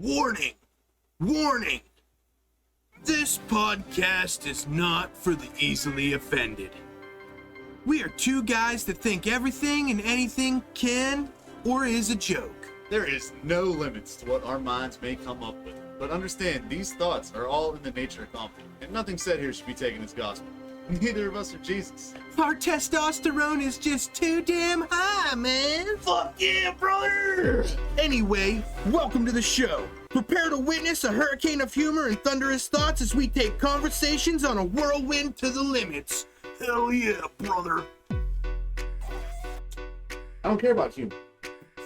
Warning! Warning! This podcast is not for the easily offended. We are two guys that think everything and anything can or is a joke. There is no limits to what our minds may come up with. But understand, these thoughts are all in the nature of comedy, and nothing said here should be taken as gospel. Neither of us are Jesus. Our testosterone is just too damn high, man. Fuck yeah, brother! Anyway, welcome to the show. Prepare to witness a hurricane of humor and thunderous thoughts as we take conversations on a whirlwind to the limits. Hell yeah, brother. I don't care about humor.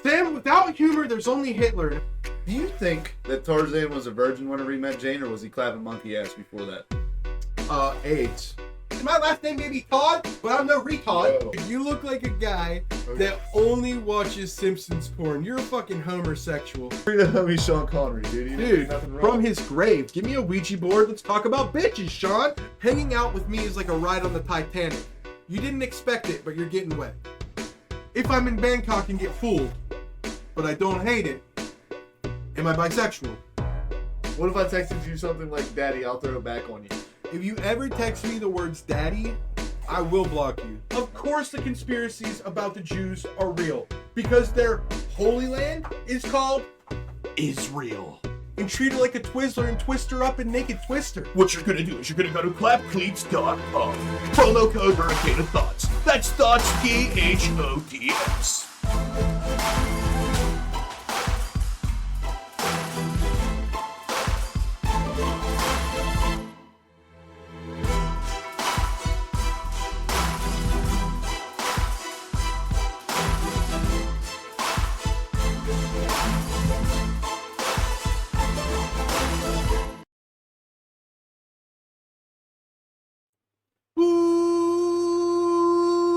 Sam, without humor, there's only Hitler. Do you think that Tarzan was a virgin whenever he met Jane, or was he clapping monkey ass before that? AIDS. My last name may be Todd, but I'm no retard. Whoa. You look like a guy that only watches Simpsons porn. You're a fucking homosexual. Free to homie Sean Connery, dude. He didn't do Dude, nothing wrong. from his grave. Give me a Ouija board. Let's talk about bitches, Sean. Hanging out with me is like a ride on the Titanic. You didn't expect it, but you're getting wet. If I'm in Bangkok and get fooled, but I don't hate it, am I bisexual? What if I texted you something like, Daddy, I'll throw it back on you? If you ever text me the words daddy, I will block you. Of course the conspiracies about the Jews are real, because their Holy Land is called Israel. and treated like a Twizzler and twist her up in Naked Twister. What you're gonna do is you're gonna go to clapcleats.com. Promo code Hurricane of Thoughts. That's Thoughts, T-H-O-T-S.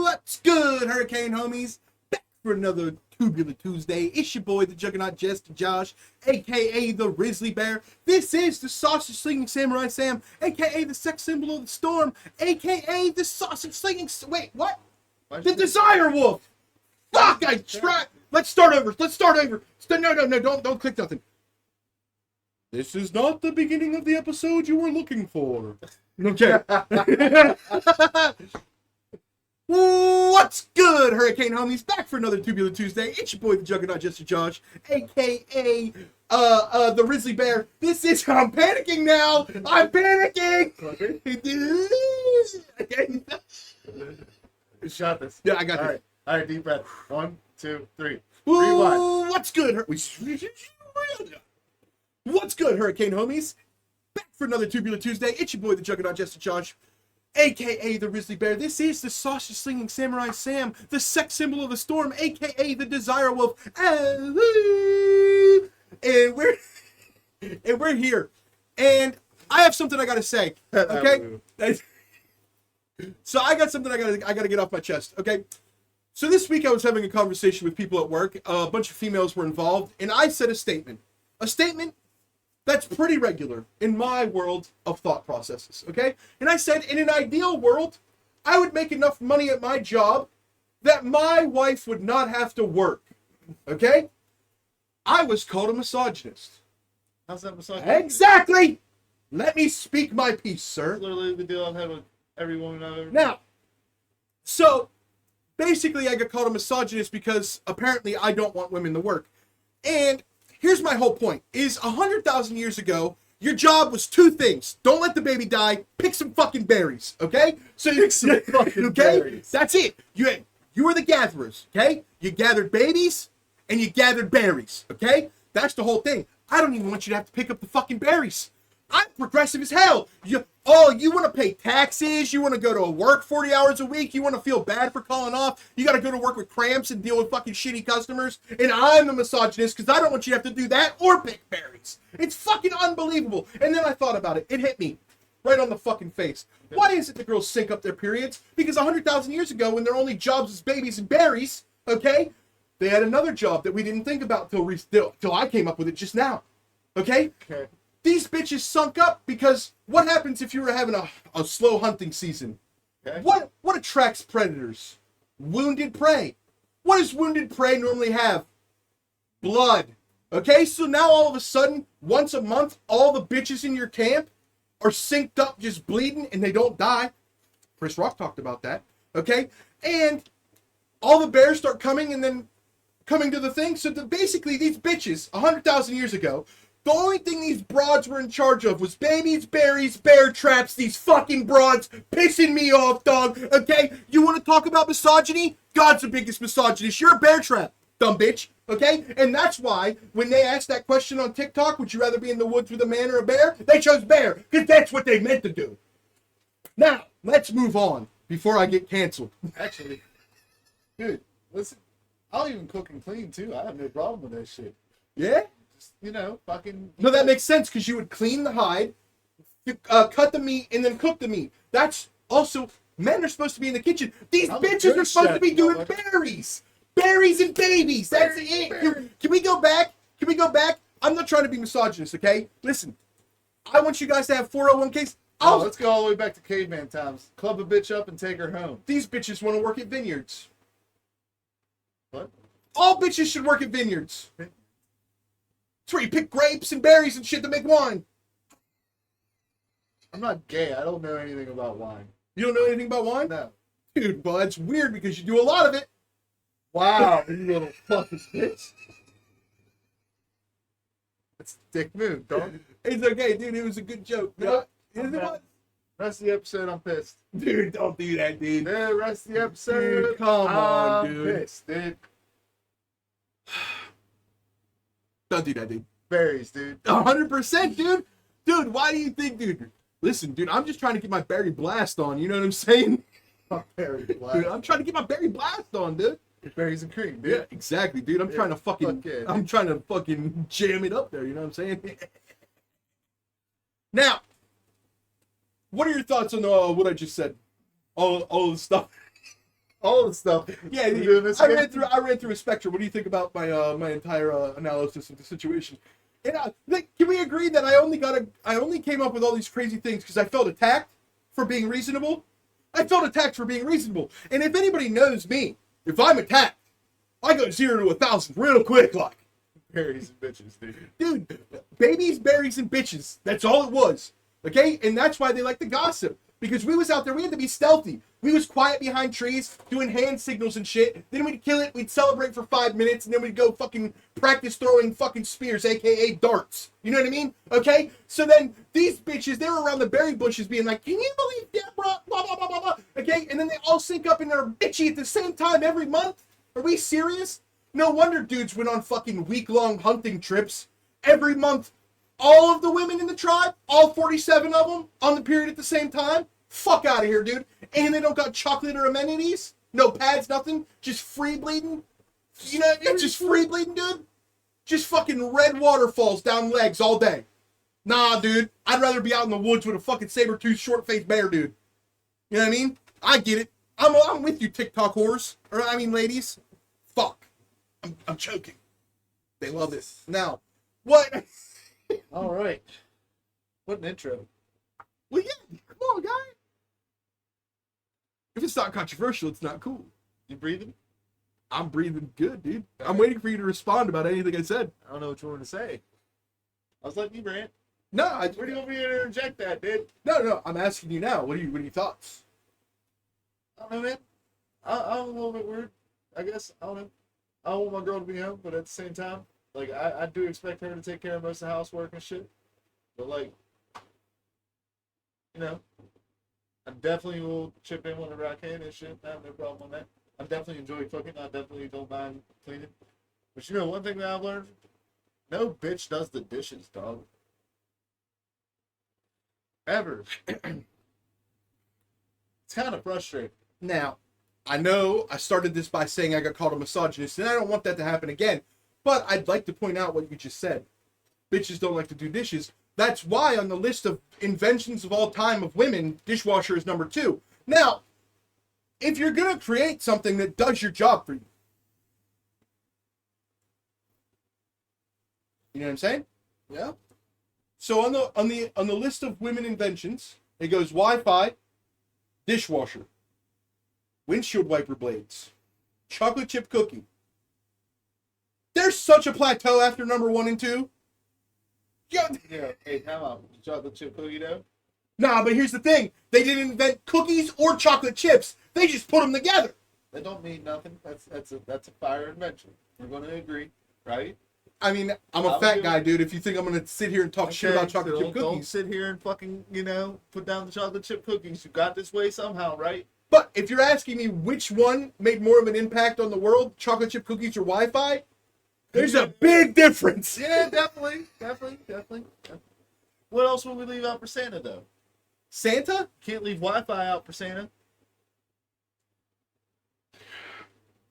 What's good, Hurricane homies? Back for another Tubular Tuesday. It's your boy, the Juggernaut Jester Josh, aka the Grizzly Bear. This is the Sausage Slinging Samurai Sam, aka the Sex Symbol of the Storm, aka the Sausage Slinging. Wait, what? The Desire Wolf. Fuck! I tried. Let's start over. No, don't click nothing. This is not the beginning of the episode you were looking for. Okay. What's good, Hurricane homies? Back for another Tubular Tuesday. It's your boy, the Juggernaut Jester Josh, aka the Grizzly Bear. This is. I'm panicking now. I'm panicking. Okay. You shot this. Yeah, I got this. All right, deep breath. 1, 2, 3. Ooh, Rewind. what's good? What's good, Hurricane homies? Back for another Tubular Tuesday. It's your boy, the Juggernaut Jester Josh, aka the Grizzly Bear. This is the Sausage Slinging Samurai Sam, the Sex Symbol of the Storm, aka the Desire Wolf. And we're here. And I have something I gotta say. Okay? So I got something I gotta get off my chest. Okay? So this week I was having a conversation with people at work. A bunch of females were involved, and I said a statement. A statement that's pretty regular in my world of thought processes, okay? And I said, in an ideal world, I would make enough money at my job that my wife would not have to work, okay? I was called a misogynist. How's that massage? Exactly! Let me speak my piece, sir. That's literally the deal I've had with every woman I've ever Now, so, basically I got called a misogynist because apparently I don't want women to work. And here's my whole point, is 100,000 years ago, your job was two things. Don't let the baby die, pick some fucking berries, okay? So you some fucking berries. That's it. You were the gatherers, okay? You gathered babies and you gathered berries, okay? That's the whole thing. I don't even want you to have to pick up the fucking berries. I'm progressive as hell. You want to pay taxes, you want to go to work 40 hours a week, you want to feel bad for calling off, you got to go to work with cramps and deal with fucking shitty customers, and I'm a misogynist because I don't want you to have to do that or pick berries. It's fucking unbelievable. And then I thought about it. It hit me right on the fucking face. Why is it the girls sync up their periods? Because 100,000 years ago, when their only jobs was babies and berries, okay, they had another job that we didn't think about till I came up with it just now, okay? Okay. These bitches sunk up because what happens if you were having a slow hunting season? Okay. What attracts predators? Wounded prey. What does wounded prey normally have? Blood. Okay, so now all of a sudden, once a month, all the bitches in your camp are synced up, just bleeding, and they don't die. Chris Rock talked about that. Okay, and all the bears start coming, and then coming to the thing. So basically, these bitches, 100,000 years ago, the only thing these broads were in charge of was babies, berries, bear traps. These fucking broads pissing me off, dog. Okay, you want to talk about misogyny? God's the biggest misogynist. You're a bear trap, dumb bitch. Okay, and that's why when they asked that question on TikTok, would you rather be in the woods with a man or a bear? They chose bear because that's what they meant to do. Now let's move on before I get canceled. Actually, dude, listen, I'll even cook and clean too. I have no problem with that shit. Yeah. Just, you know, fucking. No, that makes sense because you would clean the hide, cut the meat, and then cook the meat. That's also, men are supposed to be in the kitchen. These I'm a bitches good are supposed to chef, be doing motherfucker. berries. Berries and babies. That's it. Can we go back? Can we go back? I'm not trying to be misogynist, okay? Listen, I want you guys to have 401ks. Oh, let's go all the way back to caveman times. Club a bitch up and take her home. These bitches want to work at vineyards. What? All bitches should work at vineyards. It's where you pick grapes and berries and shit to make wine. I'm not gay. I don't know anything about wine. You don't know anything about wine? No. Dude, well, that's weird because you do a lot of it. Wow, you little fucking bitch. It's a dick move, dog. It's okay, dude. It was a good joke. Yeah. Is it what? Rest of the episode, I'm pissed. Dude, don't do that, dude. The rest of the episode, Dude, come on, I'm dude. pissed, dude. Don't do that, dude. Berries, dude. 100%, dude. Dude, why do you think, dude? Listen, dude, I'm just trying to get my berry blast on. You know what I'm saying? Berry blast. Dude, I'm trying to get my berry blast on, dude. Berries and cream, dude. Yeah, exactly, dude. I'm trying to fucking, fuck yeah, dude. I'm trying to fucking jam it up there. You know what I'm saying? Now, what are your thoughts on what I just said? All the stuff. All the stuff. Yeah, You doing this I again? read through a spectrum. What do you think about my my entire analysis of the situation? And can we agree that I only came up with all these crazy things because I felt attacked for being reasonable? I felt attacked for being reasonable. And if anybody knows me, if I'm attacked, I go 0 to 1,000 real quick, like. Berries and bitches, dude. Dude, babies, berries, and bitches. That's all it was. Okay? And that's why they like to gossip. Because we was out there, we had to be stealthy. We was quiet behind trees, doing hand signals and shit. Then we'd kill it, we'd celebrate for 5 minutes, and then we'd go fucking practice throwing fucking spears, aka darts. You know what I mean? Okay? So then these bitches, they were around the berry bushes being like, can you believe Deborah? Blah, blah, blah, blah, blah. Okay? And then they all sync up and they're bitchy at the same time every month. Are we serious? No wonder dudes went on fucking week-long hunting trips every month. All of the women in the tribe, all 47 of them, on the period at the same time. Fuck out of here, dude. And they don't got chocolate or amenities. No pads, nothing. Just free bleeding. You know, just free bleeding, dude. Just fucking red waterfalls down legs all day. Nah, dude. I'd rather be out in the woods with a fucking saber-toothed, short-faced bear, dude. You know what I mean? I get it. I'm with you, TikTok whores. Or, I mean, ladies. Fuck. I'm choking. They love this. Now, what? All right. What an intro. Well, yeah. Come on, guy. If it's not controversial, it's not cool. You breathing? I'm breathing good, dude. I'm waiting for you to respond about anything I said. I don't know what you want to say. I was letting you rant. No, Where do you want me to interject that, dude? no. I'm asking you now. What are your thoughts? I don't know, man. I'm a little bit weird, I guess. I don't know. I don't want my girl to be home, but at the same time, like, I do expect her to take care of most of the housework and shit. But, like, you know, I definitely will chip in whenever I can and shit. I have no problem on that. I definitely enjoy cooking. I definitely don't mind cleaning. But, you know, one thing that I've learned, no bitch does the dishes, dog. Ever. It's kind of frustrating. Now, I know I started this by saying I got called a misogynist, and I don't want that to happen again. But I'd like to point out what you just said. Bitches don't like to do dishes. That's why on the list of inventions of all time of women, dishwasher is number 2. Now, if you're going to create something that does your job for you, you know what I'm saying? Yeah. So on the list of women inventions, it goes Wi-Fi, dishwasher, windshield wiper blades, chocolate chip cookie. There's such a plateau after number 1 and 2. Yeah, hey, time out. Chocolate chip cookie dough? Nah, but here's the thing. They didn't invent cookies or chocolate chips. They just put them together. That don't mean nothing. That's a fire invention. We're gonna agree, right? I mean, I'm a fat guy, dude. If you think I'm going to sit here and talk shit about chocolate chip Don't cookies. sit here and fucking, put down the chocolate chip cookies. You got this way somehow, right? But if you're asking me which one made more of an impact on the world, chocolate chip cookies or Wi-Fi, there's a big difference. Yeah, definitely. What else would we leave out for Santa, though? Santa? Can't leave Wi-Fi out for Santa.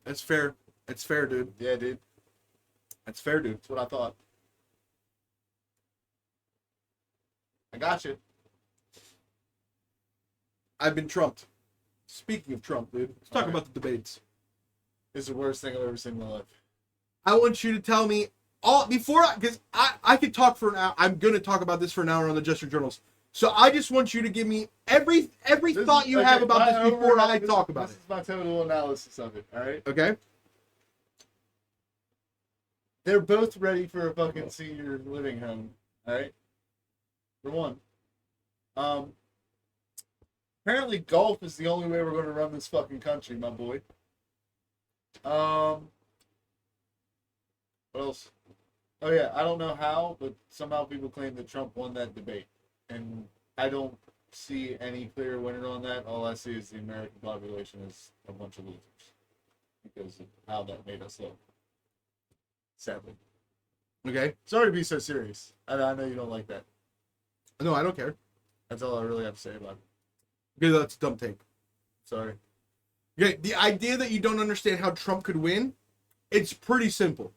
That's fair. That's fair, dude. Yeah, dude. That's fair, dude. That's what I thought. I got you. I've been trumped. Speaking of Trump, dude, let's talk about the debates. It's the worst thing I've ever seen in my life. I want you to tell me because I could talk for an hour. I'm going to talk about this for an hour on the Gesture Journals. So I just want you to give me every thought you have about this before I talk about it. This is my total analysis of it, all right? Okay? They're both ready for a fucking senior living home, all right? For one. Apparently golf is the only way we're going to run this fucking country, my boy. What else? Oh yeah, I don't know how, but somehow people claim that Trump won that debate. And I don't see any clear winner on that. All I see is the American population is a bunch of losers. Because of how that made us look. Sadly. Okay? Sorry to be so serious. I know you don't like that. No, I don't care. That's all I really have to say about it. Because that's a dumb take. Sorry. Okay, the idea that you don't understand how Trump could win, it's pretty simple.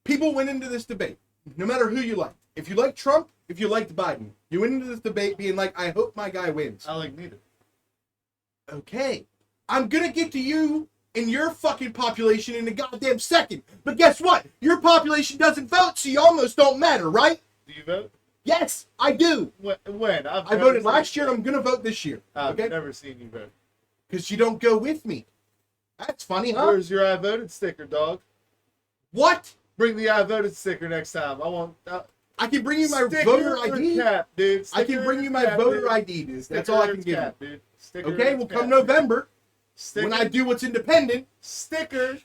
People went into this debate, no matter who you like. If you like Trump, if you liked Biden, you went into this debate being like, I hope my guy wins. I like neither. Okay. I'm going to get to you and your fucking population in a goddamn second. But guess what? Your population doesn't vote, so you almost don't matter, right? Do you vote? Yes, I do. When? I voted last year and I'm going to vote this year. I've Okay? never seen you vote. Because you don't go with me. That's funny, huh? Where's your I voted sticker, dog? What? Bring the I voted sticker next time. I want... I can bring you my sticker voter or ID. Cap, dude. I can bring you my cap, voter dude. ID, dude. That's Sticker all I or can give cap, you. dude. Sticker Okay, or well, cap. come November, Sticker, when I do what's independent, sticker,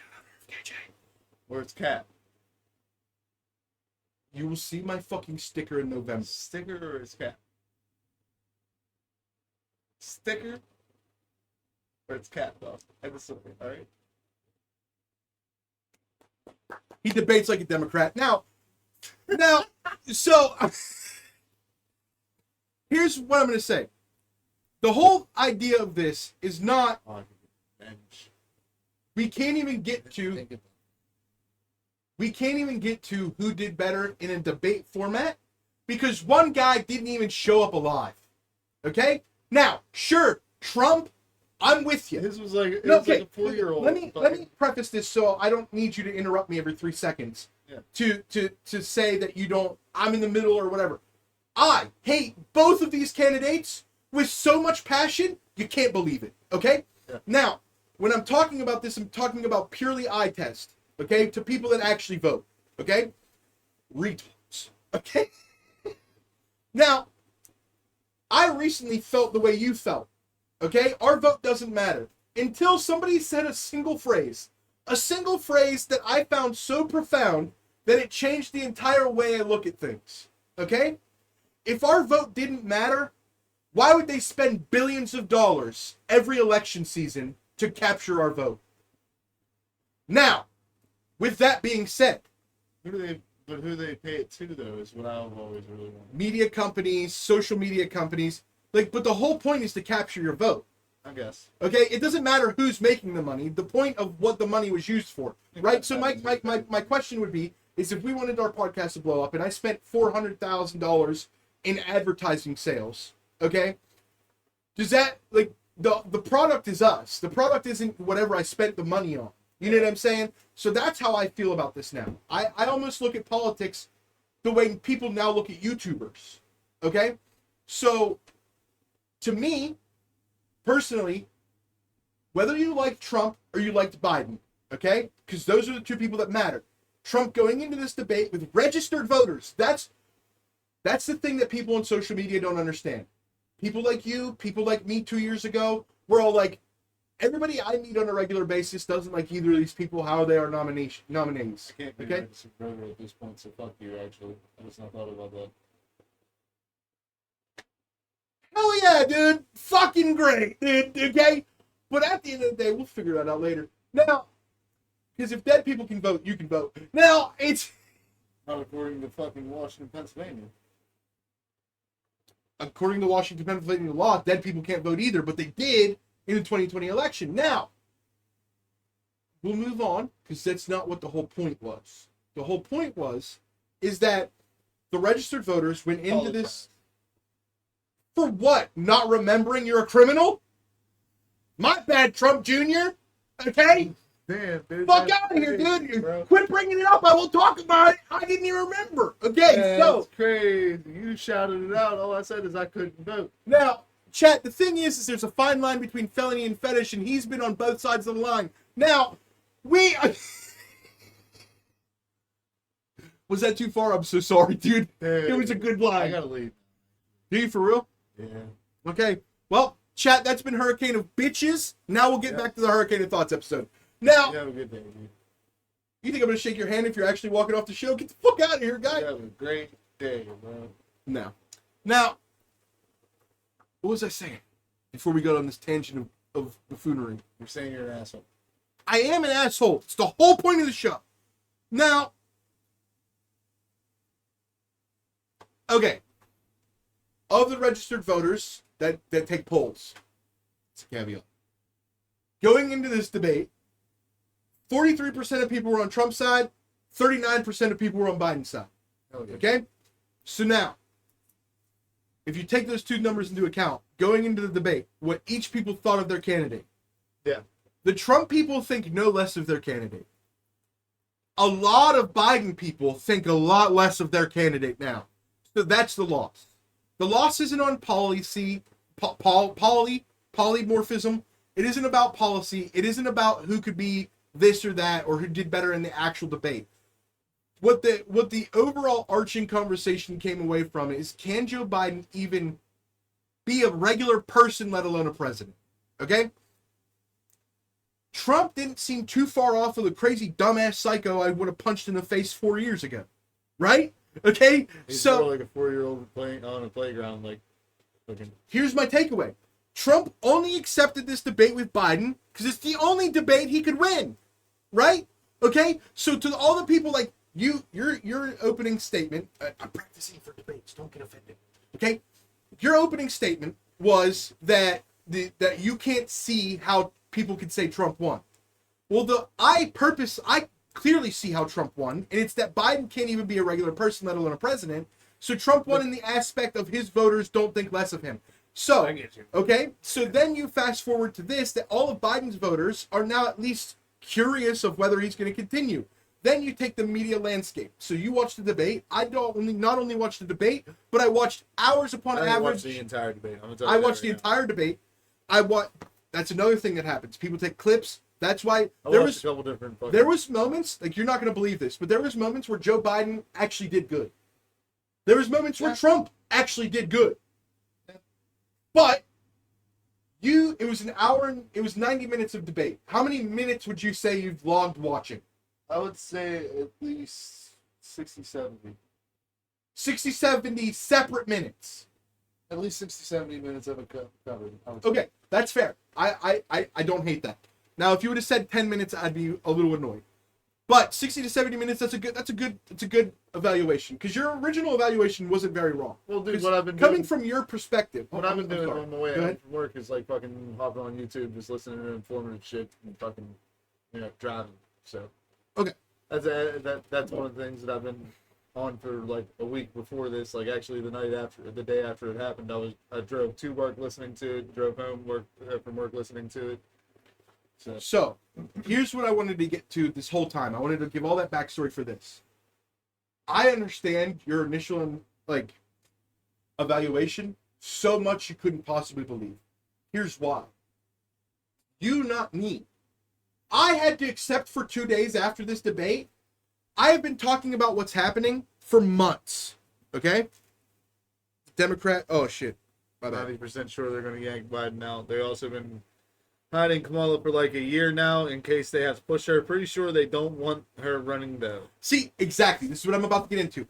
or it's cap. you will see my fucking sticker in November. Sticker or it's cap. Sticker or it's cap, dog. End of story, all right? He debates like a Democrat. Now, so here's what I'm going to say. The whole idea of this is not, Oh, I can get bench. we can't even get to who did better in a debate format because one guy didn't even show up alive. Okay? Now, sure, Trump, I'm with you. His was like, it No, was like okay, a 4-year-old. let me preface this so I don't need you to interrupt me every 3 seconds. Yeah. To say that you don't, I'm in the middle or whatever. I hate both of these candidates with so much passion, you can't believe it. Okay? Yeah. Now, when I'm talking about this, I'm talking about purely eye test. Okay? To people that actually vote. Okay? Retards. Okay? Now, I recently felt the way you felt. Okay? Our vote doesn't matter. Until somebody said a single phrase that I found so profound that it changed the entire way I look at things. Okay? If our vote didn't matter, why would they spend billions of dollars every election season to capture our vote? Now, with that being said, Who do they pay it to, though, is what I've always really wanted. media companies, social media companies, but the whole point is to capture your vote. I guess. Okay, it doesn't matter who's making the money. The point of what the money was used for, right? So my question would be, is if we wanted our podcast to blow up and I spent $400,000 in advertising sales, okay? Does that, like, the product is us. The product isn't whatever I spent the money on. You know what I'm saying? So that's how I feel about this now. I almost look at politics the way people now look at YouTubers, okay? So, to me, personally, whether you like Trump or you liked Biden, okay? Because those are the two people that matter. Trump going into this debate with registered voters. That's the thing that people on social media don't understand. People like you, people like me 2 years ago, we're all like, everybody I meet on a regular basis doesn't like either of these people, how they are nominees. I can't be Okay? registered voter at this point, so fuck you, actually. I just not thought about that. Hell yeah, dude. Fucking great, dude. Okay? But at the end of the day, we'll figure that out later. Now, because if dead people can vote, you can vote. Now, it's... Not according to fucking Washington, Pennsylvania. According to Washington, Pennsylvania law, dead people can't vote either, but they did in the 2020 election. Now, we'll move on, because that's not what the whole point was. The whole point is that the registered voters went into this... For what? Not remembering you're a criminal? My bad, Trump Jr. Okay? Damn, dude. Fuck that's out of here, crazy, dude. bro. Quit bringing it up. I won't talk about it. I didn't even remember. Okay, That's so crazy. You shouted it out. All I said is I couldn't vote. now, chat, the thing is there's a fine line between felony and fetish, and he's been on both sides of the line. Now, we... Was that too far? I'm so sorry, dude. It was a good I line. gotta leave. Do you for real? Yeah. Okay. Well, chat, that's been Hurricane of Bitches. Now we'll get Yeah. back to the Hurricane of Thoughts episode. Now, You have a good day, dude. you think I'm going to shake your hand if you're actually walking off the show? Get the fuck out of here, guy. You have a great day, bro. No. Now, what was I saying before we got on this tangent of buffoonery? You're saying you're an asshole. I am an asshole. It's the whole point of the show. Now, okay. Of the registered voters that take polls, it's a caveat. Going into this debate, 43% of people were on Trump's side, 39% of people were on Biden's side. Hell yeah. Okay? So now, if you take those two numbers into account, going into the debate, what each people thought of their candidate. Yeah. The Trump people think no less of their candidate. A lot of Biden people think a lot less of their candidate now. So that's the loss. The loss isn't on policy, polymorphism. It isn't about policy. It isn't about who could be this or that or who did better in the actual debate. What the overall arching conversation came away from is, can Joe Biden even be a regular person, let alone a president? Okay? Trump didn't seem too far off of the crazy dumbass psycho I would have punched in the face 4 years ago. Right? Okay? He's So more like a 4-year-old playing on a playground, like fucking. here's my takeaway. Trump only accepted this debate with Biden because it's the only debate he could win. Right? Okay? So to all the people like your opening statement, I'm practicing for debates, don't get offended. Okay? Your opening statement was that that you can't see how people could say Trump won. Well, I clearly see how Trump won, and it's that Biden can't even be a regular person, let alone a president. So Trump won in the aspect of his voters don't think less of him. So, I get you. okay, so then you fast forward to this, that all of Biden's voters are now at least curious of whether he's going to continue. Then you take the media landscape. So you watch the debate. I not only watched the debate, but I watched hours upon I didn't watch average. the entire debate. I watched the entire debate. That's another thing that happens. People take clips. That's why I watched a couple different. there was moments, like, you're not going to believe this, but there was moments where Joe Biden actually did good. There was moments where Trump actually did good. But it was an hour and it was 90 minutes of debate. How many minutes would you say you've logged watching? I would say at least 60, 70. 60, 70 separate minutes. At least 60, 70 minutes of it covered. Okay, that's fair. I don't hate that. Now, if you would have said 10 minutes, I'd be a little annoyed. But 60 to 70 minutes, it's a good evaluation, because your original evaluation wasn't very wrong. Well, dude, what I've been coming doing, from your perspective, what I've been doing sorry. on my way Go home ahead. from work is like fucking hopping on YouTube, just listening to informative shit and fucking, driving. So Okay. That's one of the things that I've been on for like a week before this. Like actually the day after it happened, I drove to work listening to it, drove home from work listening to it. So, here's what I wanted to get to this whole time. I wanted to give all that backstory for this. I understand your initial, evaluation so much you couldn't possibly believe. Here's why. You, not me. I had to accept for 2 days after this debate I have been talking about what's happening for months. Okay? Democrat. Oh, shit. My bad. 90% sure they're going to yank Biden out. They've also been hiding Kamala for like a year now in case they have to push her. Pretty sure they don't want her running though. See, exactly. This is what I'm about to get into.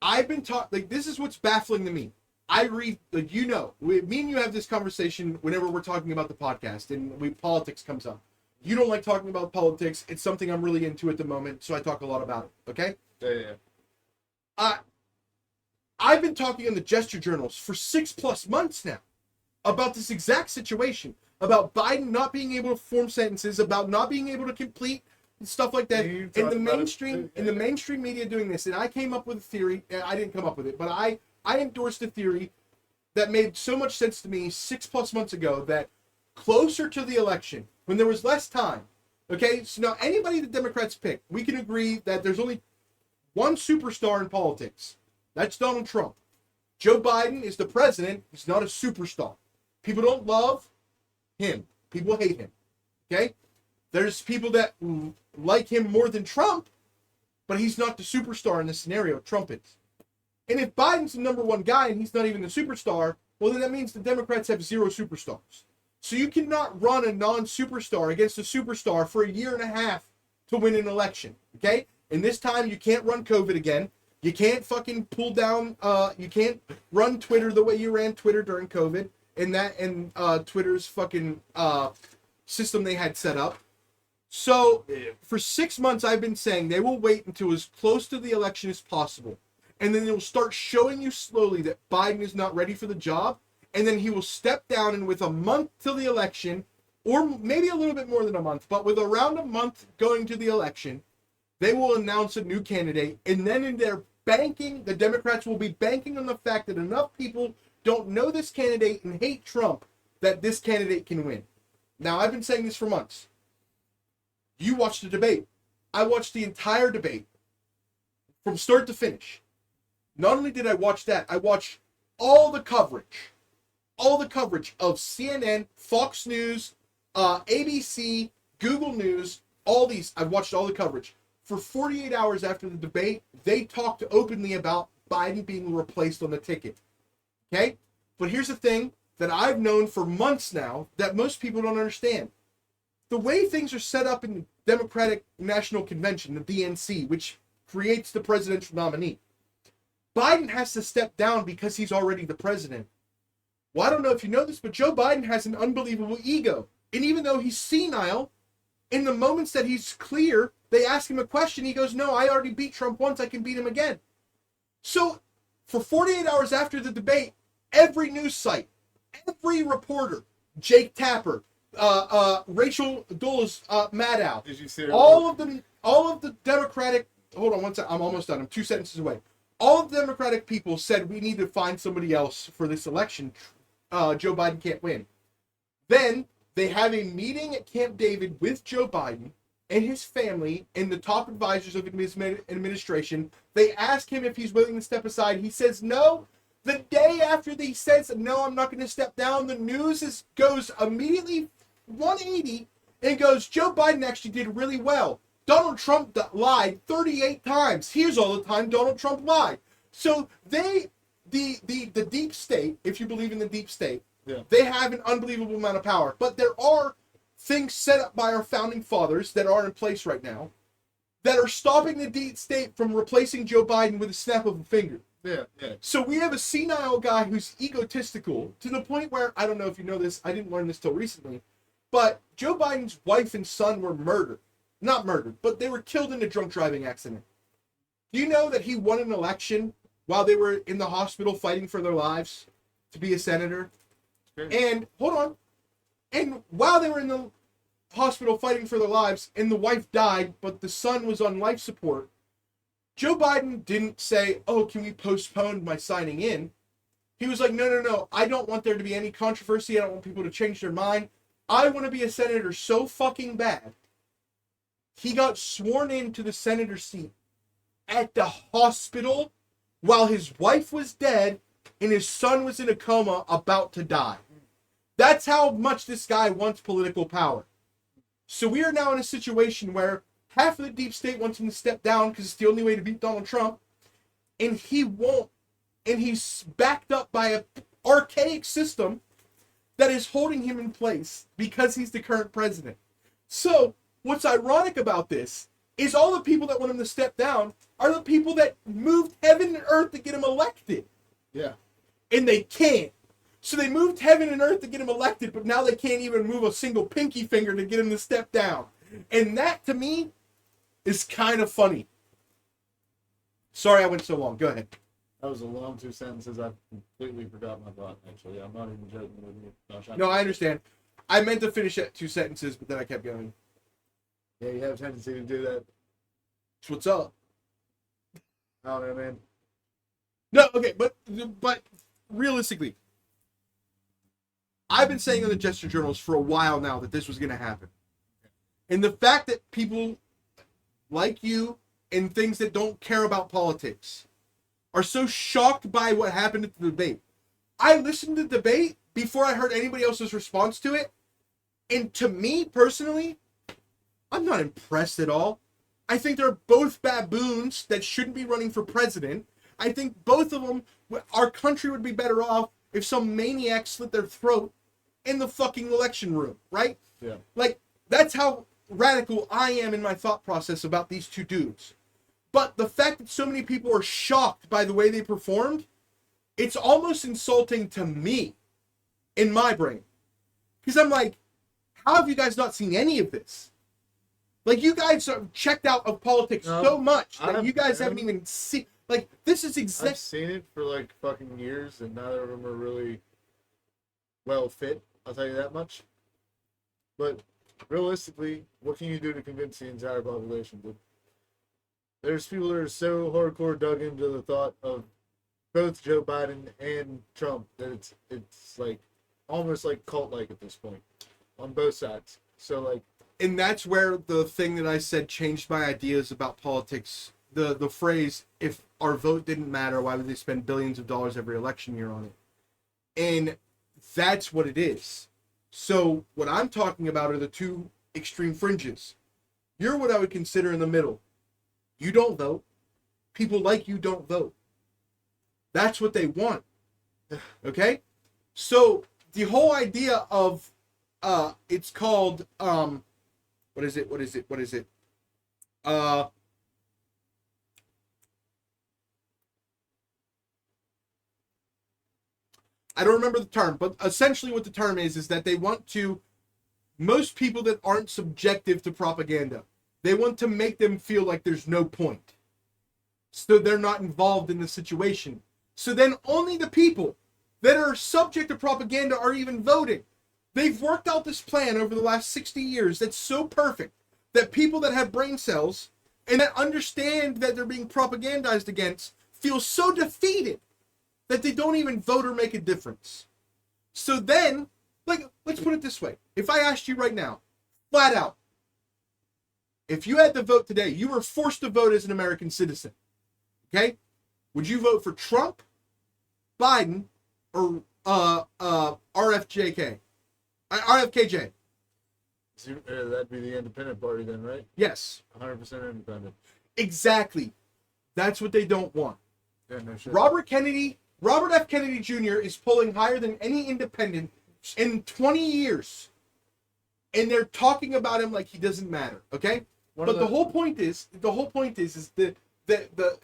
I've been like, this is what's baffling to me. I read, like, me and you have this conversation whenever we're talking about the podcast and politics comes up. You don't like talking about politics. It's something I'm really into at the moment, so I talk a lot about it. Okay? Yeah. I've been talking in the gesture journals for 6+ months now about this exact situation, about Biden not being able to form sentences, about not being able to complete stuff like that. In the mainstream media doing this, and I came up with a theory. I didn't come up with it, but I endorsed a theory that made so much sense to me 6+ months ago that closer to the election, when there was less time, okay, so now anybody the Democrats pick, we can agree that there's only one superstar in politics. That's Donald Trump. Joe Biden is the president. He's not a superstar. People don't love him. People hate him. Okay? There's people that like him more than Trump, but he's not the superstar in this scenario. Trump is. And if Biden's the number one guy and he's not even the superstar, well, then that means the Democrats have 0 superstars. So you cannot run a non-superstar against a superstar for a year and a half to win an election. Okay? And this time you can't run COVID again. You can't fucking pull down, you can't run Twitter the way you ran Twitter during COVID and Twitter's fucking system they had set up. So for 6 months, I've been saying they will wait until as close to the election as possible. And then they'll start showing you slowly that Biden is not ready for the job. And then he will step down, and with a month till the election, or maybe a little bit more than a month, but with around a month going to the election, they will announce a new candidate. And then in their banking, the Democrats will be banking on the fact that enough people don't know this candidate and hate Trump that this candidate can win. Now, I've been saying this for months. You watched the debate. I watched the entire debate from start to finish. Not only did I watch that, I watched all the coverage of CNN, Fox News, ABC, Google News, all these. I've watched all the coverage. For 48 hours after the debate, they talked openly about Biden being replaced on the ticket. Okay? But here's the thing that I've known for months now that most people don't understand. The way things are set up in the Democratic National Convention, the DNC, which creates the presidential nominee, Biden has to step down because he's already the president. Well, I don't know if you know this, but Joe Biden has an unbelievable ego. And even though he's senile, in the moments that he's clear, they ask him a question, he goes, no, I already beat Trump once, I can beat him again. So, for 48 hours after the debate, every news site, every reporter, Jake Tapper, Rachel Dulles, Maddow, Did you see her? all of the Democratic, hold on one second, I'm almost done, I'm 2 sentences away. All of the Democratic people said we need to find somebody else for this election. Joe Biden can't win. Then they have a meeting at Camp David with Joe Biden and his family and the top advisors of his administration. They ask him if he's willing to step aside. He says no. The day after he says, no, I'm not going to step down, the news goes immediately 180 and goes, Joe Biden actually did really well. Donald Trump lied 38 times. Here's all the time Donald Trump lied. So the deep state, if you believe in the deep state, yeah, they have an unbelievable amount of power. But there are things set up by our founding fathers that are in place right now that are stopping the deep state from replacing Joe Biden with a snap of a finger. Yeah. So we have a senile guy who's egotistical to the point where, I don't know if you know this, I didn't learn this till recently, but Joe Biden's wife and son were murdered. Not murdered, but they were killed in a drunk driving accident. Do you know that he won an election while they were in the hospital fighting for their lives to be a senator? And, hold on, and while they were in the hospital fighting for their lives, and the wife died, but the son was on life support, Joe Biden didn't say, oh, can we postpone my signing in? He was like, no, I don't want there to be any controversy. I don't want people to change their mind. I want to be a senator so fucking bad. He got sworn into the senator seat at the hospital while his wife was dead and his son was in a coma about to die. That's how much this guy wants political power. So we are now in a situation where half of the deep state wants him to step down because it's the only way to beat Donald Trump, and he won't. And he's backed up by an archaic system that is holding him in place because he's the current president. So, what's ironic about this is all the people that want him to step down are the people that moved heaven and earth to get him elected. Yeah. And they can't. So they moved heaven and earth to get him elected, but now they can't even move a single pinky finger to get him to step down. And that, to me, is kind of funny. Sorry I went so long. Go ahead. That was a long 2 sentences. I completely forgot my thought, actually. I'm not even joking with you. No, I understand. I meant to finish at 2 sentences, but then I kept going. Yeah, you have a tendency to do that. That's what's up. I don't know, man. No, okay, but realistically, I've been saying on the Gesture Journals for a while now that this was going to happen. And the fact that people like you and things that don't care about politics are so shocked by what happened at the debate. I listened to the debate before I heard anybody else's response to it. And to me, personally, I'm not impressed at all. I think they're both baboons that shouldn't be running for president. I think both of them, our country would be better off if some maniac slit their throat in the fucking election room, right? Yeah. Like, that's how radical I am in my thought process about these two dudes. But the fact that so many people are shocked by the way they performed, it's almost insulting to me in my brain. Because I'm like, how have you guys not seen any of this? Like, you guys are checked out of politics so much that you guys haven't even seen. Like, this is exactly. I've seen it for like fucking years, and neither of them are really well fit. I'll tell you that much. But realistically, what can you do to convince the entire population? Dude? There's people that are so hardcore dug into the thought of both Joe Biden and Trump that it's like almost like cult-like at this point on both sides. So like, and that's where the thing that I said changed my ideas about politics. The phrase, if our vote didn't matter, why would they spend billions of dollars every election year on it? And that's what it is. So what I'm talking about are the two extreme fringes. You're what I would consider in the middle. You don't vote. People like you don't vote. That's what they want. Okay? So the whole idea of it's called what is it? I don't remember the term, but essentially what the term is that they want to, most people that aren't subjective to propaganda, they want to make them feel like there's no point. So they're not involved in the situation. So then only the people that are subject to propaganda are even voting. They've worked out this plan over the last 60 years that's so perfect that people that have brain cells and that understand that they're being propagandized against feel so defeated that they don't even vote or make a difference. So then, like, let's put it this way. If I asked you right now, flat out, if you had to vote today, you were forced to vote as an American citizen, okay? Would you vote for Trump, Biden, or RFJK? RFKJ? that'd be the independent party then, right? Yes. 100% independent. Exactly. That's what they don't want. Yeah, no shit. Robert F. Kennedy Jr. is polling higher than any independent in 20 years. And they're talking about him like he doesn't matter, okay? But the whole point is that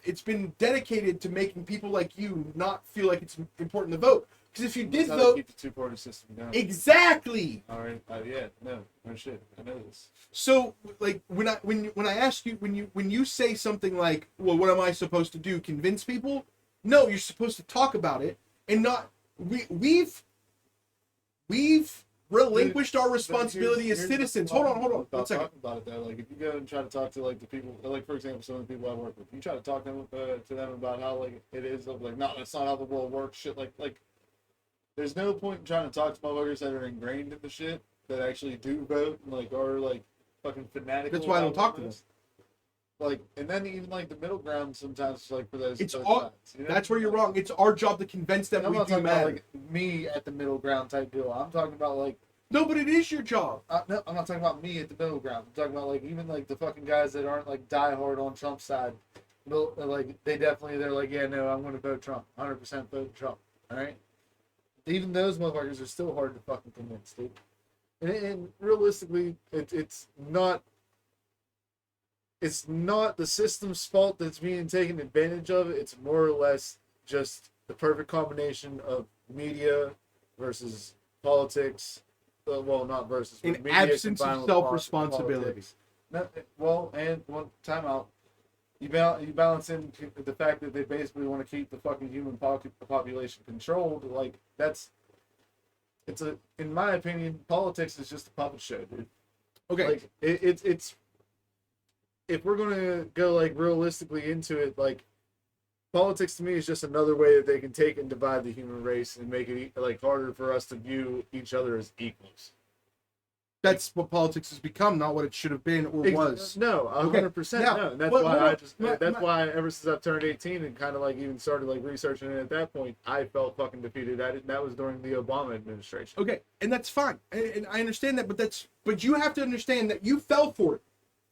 it's been dedicated to making people like you not feel like it's important to vote. Because if you did vote, keep the two-party system down. Exactly. All right. Yeah. No shit. I know this. So, like, when I ask you, when you say something like, well, what am I supposed to do? Convince people? No, you're supposed to talk about it and not. We've relinquished our responsibility as citizens. Hold on. 1 second. Talking about it though, like if you go and try to talk to like the people, like for example, some of the people I work with, you try to talk to them about how like it is, like no, that's not how the world works. Shit, like there's no point in trying to talk to motherfuckers that are ingrained in the shit that actually do vote and like are like fucking fanatical. That's why I don't talk to them. Like, and then even like the middle ground sometimes, like for those. It's both all. sides, you know? That's where you're wrong. It's our job to convince them I'm we not do talking about matter. like me at the middle ground type deal. I'm talking about like No, but it is your job. No, I'm not talking about me at the middle ground. I'm talking about like even like the fucking guys that aren't like diehard on Trump's side. Like they're like, yeah, no, I'm going to vote Trump, 100% vote Trump. All right. Even those motherfuckers are still hard to fucking convince, dude. And realistically, it's not the system's fault that's being taken advantage of. It's more or less just the perfect combination of media versus politics. Well, not versus. In media absence of combined with self-responsibility. politics. Well, and one time out. You balance in the fact that they basically want to keep the fucking human population controlled. Like in my opinion, politics is just a puppet show, dude. Okay. Like it's if we're gonna go like realistically into it, like politics to me is just another way that they can take and divide the human race and make it like harder for us to view each other as equals. That's what politics has become, not what it should have been or was. No, 100%. Now, No, and that's why ever since I've turned 18 and kind of like even started like researching it at that point, I felt fucking defeated at it. And that was during the Obama administration. Okay, and that's fine, and I understand that, but you have to understand that you fell for it.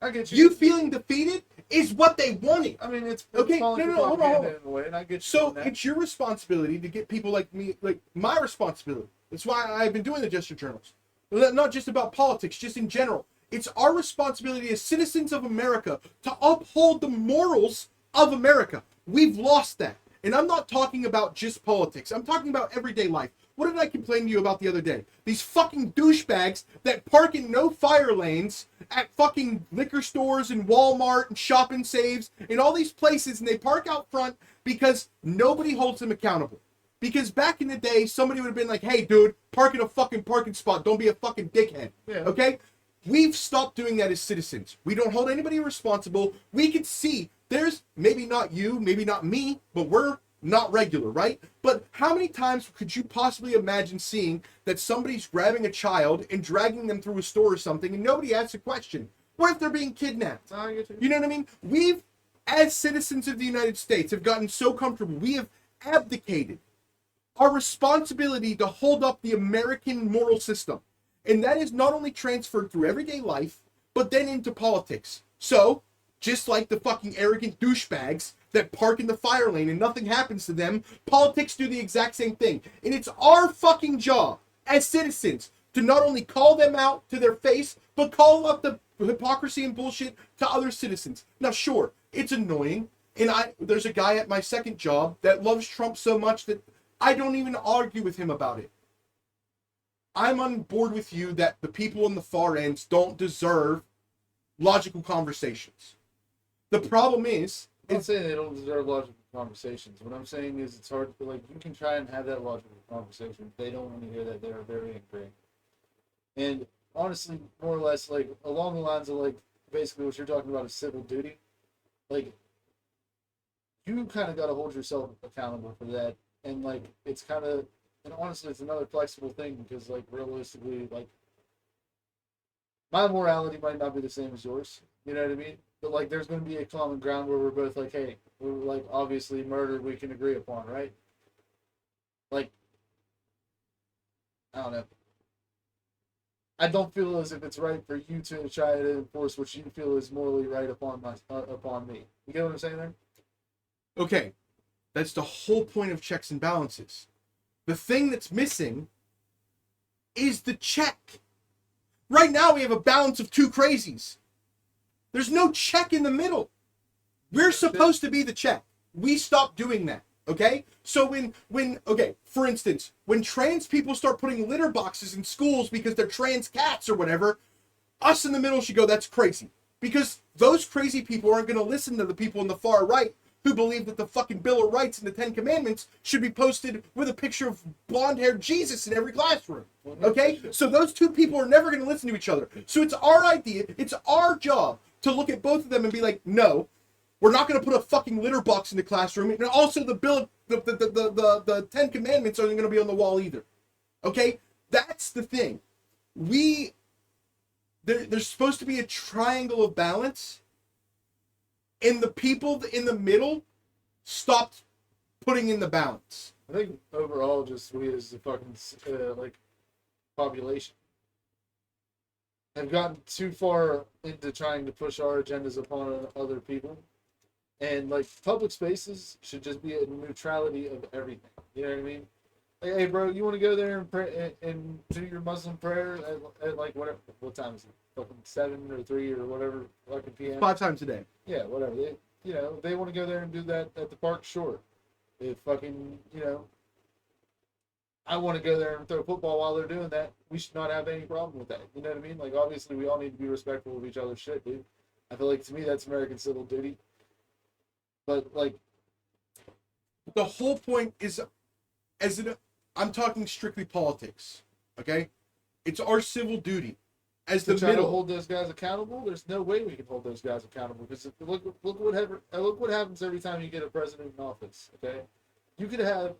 I get you. You feeling defeated is what they wanted. I mean, it's okay. Hold on. In a way, and I get you. So it's your responsibility to get people like me, like my responsibility. That's why I've been doing the Gesture Journals. Not just about politics, just in general. It's our responsibility as citizens of America to uphold the morals of America. We've lost that. And I'm not talking about just politics. I'm talking about everyday life. What did I complain to you about the other day? These fucking douchebags that park in no fire lanes at fucking liquor stores and Walmart and Shop and Saves and all these places, and they park out front because nobody holds them accountable. Because back in the day, somebody would have been like, hey, dude, park in a fucking parking spot. Don't be a fucking dickhead. Yeah. Okay? We've stopped doing that as citizens. We don't hold anybody responsible. We could see there's maybe not you, maybe not me, but we're not regular, right? But how many times could you possibly imagine seeing that somebody's grabbing a child and dragging them through a store or something and nobody asks a question? What if they're being kidnapped? You know what I mean? We've, as citizens of the United States, have gotten so comfortable. We have abdicated our responsibility to hold up the American moral system. And that is not only transferred through everyday life, but then into politics. So, just like the fucking arrogant douchebags that park in the fire lane and nothing happens to them, politics do the exact same thing. And it's our fucking job as citizens to not only call them out to their face, but call out the hypocrisy and bullshit to other citizens. Now, sure, it's annoying. And there's a guy at my second job that loves Trump so much that I don't even argue with him about it. I'm on board with you that the people on the far ends don't deserve logical conversations. The problem is... I'm not saying they don't deserve logical conversations. What I'm saying is it's hard to, like, you can try and have that logical conversation. If they don't want to hear that, they're very angry. And honestly, more or less, like, along the lines of, like, basically what you're talking about is civil duty. Like, you kind of got to hold yourself accountable for that. And, like, it's kind of, and honestly, it's another flexible thing because, like, realistically, like, my morality might not be the same as yours. You know what I mean? But, like, there's going to be a common ground where we're both like, hey, we're, like, obviously murder we can agree upon, right? Like, I don't know. I don't feel as if it's right for you to try to enforce what you feel is morally right upon me. You get what I'm saying there? Okay. That's the whole point of checks and balances. The thing that's missing is the check. Right now we have a balance of two crazies. There's no check in the middle. We're supposed to be the check. We stopped doing that. Okay? So when okay, for instance, when trans people start putting litter boxes in schools because they're trans cats or whatever, us in the middle should go, that's crazy. Because those crazy people aren't going to listen to the people on the far right who believe that the fucking Bill of Rights and the Ten Commandments should be posted with a picture of blonde-haired Jesus in every classroom. Okay? So those two people are never going to listen to each other. So it's our idea, it's our job to look at both of them and be like, no, we're not going to put a fucking litter box in the classroom. And also the Ten Commandments aren't going to be on the wall either. Okay? That's the thing. There's supposed to be a triangle of balance. And the people in the middle stopped putting in the balance. I think overall, just we as the fucking like population, have gotten too far into trying to push our agendas upon other people. And like public spaces should just be a neutrality of everything. You know what I mean? Like, hey, bro, you want to go there and pray and do your Muslim prayer at like whatever? What time is it? Fucking 7 or 3 or whatever fucking p.m. 5 times a day. Yeah, whatever. They want to go there and do that at the park. Sure. If fucking I want to go there and throw football while they're doing that, we should not have any problem with that. You know what I mean? Like, obviously, we all need to be respectful of each other's shit, dude. I feel like, to me, that's American civil duty. But, like... The whole point is, I'm talking strictly politics, okay? It's our civil duty. As the try to middle... hold those guys accountable, there's no way we can hold those guys accountable. Because look what happens every time you get a president in office, okay? You could have...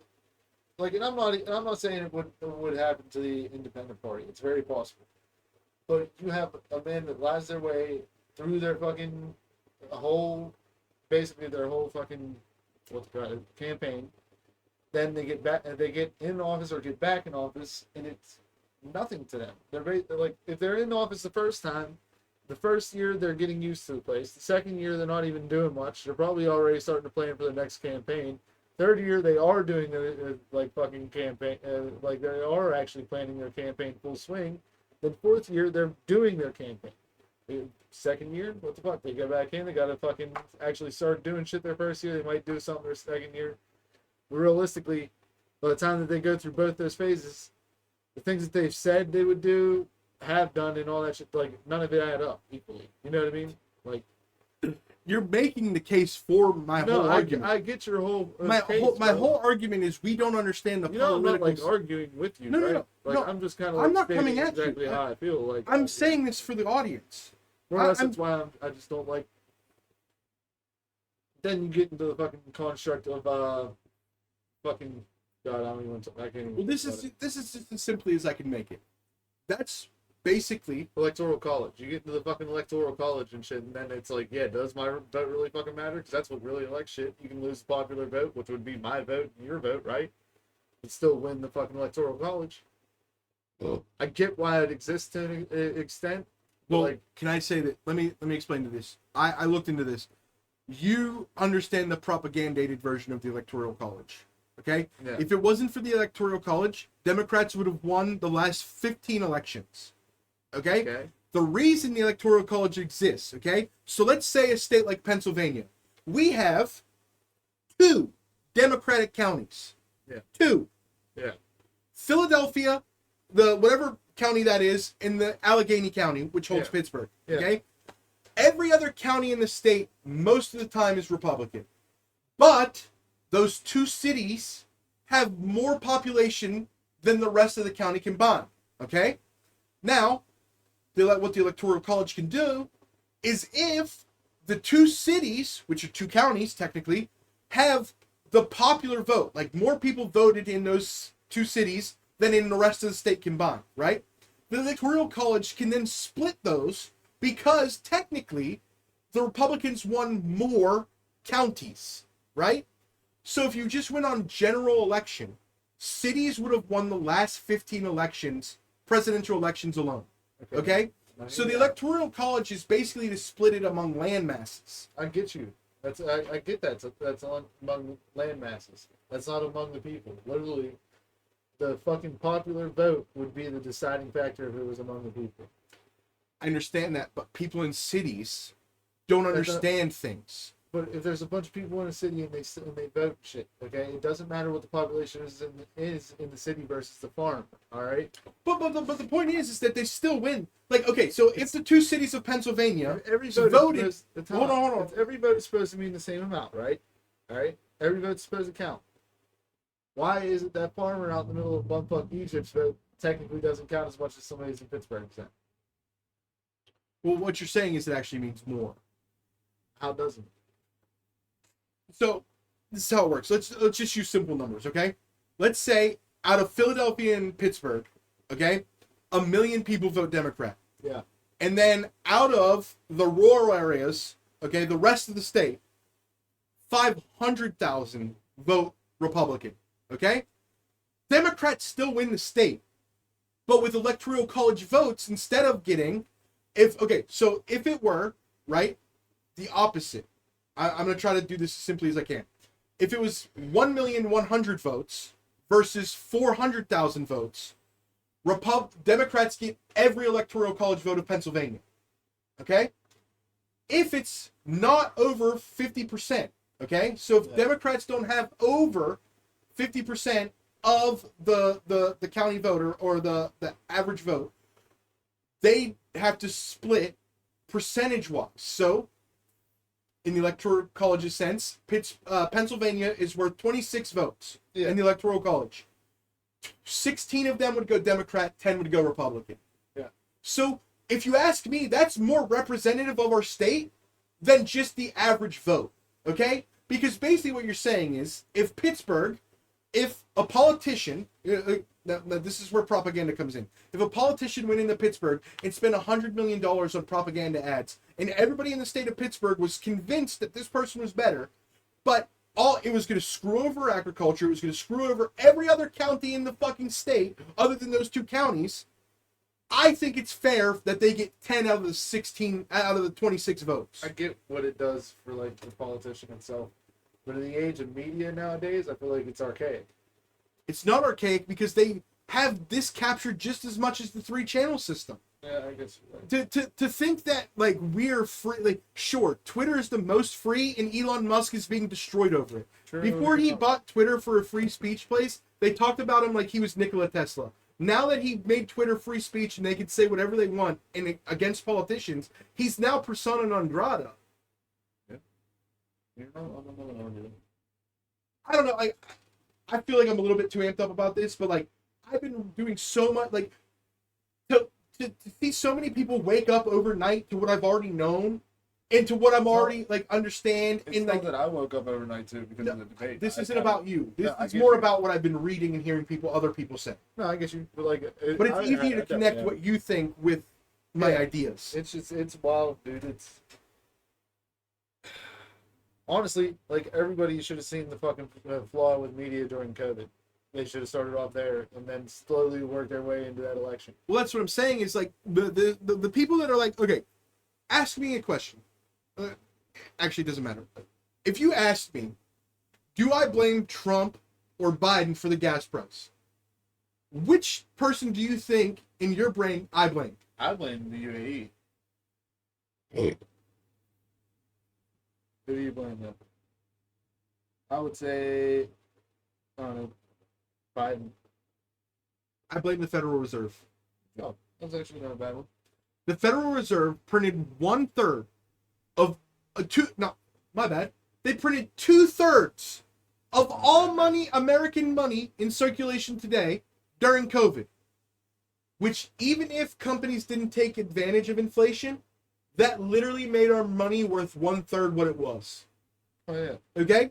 Like, and I'm not saying it would happen to the independent party. It's very possible. But you have a man that lies their way through their fucking basically their whole fucking campaign. Then they get in office or get back in office, and it's nothing to them. They're like, if they're in office the first time, the first year they're getting used to the place. The second year they're not even doing much. They're probably already starting to plan for the next campaign. Third year, they are doing like fucking campaign, like they are actually planning their campaign full swing. Then fourth year, they're doing their campaign. Second year, what the fuck? They go back in, they gotta fucking actually start doing shit their first year. They might do something their second year. But realistically, by the time that they go through both those phases, the things that they've said they would do, have done, and all that shit, like none of it add up equally. You know what I mean? Like. You're making the case for my whole argument. I get your whole my whole argument is we don't understand the political. I'm not like arguing with you. No. Like, I'm just kind of. I'm not coming at exactly you. How I feel. Like I'm saying this for the audience. That's why I just don't like. Then you get into the fucking construct of fucking God. I don't even. I can't even. Well, this is just as simply as I can make it. That's basically electoral college. You get into the fucking electoral college and shit, and then it's like, yeah, does my vote really fucking matter? Because that's what really elects shit. You can lose the popular vote, which would be my vote, your vote, right? But still win the fucking electoral college. Oh. I get why it exists to an extent. Well, like, can I say that? Let me explain to this. I looked into this. You understand the propagandated version of the electoral college, okay? Yeah. If it wasn't for the electoral college, Democrats would have won the last 15 elections. Okay? The reason the electoral college exists, okay? So let's say a state like Pennsylvania. We have 2 Democratic counties. Yeah. 2. Yeah. Philadelphia, the whatever county that is, in the Allegheny County, which holds Yeah. Pittsburgh. Yeah. Okay? Every other county in the state, most of the time, is Republican. But those 2 cities have more population than the rest of the county combined. Okay? Now, what the electoral college can do is if the 2 cities, which are 2 counties technically, have the popular vote, like more people voted in those 2 cities than in the rest of the state combined, right? The electoral college can then split those because technically the Republicans won more counties, right? So if you just went on general election, cities would have won the last 15 elections, presidential elections alone. Okay? So the electoral college is basically to split it among land masses. I get you. I get that. That's among land masses. That's not among the people. Literally, the fucking popular vote would be the deciding factor if it was among the people. I understand that, but people in cities don't understand things. But if there's a bunch of people in a city and they vote shit, okay, it doesn't matter what the population is in the city versus the farm, all right. But the point is that they still win. Like, okay, so if the 2 cities of Pennsylvania every vote voted, is supposed, hold on. Every vote is supposed to mean the same amount, right? All right, every vote's supposed to count. Why is it that farmer out in the middle of bumfuck Egypt's vote technically doesn't count as much as somebody's in Pittsburgh? Well, what you're saying is it actually means more. How does it? So this is how it works. Let's just use simple numbers, okay? Let's say out of Philadelphia and Pittsburgh, okay, 1 million people vote Democrat. Yeah. And then out of the rural areas, okay, the rest of the state, 500,000 vote Republican, okay? Democrats still win the state. But with electoral college votes, instead of getting So if it were, right, the opposite, I'm going to try to do this as simply as I can. If it was 1,100,000 votes versus 400,000 votes, Democrats get every electoral college vote of Pennsylvania. Okay? If it's not over 50%, okay? So if Democrats don't have over 50% of the county voter or the average vote, they have to split percentage-wise. So, in the electoral college's sense, Pennsylvania is worth 26 votes in the electoral college. 16 of them would go Democrat, 10 would go Republican. Yeah. So, if you ask me, that's more representative of our state than just the average vote, okay? Because basically what you're saying is, if a politician, now this is where propaganda comes in. If a politician went into Pittsburgh and spent $100 million on propaganda ads, and everybody in the state of Pittsburgh was convinced that this person was better, but it was going to screw over agriculture, it was going to screw over every other county in the fucking state, other than those two counties, I think it's fair that they get 10 out of the 26 votes. I get what it does for like the politician itself, but in the age of media nowadays, I feel like it's archaic. It's not archaic because they have this captured just as much as the 3-channel system. Yeah, I guess. Right. To think that like we're free, like sure, Twitter is the most free, and Elon Musk is being destroyed over it. True. Before he bought Twitter for a free speech place, they talked about him like he was Nikola Tesla. Now that he made Twitter free speech and they can say whatever they want and against politicians, he's now persona non grata. Yeah. I don't know. I feel like I'm a little bit too amped up about this, but like I've been doing so much, like to see so many people wake up overnight to what I've already known and to what I'm already like understand. It's and not like that I woke up overnight too because of the debate. this isn't about you. This is get more you. about what I've been reading and hearing other people say. No, I guess you. But like, But it's easier to connect what you think with my ideas. It's wild, dude. It's honestly like everybody should have seen the fucking flaw with media during COVID. They should have started off there and then slowly worked their way into that election. Well, that's what I'm saying is like the people that are like, okay, ask me a question. Actually, it doesn't matter. If you asked me, do I blame Trump or Biden for the gas price? Which person do you think in your brain I blame? I blame the UAE. Who do you blame them? I would say, I don't know, Biden. I blame the Federal Reserve. Oh, that's actually not a bad one. The Federal Reserve printed 1/3 of They printed 2/3 of all money, American money in circulation today during COVID. Which even if companies didn't take advantage of inflation, that literally made our money worth 1/3 what it was. Oh yeah. Okay?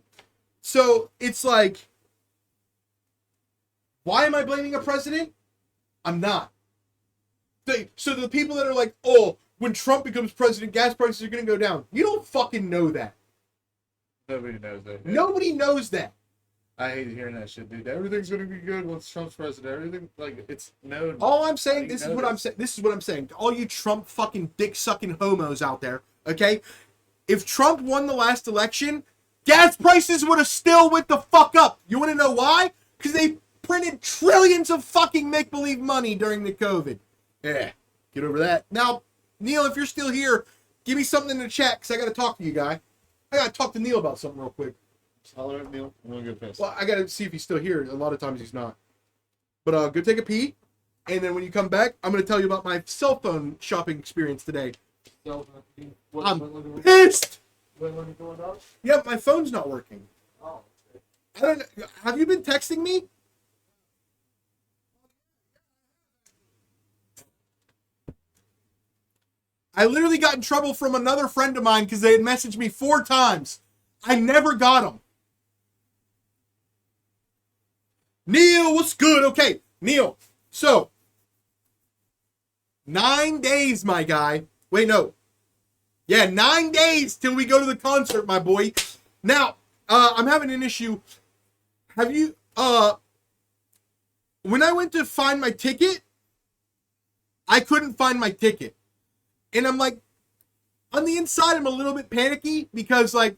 So it's like, why am I blaming a president? I'm not. So the people that are like, oh, when Trump becomes president, gas prices are going to go down. You don't fucking know that. Nobody knows that. Nobody knows that. I hate hearing that shit, dude. Everything's gonna be good once Trump's president. Everything, like, it's known. All I'm saying, this is what I'm saying. All you Trump fucking dick-sucking homos out there, okay? If Trump won the last election, gas prices would have still went the fuck up. You want to know why? Because they printed trillions of fucking make-believe money during the COVID. Yeah, get over that. Now, Neil, if you're still here, give me something in the chat, because I got to talk to you, guy. I got to talk to Neil about something real quick. Holler at Neil. I'm gonna get pissed. Well, I got to see if he's still here. A lot of times he's not. But go take a pee, and then when you come back, I'm going to tell you about my cell phone shopping experience today. I'm pissed! Yep, my phone's not working. Oh, I don't know. Have you been texting me? I literally got in trouble from another friend of mine because they had messaged me 4 times. I never got them. Neil, what's good? Okay, Neil. So, 9 days, my guy. Wait, no. Yeah, 9 days till we go to the concert, my boy. Now, I'm having an issue. Have you, when I went to find my ticket, I couldn't find my ticket. And I'm like, on the inside, I'm a little bit panicky because, like,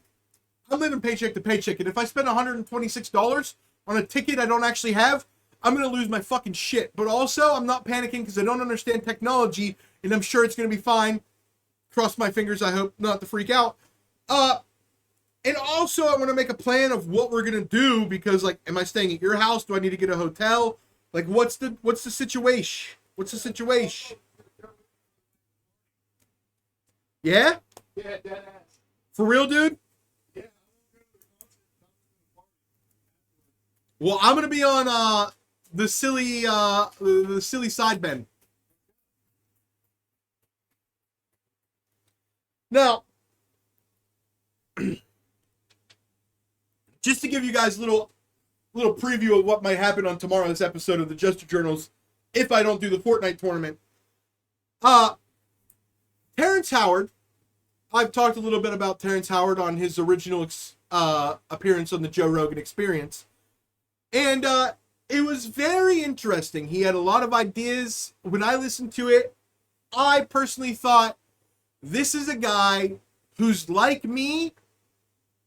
I'm living paycheck to paycheck. And if I spend $126 on a ticket I don't actually have, I'm going to lose my fucking shit. But also, I'm not panicking because I don't understand technology, and I'm sure it's going to be fine. Cross my fingers, I hope not to freak out. And also, I want to make a plan of what we're going to do because, like, am I staying at your house? Do I need to get a hotel? Like, what's the situation? What's the situation? Yeah? Yeah, dead ass. For real, dude? Yeah. Well, I'm going to be on the silly side bend. Now, just to give you guys a little preview of what might happen on tomorrow's episode of the Jester Journals, if I don't do the Fortnite tournament. Terrence Howard, I've talked a little bit about Terrence Howard on his original appearance on the Joe Rogan Experience. And it was very interesting. He had a lot of ideas. When I listened to it, I personally thought, this is a guy who's like me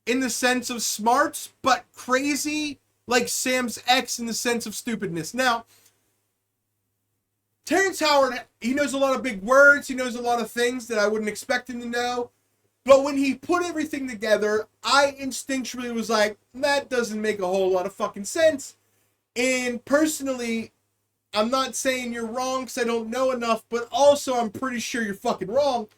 in the sense of smarts, but crazy like Sam's ex in the sense of stupidness. Now, Terrence Howard, he knows a lot of big words. He knows a lot of things that I wouldn't expect him to know. But when he put everything together, I instinctually was like, that doesn't make a whole lot of fucking sense. And personally, I'm not saying you're wrong because I don't know enough, but also I'm pretty sure you're fucking wrong.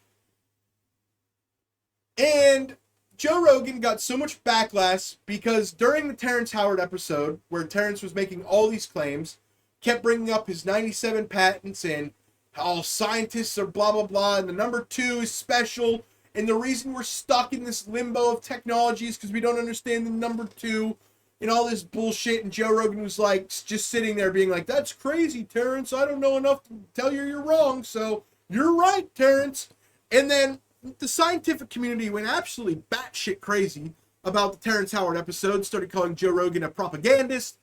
And Joe Rogan got so much backlash because during the Terrence Howard episode, where Terrence was making all these claims, kept bringing up his 97 patents and how scientists are blah, blah, blah, and the number 2 is special, and the reason we're stuck in this limbo of technology is because we don't understand the number 2, and all this bullshit, and Joe Rogan was like, just sitting there being like, that's crazy, Terrence, I don't know enough to tell you you're wrong, so you're right, Terrence. And then the scientific community went absolutely batshit crazy about the Terrence Howard episode, started calling Joe Rogan a propagandist,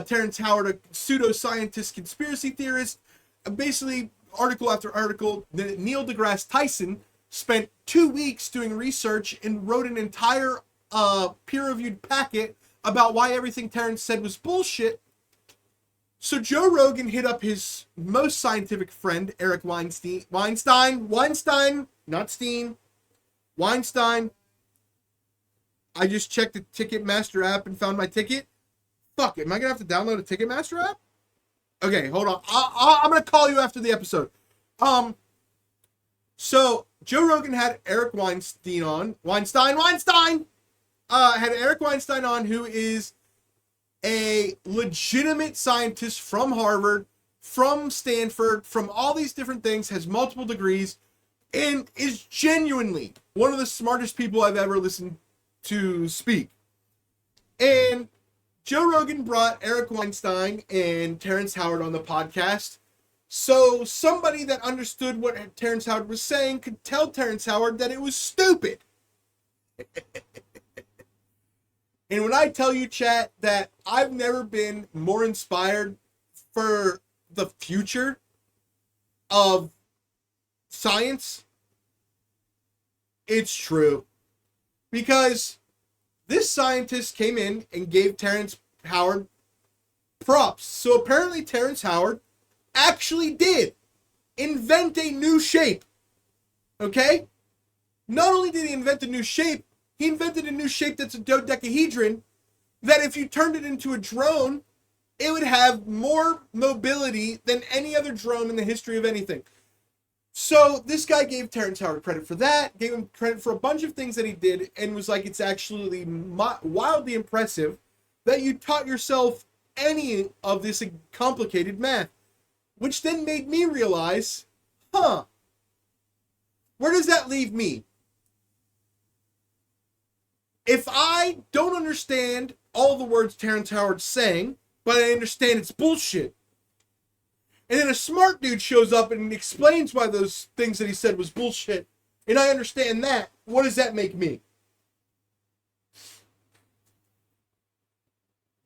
Terrence Howard a pseudoscientist conspiracy theorist. Basically, article after article, Neil deGrasse Tyson spent 2 weeks doing research and wrote an entire peer-reviewed packet about why everything Terrence said was bullshit. So Joe Rogan hit up his most scientific friend, Eric Weinstein, not Steen, Weinstein. I just checked the Ticketmaster app and found my ticket. Fuck, am I going to have to download a Ticketmaster app? Okay, hold on. I'm going to call you after the episode. So Joe Rogan had Eric Weinstein on. Weinstein! Had Eric Weinstein on, who is a legitimate scientist from Harvard, from Stanford, from all these different things, has multiple degrees, and is genuinely one of the smartest people I've ever listened to speak. And Joe Rogan brought Eric Weinstein and Terrence Howard on the podcast, so somebody that understood what Terrence Howard was saying could tell Terrence Howard that it was stupid. And when I tell you, chat, that I've never been more inspired for the future of science, it's true. Because this scientist came in and gave Terrence Howard props. So apparently Terrence Howard actually did invent a new shape. Okay? Not only did he invent a new shape, he invented a new shape that's a dodecahedron, that if you turned it into a drone, it would have more mobility than any other drone in the history of anything. So this guy gave Terrence Howard credit for that, gave him credit for a bunch of things that he did, and was like, it's actually wildly impressive that you taught yourself any of this complicated math. Which then made me realize, where does that leave me? If I don't understand all the words Terrence Howard's saying, but I understand it's bullshit, and then a smart dude shows up and explains why those things that he said was bullshit, and I understand that, what does that make me?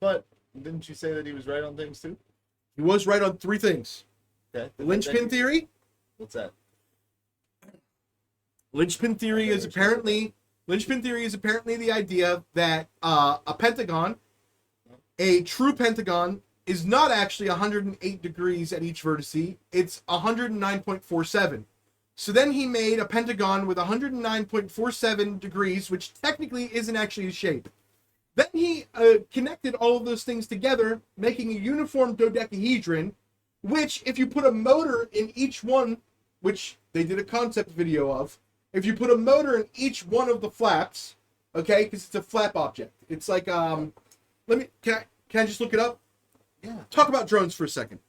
But didn't you say that he was right on things too? He was right on 3 things. Okay. The linchpin theory, What's that? Linchpin theory is apparently the idea that a pentagon, a true pentagon, is not actually 108 degrees at each vertice. It's 109.47. So then he made a pentagon with 109.47 degrees, which technically isn't actually a shape. Then he connected all of those things together, making a uniform dodecahedron, which if you put a motor in each one, which they did a concept video of, if you put a motor in each one of the flaps, okay, because it's a flap object. It's like, can I just look it up? Yeah. Talk about drones for a second.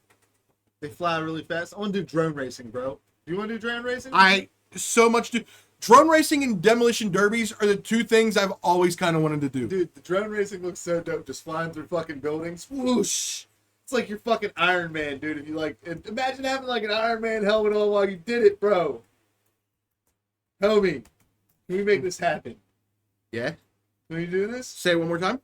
They fly really fast. I want to do drone racing, bro. Do you want to do drone racing? I so much do. Drone racing and demolition derbies are the two things I've always kind of wanted to do. Dude, the drone racing looks so dope. Just flying through fucking buildings. Whoosh. It's like you're fucking Iron Man, dude. If you like, imagine having like an Iron Man helmet on while you did it, bro. Homie, can we make this happen? Yeah. Can we do this? Say it one more time.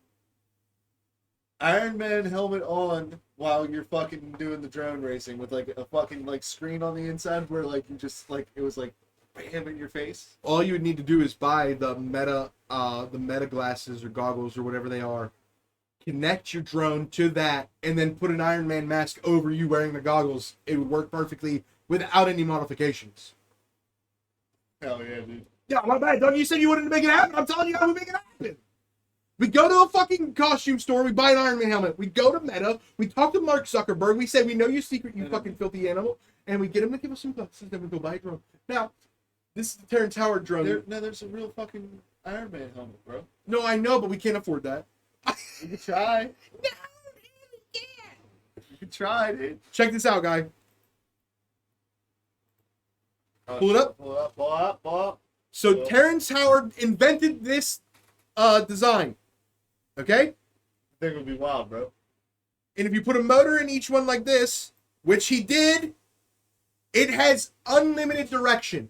Iron Man helmet on while you're fucking doing the drone racing with like a fucking like screen on the inside where like you just like it was like bam in your face. All you would need to do is buy the meta glasses or goggles or whatever they are. Connect your drone to that and then put an Iron Man mask over you wearing the goggles. It would work perfectly without any modifications. Hell yeah, dude. Yeah, my bad, Doug. You said you wanted to make it happen. I'm telling you how we make it happen. We go to a fucking costume store. We buy an Iron Man helmet. We go to Meta. We talk to Mark Zuckerberg. We say, we know your secret, you fucking filthy animal. And we get him to give us some glasses. Then we go buy a drone. Now, this is the Terrence Howard drone. There's a real fucking Iron Man helmet, bro. No, I know, but we can't afford that. You can try. No, you can't. You can try, dude. Check this out, guy. Pull it up. Pull up. So Terrence Howard invented this design. Okay? I think it would be wild, bro. And if you put a motor in each one like this, which he did, it has unlimited direction.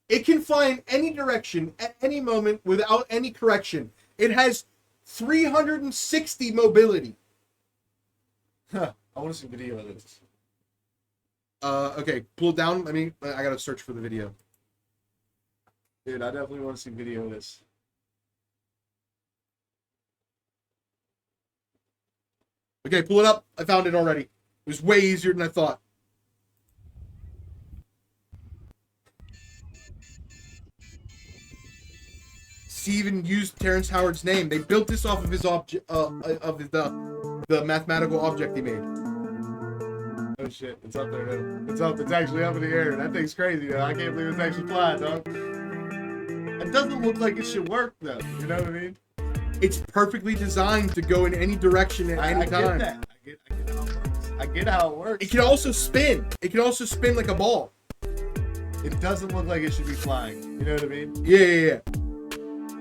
It can fly in any direction at any moment without any correction. It has 360 mobility. Huh. I want to see video of this. Okay, pull it down. I gotta search for the video. Dude, I definitely want to see video of this. Okay, pull it up. I found it already. It was way easier than I thought. Steven used Terrence Howard's name. They built this off of his the mathematical object he made. Oh shit, it's up there though. It's up. It's actually up in the air. That thing's crazy though. I can't believe it's actually flying, dog. It doesn't look like it should work though. You know what I mean? It's perfectly designed to go in any direction at any time. I get that. I get how it works. I get how it works. It can also spin. It can also spin like a ball. It doesn't look like it should be flying. You know what I mean? Yeah.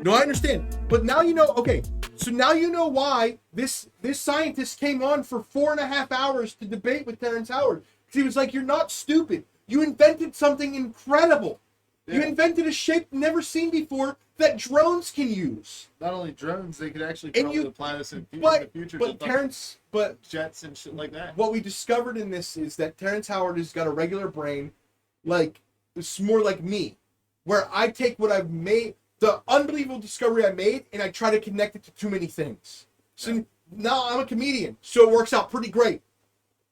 No, I understand. But now you know, okay, so now you know why this scientist came on for 4.5 hours to debate with Terrence Howard. Because he was like, you're not stupid. You invented something incredible. Yeah. You invented a shape never seen before that drones can use. Not only drones, they could actually probably apply this in the future. But jets and shit like that. What we discovered in this is that Terrence Howard has got a regular brain, like, it's more like me, where I take what I've made, the unbelievable discovery I made, and I try to connect it to too many things. So now I'm a comedian, so it works out pretty great.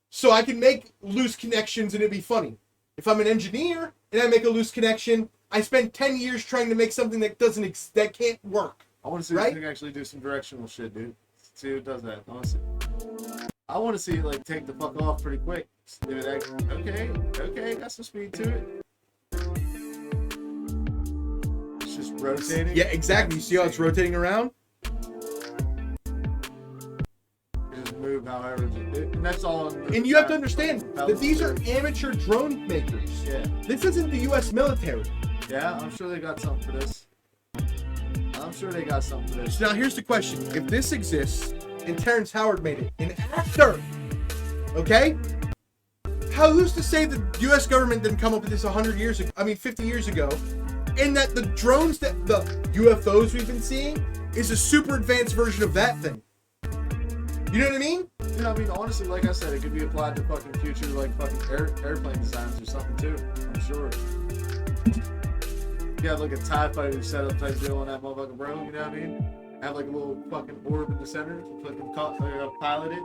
So I can make loose connections and it'd be funny. If I'm an engineer and I make a loose connection, I spend 10 years trying to make something that that can't work. I want to see this thing actually do some directional shit, dude. See who does that. I want to see it like take the fuck off pretty quick. Okay, got some speed to it. It's just rotating. Yeah, exactly. You see how it's rotating around? Just move however, and that's all. And you have to understand that these are amateur drone makers. Yeah. This isn't the U.S. military. Yeah, I'm sure they got something for this. So now here's the question. If this exists, and Terrence Howard made it, an actor, okay? Who's to say the U.S. government didn't come up with this 50 years ago, and that the drones, the UFOs we've been seeing, is a super advanced version of that thing? You know what I mean? Yeah, I mean, honestly, like I said, it could be applied to fucking future, like, fucking airplane designs or something, too. I'm sure. you have like a TIE fighter setup type deal on that motherfucker, bro. You know what I mean? Have like a little fucking orb in the center, fucking pilot it.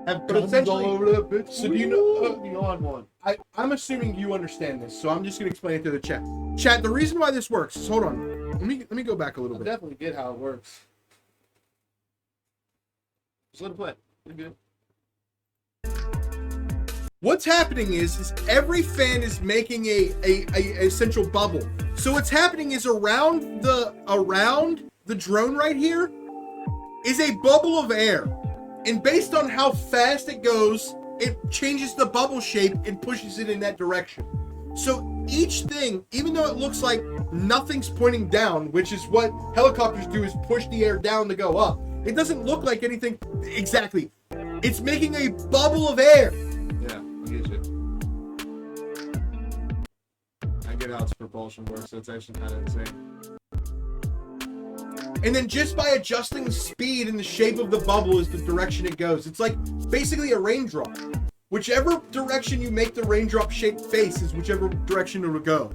Have But guns all essentially- over that bitch. so do you know- you on one? I'm assuming you understand this, so I'm just gonna explain it to the chat. Chat, the reason why this works is, hold on. Let me go back a little I bit. definitely get how it works. Just let it play. You're good. What's happening is every fan is making a central bubble. So what's happening is around the drone right here is a bubble of air. And based on how fast it goes, it changes the bubble shape and pushes it in that direction. So each thing, even though it looks like nothing's pointing down, which is what helicopters do, is push the air down to go up, it doesn't look like anything exactly. It's making a bubble of air. Yeah, I get you. I get how its propulsion works, so it's actually kind of insane. And then just by adjusting the speed and the shape of the bubble is the direction it goes. It's like basically a raindrop. Whichever direction you make the raindrop shape face is whichever direction it will go.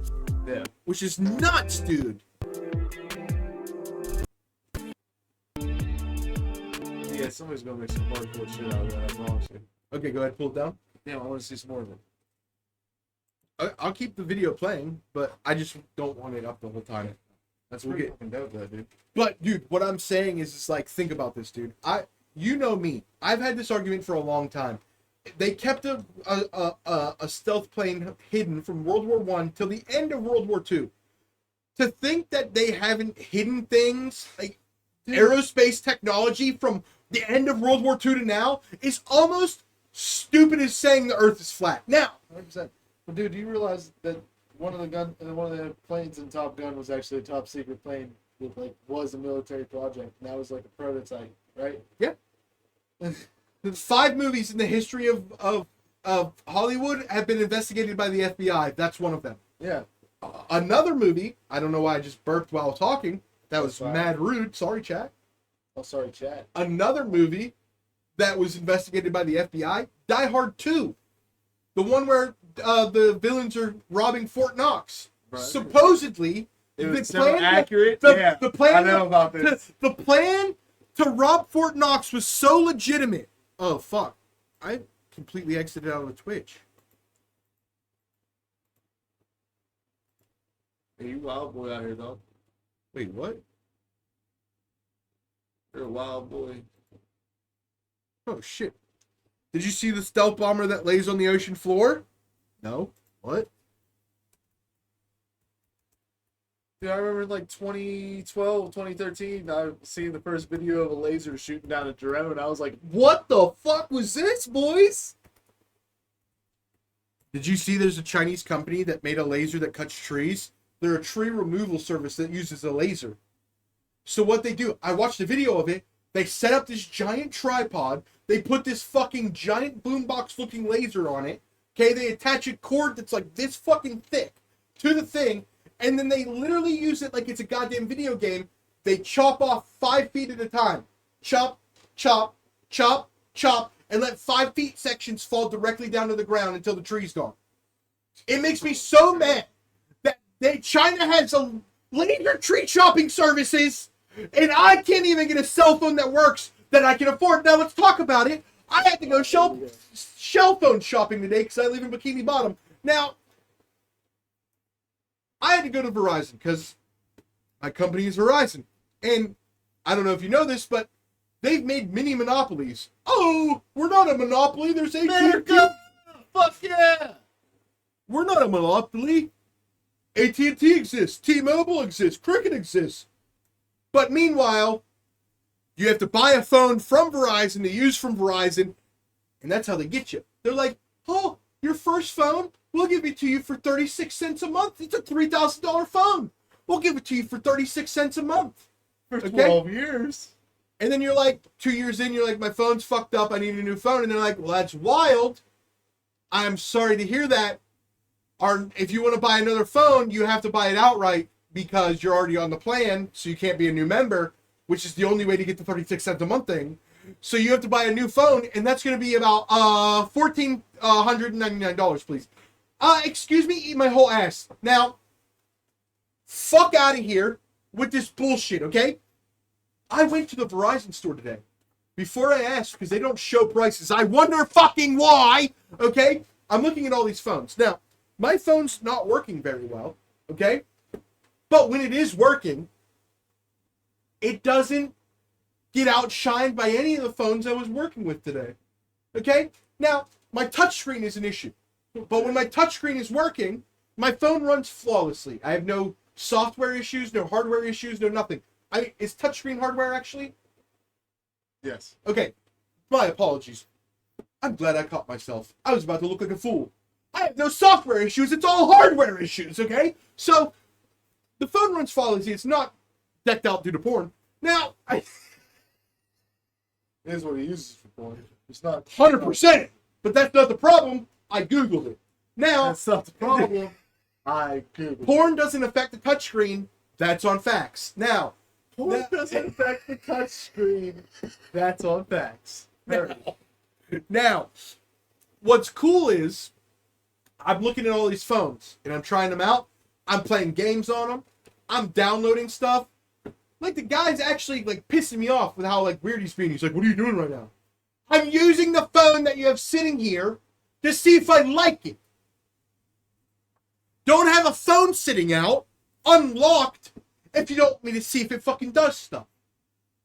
Yeah. Which is nuts, dude. Yeah, somebody's gonna make some hardcore shit out of that, I promise you. Okay, go ahead, pull it down. Yeah, I want to see some more of it. I'll keep the video playing, but I just don't want it up the whole time. That's We'll pretty get- fucking dope, though, dude. But dude, what I'm saying is, it's like, think about this, dude. You know me. I've had this argument for a long time. They kept a stealth plane hidden from World War I till the end of World War II. To think that they haven't hidden things like aerospace technology from the end of World War II to now is almost stupid as saying the Earth is flat. Now, 100%. But dude, do you realize that one of the planes in Top Gun was actually a top secret plane that was a military project, and that was like a prototype, right? Yeah. 5 movies in the history of Hollywood have been investigated by the FBI. That's one of them. Yeah. Another movie, I don't know why I just burped while talking. That was fine. mad rude. Sorry, chat. Oh, sorry, chat. Another movie that was investigated by the FBI, Die Hard 2. The one where the villains are robbing Fort Knox. Right. Supposedly, It the was so plan- accurate. the- the plan- I know about this. the plan to rob Fort Knox was so legitimate. Oh, fuck. I completely exited out of Twitch. Hey, you wild boy out here, dog. Wait, what? You're a wild boy. Oh, shit. Did you see the stealth bomber that lays on the ocean floor? No. What? Dude, I remember in like 2012, 2013, I seen the first video of a laser shooting down a drone. I was like, What the fuck was this, boys? Did you see there's a Chinese company that made a laser that cuts trees? They're a tree removal service that uses a laser. So what they do, I watched a video of it. They set up this giant tripod. They put this fucking giant boombox looking laser on it. Okay, they attach a cord that's like this fucking thick to the thing. And then they literally use it like it's a goddamn video game. They chop off 5 feet at a time. Chop, chop, chop, chop, and let 5 feet sections fall directly down to the ground until the tree's gone. It makes me so mad that China has a laser tree chopping services, and I can't even get a cell phone that works that I can afford. Now let's talk about it. I had to go shell phone shopping today because I live in Bikini Bottom. Now, I had to go to Verizon because my company is Verizon. And I don't know if you know this, but they've made mini monopolies. Oh, we're not a monopoly. There's AT&T. fuck yeah! We're not a monopoly. AT&T exists. T-Mobile exists. Cricket exists. But meanwhile, you have to buy a phone from Verizon to use from Verizon, and that's how they get you. They're like, oh, your first phone? We'll give it to you for 36 cents a month. It's a $3,000 phone. We'll give it to you for 36 cents a month. For Okay. 12 years. And then you're like, 2 years in, you're like, my phone's fucked up. I need a new phone. And they're like, well, that's wild. I'm sorry to hear that. If you want to buy another phone, you have to buy it outright because you're already on the plan, so you can't be a new member, which is the only way to get the 36 cents a month thing. So you have to buy a new phone, and that's going to be about $1,499, please. Excuse me, eat my whole ass. Now, fuck out of here with this bullshit, okay? I went to the Verizon store today. Before I asked, because they don't show prices, I wonder fucking why, okay? I'm looking at all these phones. Now, my phone's not working very well, okay? But when it is working, it doesn't get outshined by any of the phones I was working with today, okay? Now, my touchscreen is an issue. But when my touchscreen is working, my phone runs flawlessly. I have no software issues, no hardware issues, no nothing. Is touchscreen hardware actually? Yes. Okay, my apologies. I'm glad I caught myself. I was about to look like a fool. I have no software issues, it's all hardware issues, okay? So, the phone runs flawlessly, it's not decked out due to porn. Now, It is what he uses for porn. It's not 100%, but that's not the problem. I Googled it. Now, That's not the problem. I Googled. porn doesn't affect the touchscreen, that's on facts. Now, Porn doesn't affect the touch screen. That's on facts. Now, what's cool is I'm looking at all these phones and I'm trying them out. I'm playing games on them. I'm downloading stuff. Like the guy's actually like pissing me off with how like weird he's being. He's like, "What are you doing right now?" I'm using the phone that you have sitting here to see if I like it. Don't have a phone sitting out unlocked if you don't want me to see if it fucking does stuff.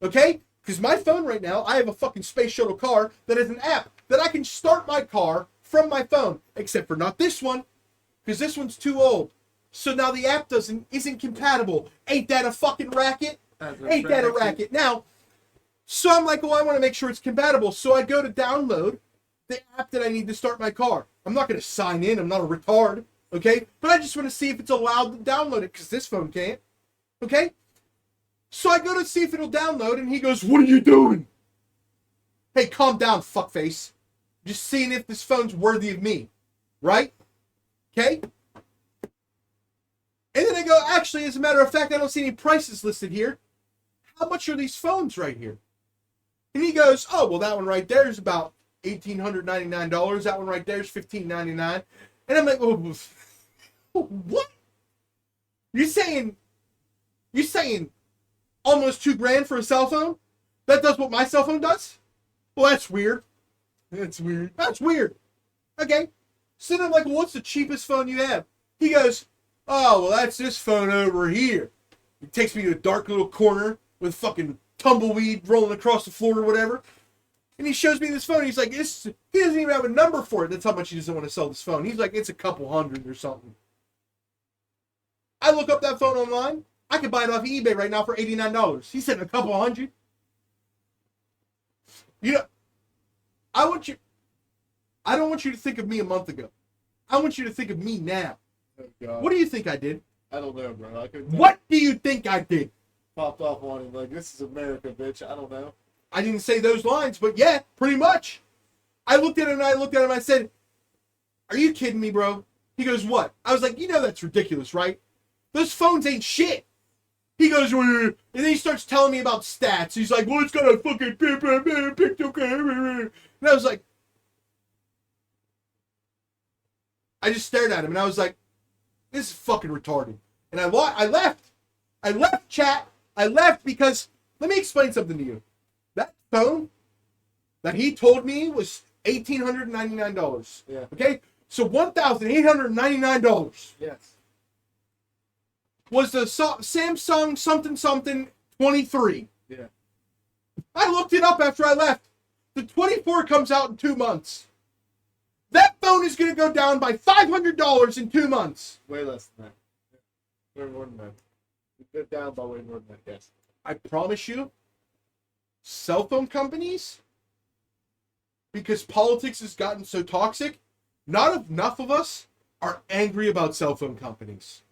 Okay? Because my phone right now, I have a fucking space shuttle car that has an app that I can start my car from my phone. Except for not this one, because this one's too old. So now the app isn't compatible. Ain't that a fucking racket? Ain't that a racket? Now, so I'm like, well, I want to make sure it's compatible. So I go to download the app that I need to start my car. I'm not going to sign in. I'm not a retard. Okay? But I just want to see if it's allowed to download it, because this phone can't. Okay? So I go to see if it'll download, and he goes, "What are you doing?" Hey, calm down, fuckface. Just seeing if this phone's worthy of me. Right? Okay? And then I go, actually, as a matter of fact, I don't see any prices listed here. How much are these phones right here? And he goes, oh, well, that one right there is about $1,899. That one right there is $1,599. And I'm like, oh, what? You're saying almost $2,000 for a cell phone? That does what my cell phone does? Well, that's weird. It's weird. That's weird. Okay. So then I'm like, well, what's the cheapest phone you have? He goes, oh, well, that's this phone over here. He takes me to a dark little corner with fucking tumbleweed rolling across the floor or whatever. And he shows me this phone. He's like, he doesn't even have a number for it. That's how much he doesn't want to sell this phone. He's like, it's a couple hundred or something. I look up that phone online. I could buy it off eBay right now for $89. He said a couple hundred. You know, I don't want you to think of me a month ago. I want you to think of me now. Oh, God. What do you think I did? I don't know, bro. I couldn't What do you think I did? popped off on him like, this is America, bitch. I don't know. I didn't say those lines, but yeah, pretty much. I looked at him and I said, are you kidding me, bro? He goes, what? I was like, you know that's ridiculous, right? Those phones ain't shit. He goes, well, and then he starts telling me about stats. He's like, well, it's got a fucking picture camera. And I was like, I just stared at him and I was like, this is fucking retarded. And I left. I left, chat. I left because, let me explain something to you. That phone that he told me was $1,899. Yeah. Okay? So $1,899 Yes. was the Samsung something 23. Yeah. I looked it up after I left. The 24 comes out in 2 months. That phone is going to go down by $500 in 2 months. Way less than that. Way more than that. They're down by way more than that, yes. I promise you, cell phone companies, because politics has gotten so toxic, not enough of us are angry about cell phone companies.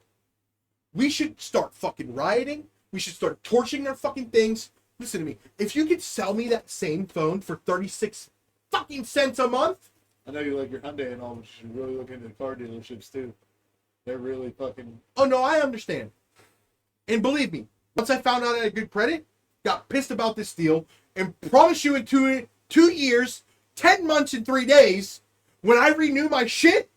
We should start fucking rioting. We should start torching their fucking things. Listen to me. If you could sell me that same phone for 36 fucking cents a month. I know you like your Hyundai and all, but you should really look into car dealerships too. They're really fucking... Oh no, I understand. And believe me, once I found out I had good credit, got pissed about this deal, and promise you in 2 years, 10 months and 3 days, when I renew my shit,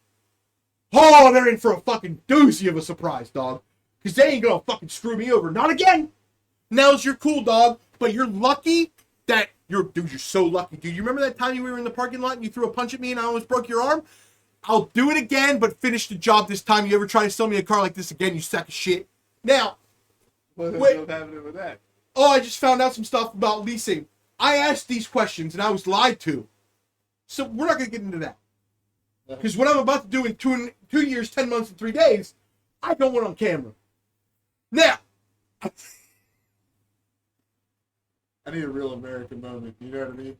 oh, they're in for a fucking doozy of a surprise, dog. Because they ain't gonna fucking screw me over. Not again. Nels, you're cool, dog. But you're lucky that you're so lucky, dude. You remember that time you were in the parking lot and you threw a punch at me and I almost broke your arm? I'll do it again, but finish the job this time. You ever try to sell me a car like this again, you sack of shit. Now, What is happening with that? oh, I just found out some stuff about leasing. I asked these questions and I was lied to. So we're not going to get into that. Because what I'm about to do in 2 years, 10 months, and 3 days, I don't want on camera. Now, I need a real American moment. You know what I mean?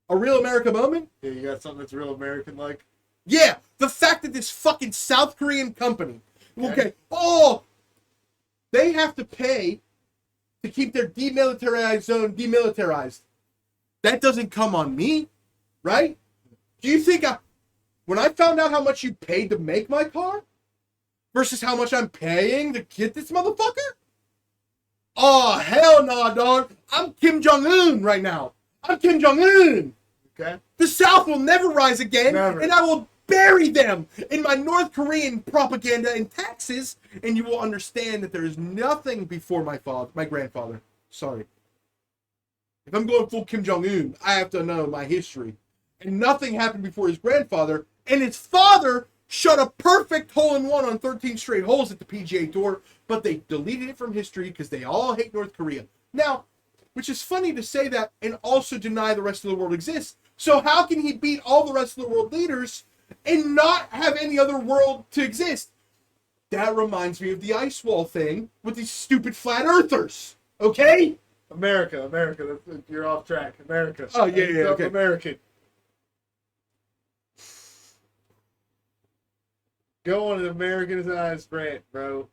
a real America moment? Yeah, you got something that's real American like? Yeah, the fact that this fucking South Korean company, okay, oh, they have to pay to keep their demilitarized zone demilitarized. That doesn't come on me, right? Do you think when I found out how much you paid to make my car versus how much I'm paying to get this motherfucker? Oh, hell no, dog. I'm Kim Jong-un right now. I'm Kim Jong-un. Okay. The South will never rise again, Never. and I will bury them in my North Korean propaganda and taxes, and you will understand that there is nothing before my grandfather. Sorry. If I'm going full Kim Jong-un, I have to know my history. And nothing happened before his grandfather, and his father shot a perfect hole-in-one on 13 straight holes at the PGA Tour, but they deleted it from history because they all hate North Korea. Now, which is funny to say that and also deny the rest of the world exists. So how can he beat all the rest of the world leaders and not have any other world to exist? That reminds me of the ice wall thing with these stupid flat earthers. Okay? America. You're off track. America. Oh, yeah, okay. American. Go on an Americanized rant, bro.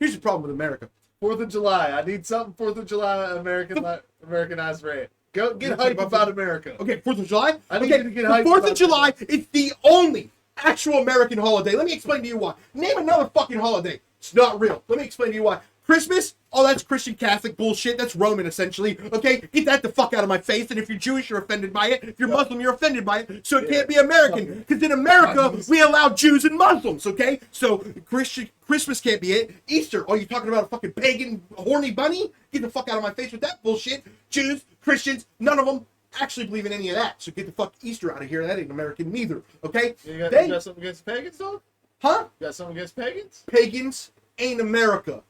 Here's the problem with America. 4th of July. I need something 4th of July Americanized rant. Go get hype about America. Okay, 4th of July? I need Okay, you to get the hyped 4th about of July is the only actual American holiday. Let me explain to you why. Name another fucking holiday. It's not real. Let me explain to you why. Christmas? Oh, that's Christian Catholic bullshit. That's Roman, essentially. Okay? Get that the fuck out of my face. And if you're Jewish, you're offended by it. If you're Muslim, you're offended by it. So it can't be American. Because in America, we allow Jews and Muslims, okay? So Christmas can't be it. Easter? Oh, you talking about a fucking pagan, horny bunny? Get the fuck out of my face with that bullshit. Jews, Christians, none of them actually believe in any of that. So get the fuck Easter out of here. That ain't American neither, okay? You got something against pagans, though? Huh? You got something against pagans? Pagans ain't America.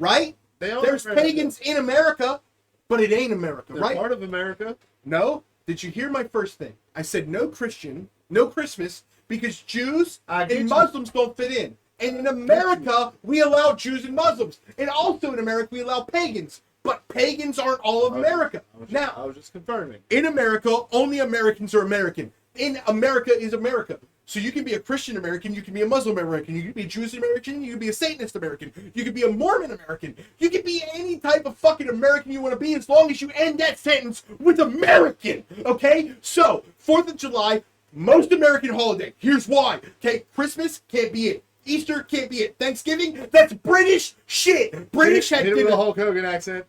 Right? There's America. pagans in America, but it ain't America, They're right? part of America. No? Did you hear my first thing? I said no Christian, no Christmas, because Jews and Muslims don't fit in. And in America, we allow Jews and Muslims. And also in America, we allow pagans. But pagans aren't all of America. I was just confirming. In America, only Americans are American. In America is America. So you can be a Christian American, you can be a Muslim American, you can be a Jewish American, you can be a Satanist American, you can be a Mormon American, you can be any type of fucking American you want to be as long as you end that sentence with American, okay? So, 4th of July, most American holiday. Here's why, okay? Christmas can't be it. Easter can't be it. Thanksgiving, that's British shit. British had hit it with a Hulk Hogan accent.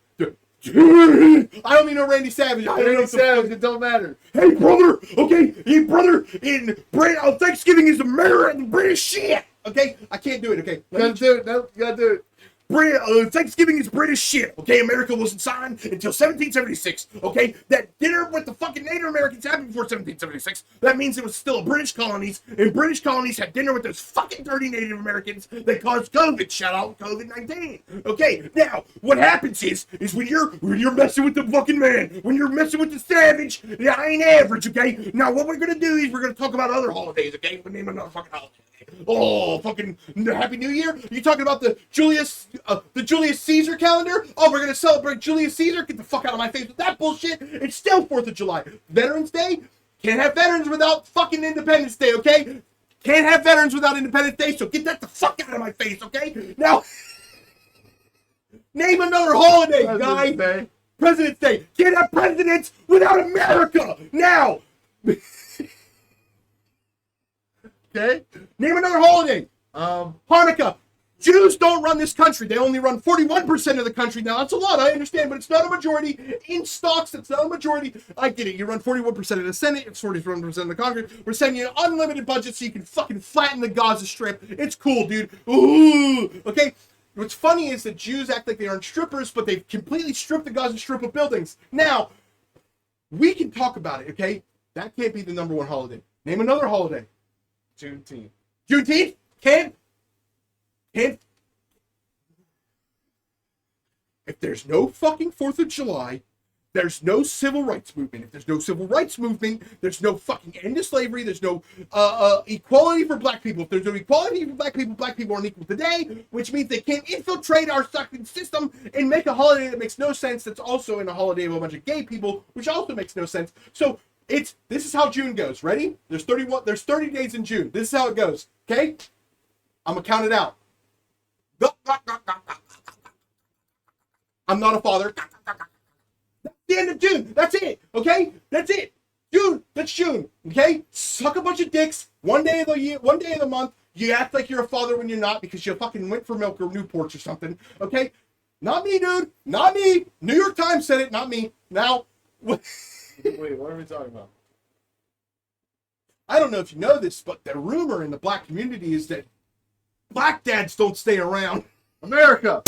I don't mean no Randy Savage. I don't know Randy Savage, it don't matter. Hey brother, okay, hey brother, Thanksgiving is American British shit. Okay, I can't do it. Okay, You gotta do it. No, you gotta do it. Thanksgiving is British shit. Okay, America wasn't signed until 1776. Okay, that dinner with the fucking Native Americans happened before 1776. That means it was still a British colonies, and British colonies had dinner with those fucking dirty Native Americans that caused COVID. Shout out COVID-19. Okay, now what happens is when you're messing with the fucking man, when you're messing with the savage, I ain't average. Okay, now what we're gonna do is we're gonna talk about other holidays. Okay, we'll name another fucking holiday. Oh, fucking Happy New Year! You talking about the Julius Caesar calendar? Oh, we're gonna celebrate Julius Caesar? Get the fuck out of my face with that bullshit! It's still 4th of July. Veterans Day? Can't have veterans without fucking Independence Day, okay? Can't have veterans without Independence Day, so get that the fuck out of my face, okay? Now, name another holiday, guy. President's Day. Can't have presidents without America! Now! Okay? Name another holiday. Hanukkah. Jews don't run this country. They only run 41% of the country. Now, that's a lot. I understand, but it's not a majority. In stocks, it's not a majority. I get it. You run 41% of the Senate. It's 41% of the Congress. We're sending you an unlimited budget so you can fucking flatten the Gaza Strip. It's cool, dude. Ooh. Okay? What's funny is that Jews act like they aren't strippers, but they've completely stripped the Gaza Strip of buildings. Now, we can talk about it, okay? That can't be the number one holiday. Name another holiday. Juneteenth. Juneteenth? Can't. If there's no fucking 4th of July, there's no civil rights movement. If there's no civil rights movement, there's no fucking end to slavery. There's no equality for black people. If there's no equality for black people aren't equal today, which means they can't infiltrate our fucking system and make a holiday that makes no sense. That's also in a holiday of a bunch of gay people, which also makes no sense. So this is how June goes. Ready? There's 30 days in June. This is how it goes. Okay? I'm gonna count it out. I'm not a father. That's the end of June. That's it. Okay? That's it. June. That's June. Okay? Suck a bunch of dicks. One day of the year, one day of the month. You act like you're a father when you're not because you fucking went for milk or Newports or something. Okay? Not me, dude. Not me. New York Times said it, not me. Now, Wait, what are we talking about? I don't know if you know this, but the rumor in the black community is that black dads don't stay around. America!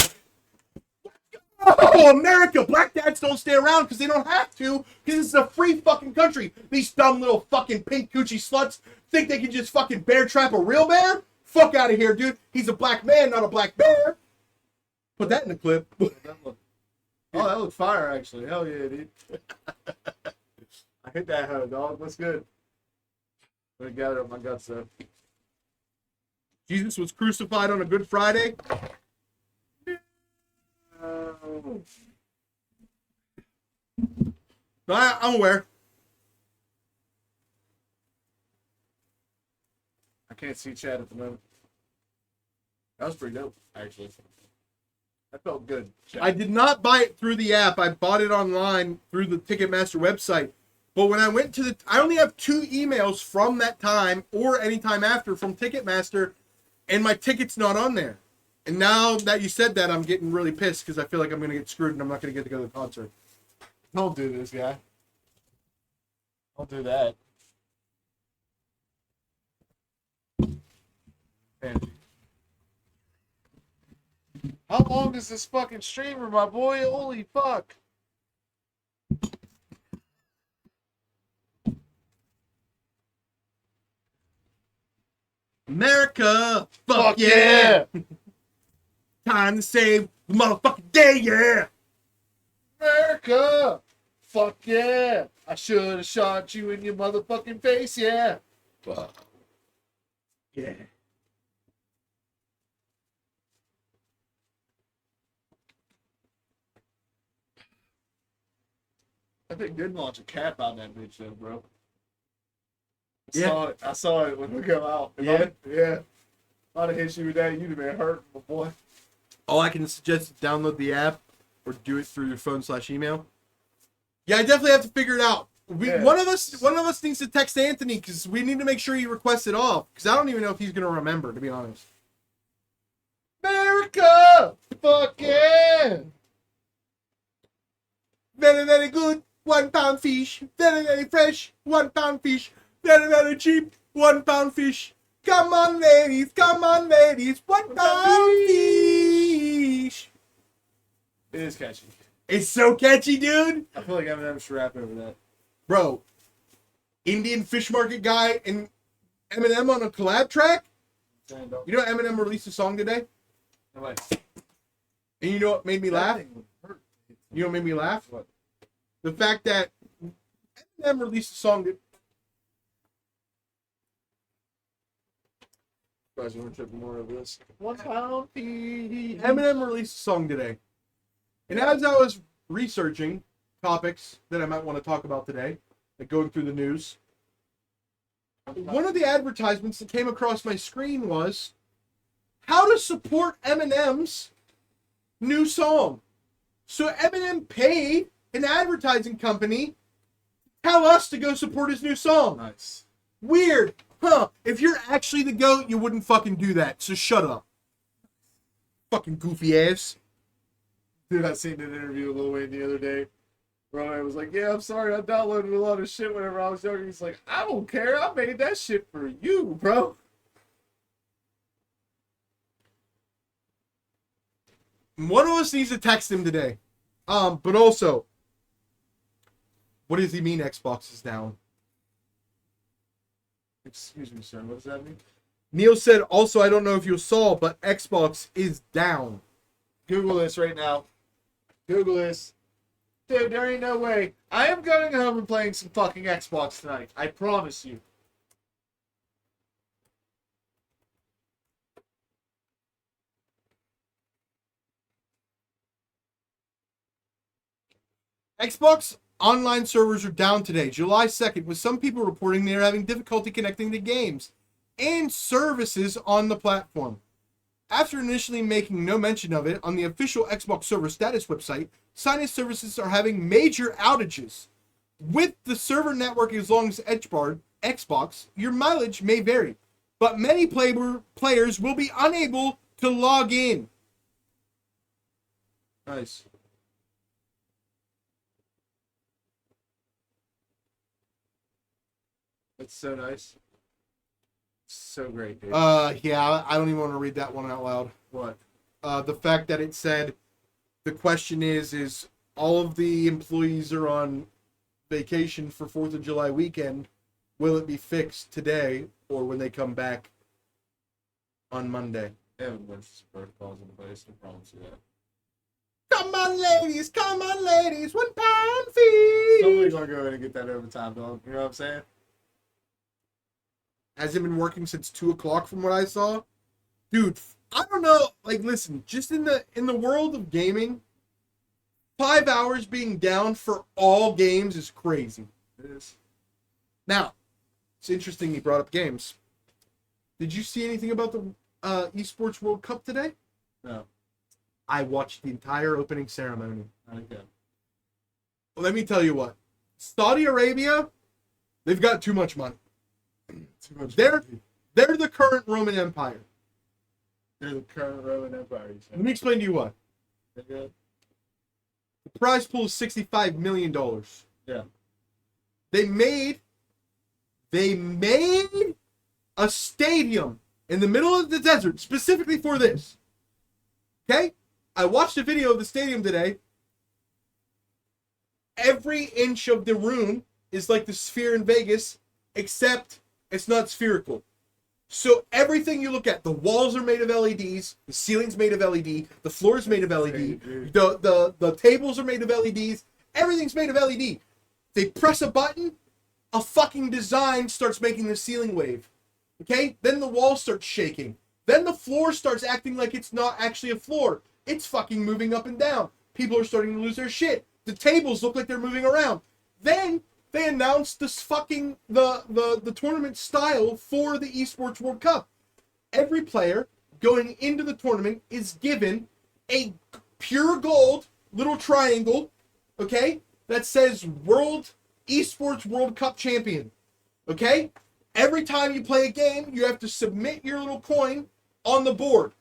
Oh, America! Black dads don't stay around because they don't have to, because it's a free fucking country. These dumb little fucking pink coochie sluts think they can just fucking bear trap a real bear? Fuck out of here, dude. He's a black man, not a black bear. Put that in the clip. Oh, that looked fire, actually. Hell yeah, dude. I hit that hoe, dog. What's good? I'm gonna gather up my guts, though. Jesus was crucified on a Good Friday. I'm aware. I can't see Chad at the moment. That was pretty dope, actually. That felt good. Chad. I did not buy it through the app. I bought it online through the Ticketmaster website. But when I went to I only have 2 emails from that time or any time after from Ticketmaster, and my ticket's not on there. And now that you said that, I'm getting really pissed because I feel like I'm going to get screwed and I'm not going to get to go to the concert. Don't do this, guy. Don't do that. Man. How long is this fucking streamer, my boy? Holy fuck. America! Fuck yeah! Time to save the motherfucking day, yeah! America! Fuck yeah! I should have shot you in your motherfucking face, yeah! Fuck. Yeah. I think did launch a cap on that bitch though, bro. Yeah. I saw it when we go out. Yeah? Yeah. I'd have hit you with that. You'd have been hurt, my boy. All I can suggest is download the app or do it through your phone/email. Yeah, I definitely have to figure it out. Yeah. One of us needs to text Anthony because we need to make sure he requests it off. Because I don't even know if he's gonna remember, to be honest. America! Fuck yeah! Very, very good. £1 fish. Very, very fresh. £1 fish. Very, very cheap. £1 fish. Come on, ladies. Come on, ladies. £1 fish. It is catchy. It's so catchy, dude. I feel like Eminem should rap over that. Bro, Indian fish market guy and Eminem on a collab track? Stand up. You know Eminem released a song today? No way. And you know what made me laugh? That thing would hurt. You know what made me laugh? What? The fact that Eminem released a song that... Guys, we're tripping more of this. £1 fee. Eminem released a song today. And as I was researching topics that I might want to talk about today, like going through the news, one of the advertisements that came across my screen was how to support Eminem's new song. So Eminem paid an advertising company to tell us to go support his new song. Nice. Weird. Huh. If you're actually the GOAT, you wouldn't fucking do that. So shut up. Fucking goofy ass. Dude, I seen an interview with Lil Wayne the other day. Bro, was like, yeah, I'm sorry, I downloaded a lot of shit whenever I was younger. He's like, I don't care, I made that shit for you, bro. One of us needs to text him today. But also, what does he mean Xbox is down? Excuse me, sir, what does that mean? Neil said, also, I don't know if you saw, but Xbox is down. Google this right now. Google this. Dude, there ain't no way. I am going home and playing some fucking Xbox tonight. I promise you. Xbox online servers are down today, July 2nd, with some people reporting they are having difficulty connecting to games and services on the platform. After initially making no mention of it on the official Xbox server status website, Sinus services are having major outages. With the server network as long as Xbox, your mileage may vary, but many players will be unable to log in. Nice. That's so nice. So great, dude. Yeah, I don't even want to read that one out loud. What? The fact that it said, the question is all of the employees are on vacation for 4th of July weekend. Will it be fixed today or when they come back on Monday? They have emergency protocols in place, I promise you that. Come on, ladies, £1 fee. Somebody's gonna go in and get that overtime, dog. You know what I'm saying? Has it been working since 2 o'clock from what I saw? Dude, I don't know. Like, listen, just in the world of gaming, 5 hours being down for all games is crazy. It is. Now, it's interesting you brought up games. Did you see anything about the Esports World Cup today? No. I watched the entire opening ceremony. Okay. Let me tell you what. Saudi Arabia, they've got too much money. Too much. They're the current Roman Empire. They're the current Roman Empire. Let me explain to you what. Okay. The prize pool is $65 million. Yeah. They made a stadium in the middle of the desert specifically for this. Okay? I watched a video of the stadium today. Every inch of the room is like the Sphere in Vegas, except it's not spherical. So everything you look at, the walls are made of LEDs, the ceiling's made of LED, the floor's made of LED, the tables are made of LEDs, everything's made of LED. They press a button, a fucking design starts making the ceiling wave. Okay? Then the wall starts shaking. Then the floor starts acting like it's not actually a floor. It's fucking moving up and down. People are starting to lose their shit. The tables look like they're moving around. Then they announced this fucking the tournament style for the Esports World Cup. Every player going into the tournament is given a pure gold little triangle, okay, that says Esports World Cup Champion. Okay? Every time you play a game, you have to submit your little coin on the board.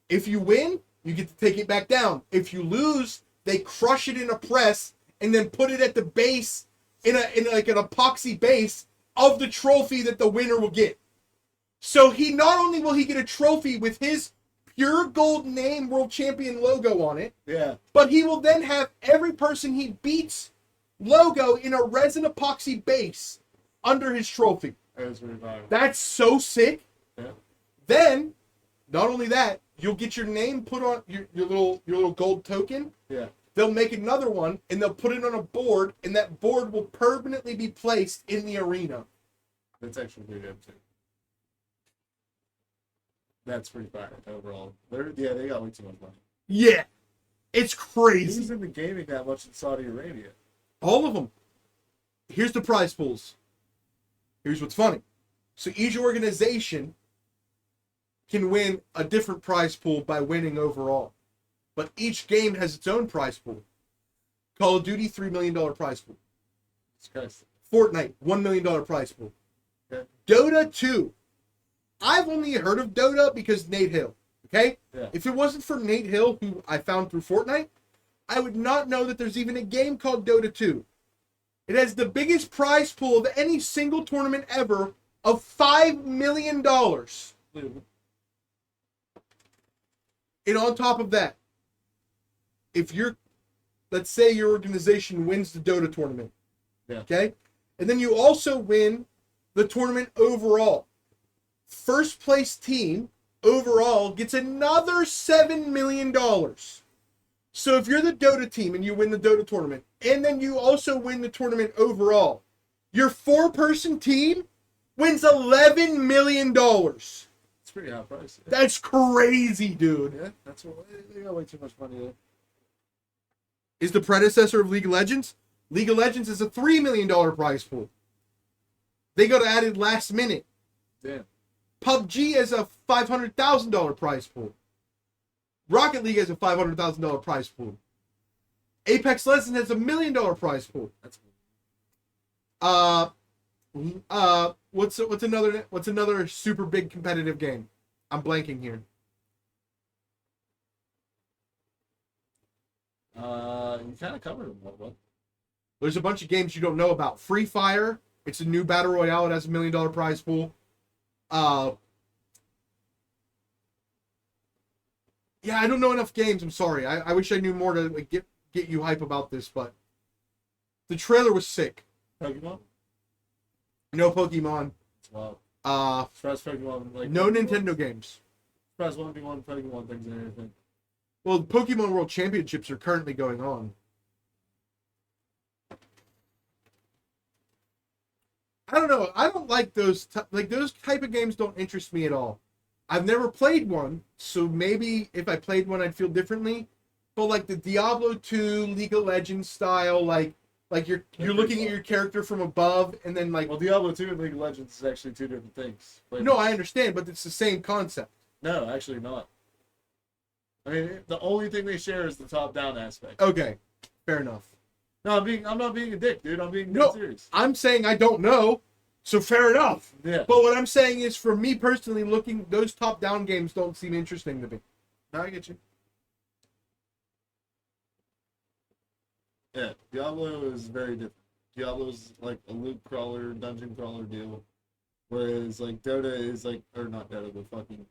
If you win, you get to take it back down. If you lose, they crush it in a press and then put it at the base in like an epoxy base of the trophy that the winner will get. So he not only will he get a trophy with his pure gold name world champion logo on it, Yeah. but he will then have every person he beats logo in a resin epoxy base under his trophy. That was really violent. That's so sick. Yeah. Then, not only that, you'll get your name put on your little gold token. Yeah. They'll make another one and they'll put it on a board, and that board will permanently be placed in the arena. That's actually pretty good too. That's pretty fire overall. They got way too much money. Yeah. It's crazy. Who's into gaming that much in Saudi Arabia? All of them. Here's the prize pools. Here's what's funny. So each organization can win a different prize pool by winning overall. But each game has its own prize pool. Call of Duty, $3 million prize pool. It's crazy. Fortnite, $1 million prize pool. Okay. Dota 2. I've only heard of Dota because Nate Hill. Okay? Yeah. If it wasn't for Nate Hill, who I found through Fortnite, I would not know that there's even a game called Dota 2. It has the biggest prize pool of any single tournament ever of $5 million. And on top of that, if let's say your organization wins the Dota tournament, okay? And then you also win the tournament overall. First place team overall gets another $7 million. So if you're the Dota team and you win the Dota tournament, and then you also win the tournament overall, your 4-person team wins $11 million. It's pretty high price. Yeah. That's crazy, dude. Yeah, that's what they got way too much money there. Is the predecessor of League of Legends? League of Legends is a $3 million prize pool. They got added last minute. Damn. PUBG has a $500,000 prize pool. Rocket League has a $500,000 prize pool. Apex Legends has $1 million prize pool. That's What's another super big competitive game? I'm blanking here. You kind of covered them all, bud. There's a bunch of games you don't know about. Free Fire, it's a new battle royale. It has $1 million prize pool. Yeah, I don't know enough games. I'm sorry. I wish I knew more to like, get you hype about this, but the trailer was sick. Pokemon? No Pokemon. It's wild. Surprised Pokemon, like, no Nintendo games. Surprised 1v1 Pokemon things and everything. Well, the Pokemon World Championships are currently going on. I don't know. I don't like those those type of games. Don't interest me at all. I've never played one, so maybe if I played one, I'd feel differently. But like the Diablo 2 League of Legends style, like you're looking at your character from above, and then like. Well, Diablo 2 and League of Legends is actually two different things. No, I understand, but it's the same concept. No, actually not. I mean, the only thing they share is the top-down aspect. Okay, fair enough. No, I'm not being a dick, dude. I'm being No, serious. I'm saying I don't know, so fair enough. Yeah. But what I'm saying is, for me personally, those top-down games don't seem interesting to me. No, I get you. Yeah, Diablo is very different. Diablo's like a loot crawler, dungeon crawler deal. Whereas like Dota is like, or not Dota, but fucking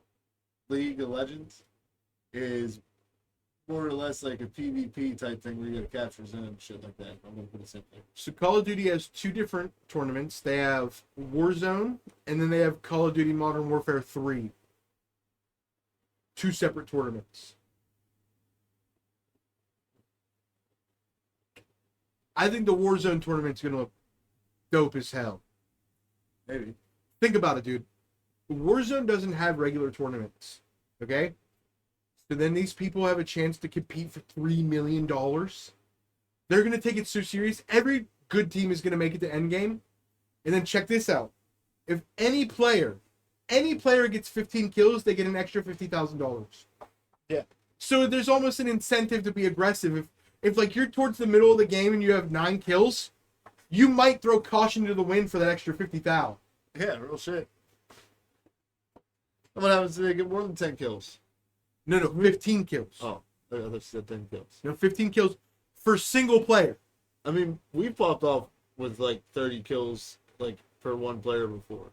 League of Legends is more or less like a PvP type thing where you gotta capture zone and shit like that. I'm gonna put it simply. So Call of Duty has two different tournaments. They have Warzone, and then they have Call of Duty Modern Warfare 3. Two separate tournaments. I think the Warzone tournament's gonna look dope as hell. Maybe. Think about it, dude. Warzone doesn't have regular tournaments. Okay? So then these people have a chance to compete for $3 million. They're going to take it so serious. Every good team is going to make it to endgame. And then check this out. If any player gets 15 kills, they get an extra $50,000. Yeah. So there's almost an incentive to be aggressive. If like you're towards the middle of the game and you have 9 kills, you might throw caution to the wind for that extra $50,000. Yeah, real shit. What happens if they get more than 10 kills? No, 15 kills. Oh, I thought you said 10 kills. No, 15 kills for single player. I mean, we popped off with like 30 kills like per one player before.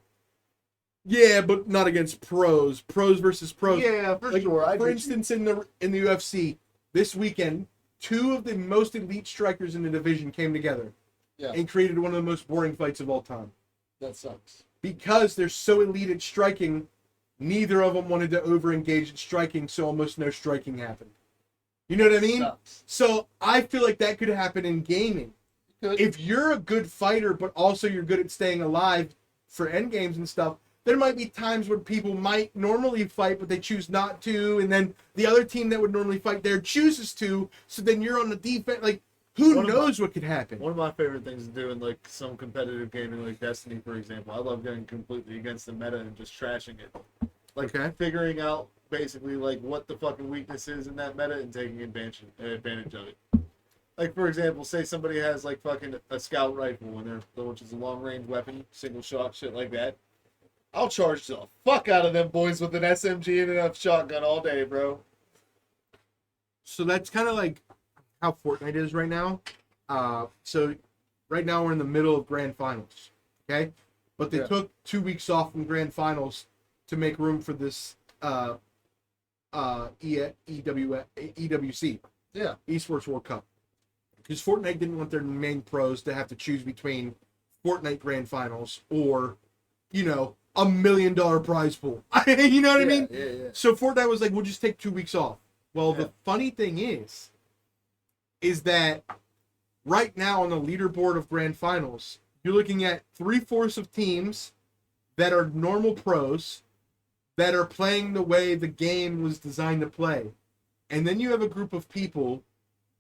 Yeah, but not against pros. Pros versus pros. Yeah, for sure. For instance, in the UFC this weekend, 2 of the most elite strikers in the division came together and created one of the most boring fights of all time. That sucks. Because they're so elite at striking, neither of them wanted to over-engage at striking, so almost no striking happened. You know what I mean? Sucks. So I feel like that could happen in gaming. Good. If you're a good fighter, but also you're good at staying alive for end games and stuff, there might be times where people might normally fight, but they choose not to, and then the other team that would normally fight there chooses to, so then you're on the defense. Like, who knows what could happen? One of my favorite things to do in like some competitive gaming, like Destiny, for example, I love getting completely against the meta and just trashing it. Like figuring out basically like what the fucking weakness is in that meta and taking advantage of it. Like for example, say somebody has like fucking a scout rifle which is a long range weapon, single shot, shit like that. I'll charge the fuck out of them boys with an SMG and a shotgun all day, bro. So that's kind of like how Fortnite is right now. So right now we're in the middle of Grand Finals, okay? But they took 2 weeks off from Grand Finals to make room for this EWC, Esports World Cup. Because Fortnite didn't want their main pros to have to choose between Fortnite Grand Finals or, you know, $1 million prize pool. You know what I mean? Yeah. So Fortnite was like, we'll just take 2 weeks off. Well, the funny thing is that right now on the leaderboard of Grand Finals, you're looking at 3/4 of teams that are normal pros that are playing the way the game was designed to play. And then you have a group of people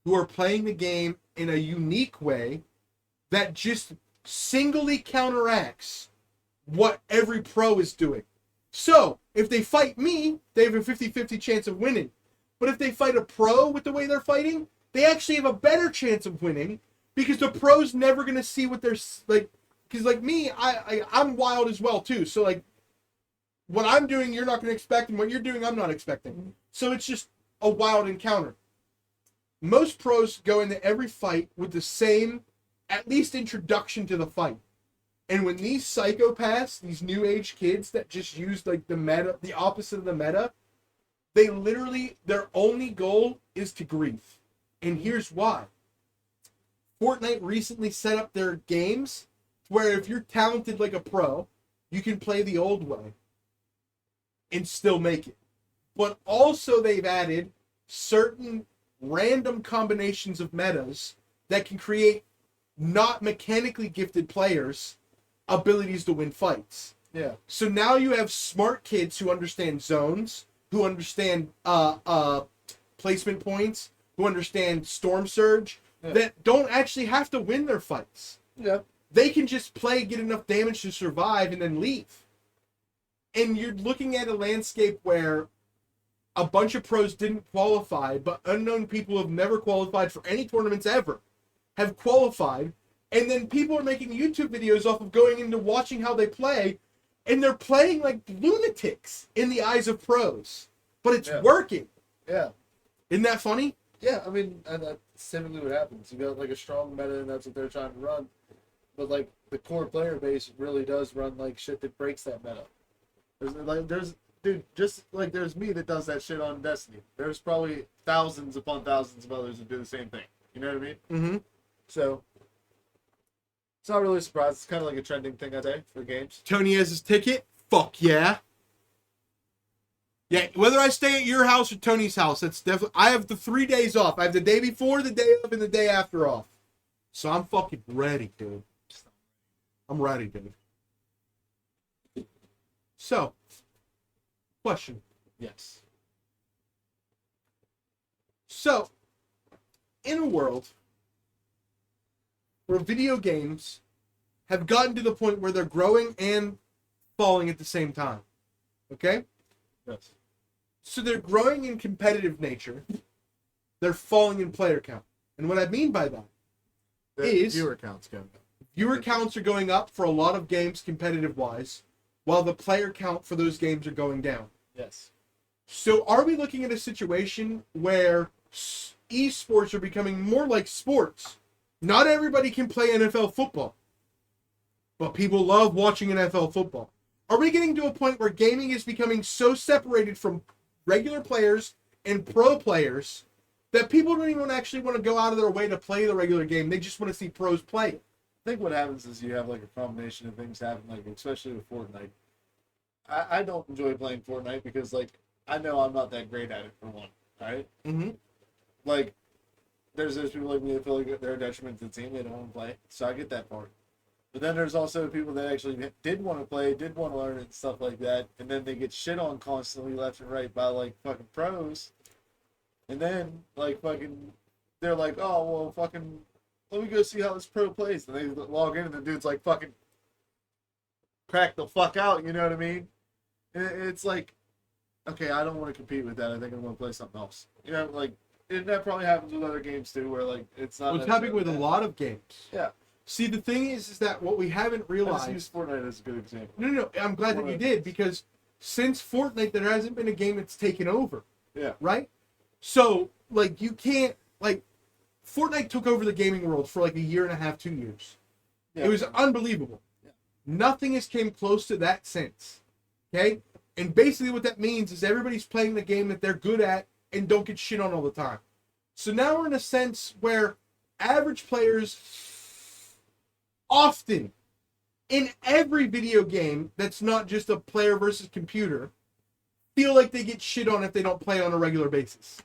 who are playing the game in a unique way that just singly counteracts what every pro is doing. So, if they fight me, they have a 50-50 chance of winning. But if they fight a pro with the way they're fighting, they actually have a better chance of winning because the pro's never going to see what they're like. Because like me, I'm wild as well too. So like what I'm doing, you're not going to expect, and what you're doing, I'm not expecting. So it's just a wild encounter. Most pros go into every fight with the same, at least introduction to the fight. And when these psychopaths, these new age kids that just use like the meta, the opposite of the meta, they literally, their only goal is to grief. And here's why. Fortnite recently set up their games where if you're talented like a pro, you can play the old way and still make it. But also they've added certain random combinations of metas that can create not mechanically gifted players abilities to win fights. Yeah. So now you have smart kids who understand zones, who understand placement points, who understand storm surge, that don't actually have to win their fights. Yeah. They can just play, get enough damage to survive, and then leave. And you're looking at a landscape where a bunch of pros didn't qualify, but unknown people have never qualified for any tournaments ever have qualified, and then people are making YouTube videos off of going into watching how they play, and they're playing like lunatics in the eyes of pros. But it's working. Yeah. Isn't that funny? Yeah, I mean, and that's typically what happens. You got like a strong meta, and that's what they're trying to run. But like the core player base really does run like shit that breaks that meta. Dude, just like there's me that does that shit on Destiny. There's probably thousands upon thousands of others that do the same thing. You know what I mean? Mm-hmm. So it's not really a surprise. It's kind of like a trending thing, I'd say, for games. Tony has his ticket. Fuck yeah. Yeah, whether I stay at your house or Tony's house, that's definitely. I have the 3 days off. I have the day before, the day of, and the day after off. So I'm fucking ready, dude. I'm ready, dude. So, question. Yes. So, in a world where video games have gotten to the point where they're growing and falling at the same time, okay? Yes. So they're growing in competitive nature. They're falling in player count. And what I mean by that is viewer counts going up. Viewer counts are going up for a lot of games competitive-wise, while the player count for those games are going down. Yes. So are we looking at a situation where esports are becoming more like sports? Not everybody can play NFL football, but people love watching NFL football. Are we getting to a point where gaming is becoming so separated from regular players and pro players that people don't even actually want to go out of their way to play the regular game? They just want to see pros play it. I think what happens is you have like a combination of things happen, like especially with Fortnite. I don't enjoy playing Fortnite because like I know I'm not that great at it for one. Right? Mm-hmm. Like there's those people like me that feel like they're a detriment to the team. They don't want to play, so I get that part. But then there's also people that actually did want to play, did want to learn it and stuff like that, and then they get shit on constantly left and right by like fucking pros. And then like fucking they're like, oh well fucking let me go see how this pro plays. And they log in and the dude's like fucking crack the fuck out, you know what I mean? And it's like, okay, I don't want to compete with that. I think I'm gonna play something else. You know, like and that probably happens with other games too, where like it's not. Well, it's happening with a lot of games. Yeah. See, the thing is that what we haven't I just realized. use Fortnite as a good example. No. I'm glad that you did, because since Fortnite, there hasn't been a game that's taken over. Yeah. Right? So, like, you can't, like, Fortnite took over the gaming world for like a year and a half, 2 years. Yeah. It was unbelievable. Yeah. Nothing has came close to that since. Okay? And basically what that means is everybody's playing the game that they're good at and don't get shit on all the time. So now we're in a sense where average players often, in every video game that's not just a player versus computer, feel like they get shit on if they don't play on a regular basis.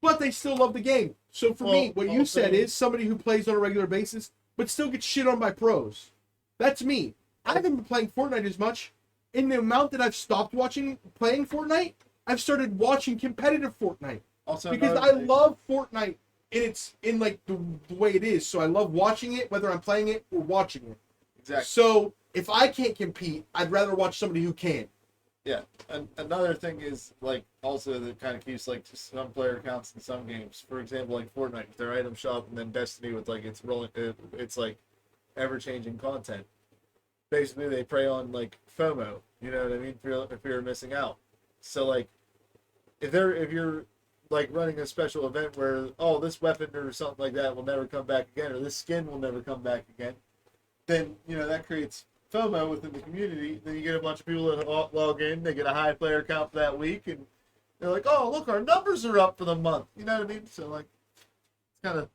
But they still love the game. So for me, what you said is somebody who plays on a regular basis, but still gets shit on by pros. That's me. I haven't been playing Fortnite as much. In the amount that I've stopped playing Fortnite, I've started watching competitive Fortnite. Also, Because I love Fortnite in like the way it is. So I love watching it, whether I'm playing it or watching it. Exactly. So if I can't compete, I'd rather watch somebody who can. Yeah, and another thing is, like, also that kind of keeps, like, some player counts in some games. For example, like Fortnite with their item shop, and then Destiny with, like, it's like ever-changing content. Basically, they prey on, like, FOMO, you know what I mean, if you're missing out. So, like, if you're like running a special event where, oh, this weapon or something like that will never come back again, or this skin will never come back again, then, you know, that creates FOMO within the community. Then you get a bunch of people that log in, they get a high player count for that week, and they're like, oh, look, our numbers are up for the month. You know what I mean? So, like, it's kind of...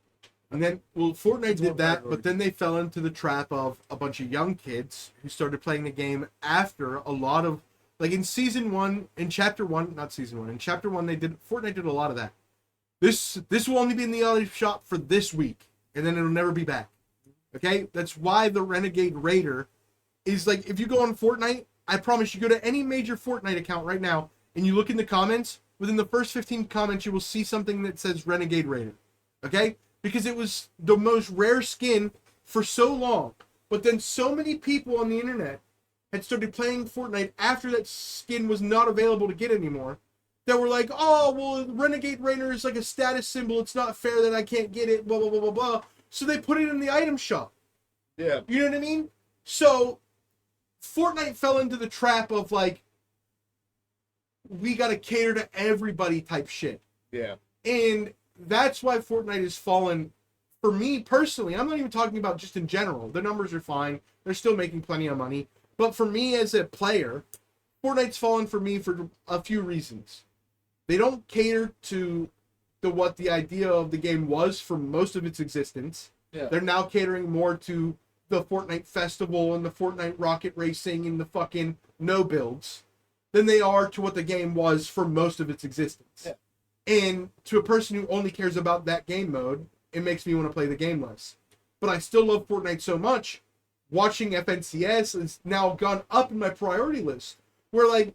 And then, well, Fortnite did that, but then they fell into the trap of a bunch of young kids who started playing the game after a lot of, like in Chapter 1, Fortnite did a lot of that. This will only be in the item shop for this week, and then it'll never be back. Okay? That's why the Renegade Raider is like, if you go on Fortnite, I promise you go to any major Fortnite account right now, and you look in the comments, within the first 15 comments, you will see something that says Renegade Raider. Okay? Because it was the most rare skin for so long. But then so many people on the internet had started playing Fortnite after that skin was not available to get anymore, that were like, oh, well, Renegade Raider is like a status symbol. It's not fair that I can't get it, blah, blah, blah, blah, blah. So they put it in the item shop. Yeah. You know what I mean? So Fortnite fell into the trap of like, we got to cater to everybody type shit. Yeah. And that's why Fortnite has fallen, for me personally. I'm not even talking about just in general. The numbers are fine. They're still making plenty of money. But for me as a player, Fortnite's fallen for me for a few reasons. They don't cater to what the idea of the game was for most of its existence. Yeah. They're now catering more to the Fortnite Festival and the Fortnite Rocket Racing and the fucking no builds than they are to what the game was for most of its existence. Yeah. And to a person who only cares about that game mode, it makes me want to play the game less. But I still love Fortnite so much. Watching FNCS has now gone up in my priority list. Where, like,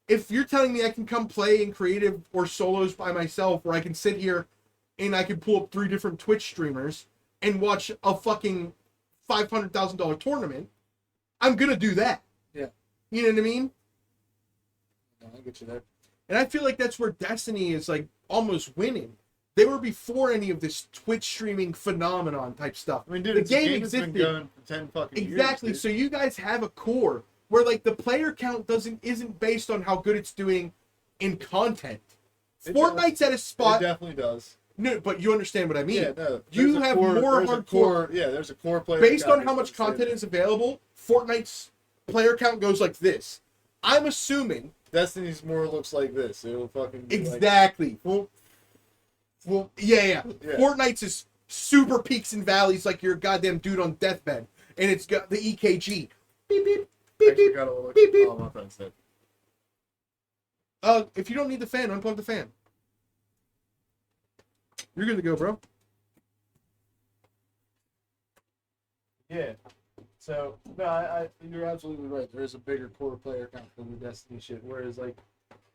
if you're telling me I can come play in creative or solos by myself, where I can sit here and I can pull up 3 different Twitch streamers and watch a fucking $500,000 tournament, I'm gonna do that. Yeah. You know what I mean? No, I get you there. And I feel like that's where Destiny is, like, almost winning. They were before any of this Twitch streaming phenomenon type stuff. I mean, dude, the it's game a game that's existed. been going for 10 fucking years. Exactly. Dude. So you guys have a core where, like, the player count isn't based on how good it's doing in content. Fortnite's at a spot. It definitely does. No, but you understand what I mean. Yeah, no. You have more hardcore. Yeah, there's a core player. Based on how much content is available, Fortnite's player count goes like this. I'm assuming. Destiny's more looks like this. It'll fucking be Exactly. Like, Well, yeah. Fortnite's is super peaks and valleys like you're a goddamn dude on deathbed. And it's got the EKG. Beep, beep, beep, beep, beep, beep. Oh, my friend said. If you don't need the fan, unplug the fan. You're good to go, bro. Yeah. So, no, you're absolutely right. There is a bigger core player count than the Destiny shit. Whereas, like...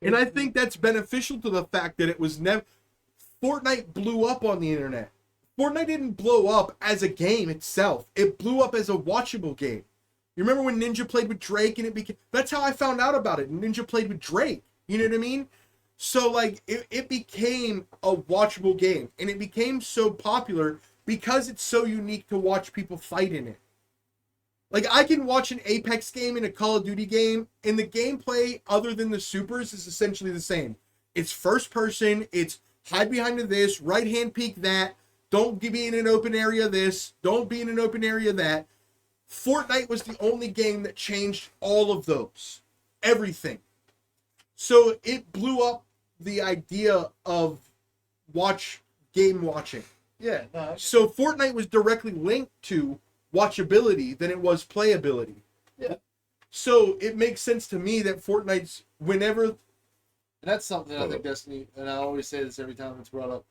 And I think that's beneficial to the fact that it was never... Fortnite blew up on the internet. Fortnite didn't blow up as a game itself. It blew up as a watchable game. You remember when Ninja played with Drake and it became... That's how I found out about it. Ninja played with Drake. You know what I mean? So, like, it became a watchable game. And it became so popular because it's so unique to watch people fight in it. Like, I can watch an Apex game and a Call of Duty game, and the gameplay, other than the supers, is essentially the same. It's first person, it's hide behind this, right hand peek that, don't be in an open area this, don't be in an open area that. Fortnite was the only game that changed all of those. Everything. So it blew up the idea of game watching. Yeah, no. So Fortnite was directly linked to watchability than it was playability. Yeah. So it makes sense to me that Fortnite's whenever. That's something I think Destiny, and I always say this every time it's brought up,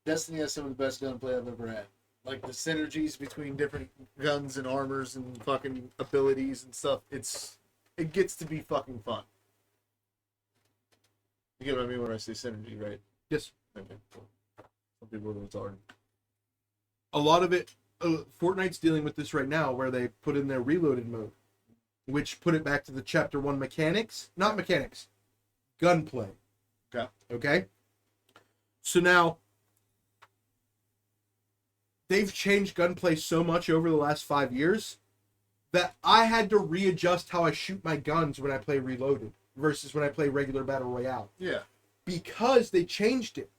Destiny has some of the best gunplay I've ever had. Like the synergies between different guns and armors and fucking abilities and stuff, it gets to be fucking fun. You get what I mean when I say synergy, right? Yes. Okay, cool. Some people are retarded. A lot of it, Fortnite's dealing with this right now, where they put in their reloaded mode, which put it back to the chapter 1 mechanics, not mechanics, gunplay. Okay. Okay. So now they've changed gunplay so much over the last 5 years that I had to readjust how I shoot my guns when I play reloaded versus when I play regular battle royale, Yeah. because they changed it.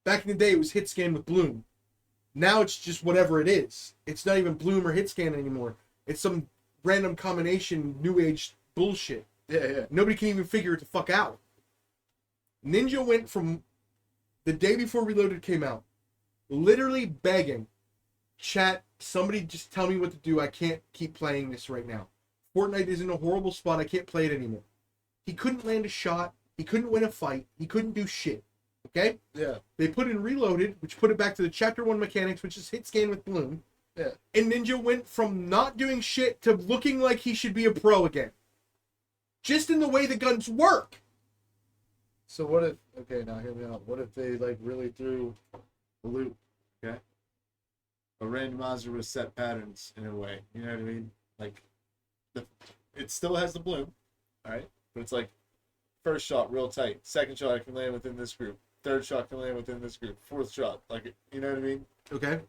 Back in the day, it was hit scan with bloom. Now it's just whatever it is. It's not even bloom or hit scan anymore. It's some random combination, new age bullshit. Yeah. Nobody can even figure it the fuck out. Ninja went from the day before Reloaded came out, literally begging, chat, somebody just tell me what to do. I can't keep playing this right now. Fortnite is in a horrible spot. I can't play it anymore. He couldn't land a shot. He couldn't win a fight. He couldn't do shit. Okay? Yeah. They put in Reloaded, which put it back to the Chapter 1 mechanics, which is hit scan with bloom. Yeah. And Ninja went from not doing shit to looking like he should be a pro again. Just in the way the guns work. So what if, okay, now hear me out. What if they like really threw a loop, okay? A randomizer with set patterns in a way, you know what I mean? Like, it still has the bloom, all right? But it's like, first shot real tight, second shot I can land within this group, third shot can land within this group, fourth shot, like, you know what I mean? Okay?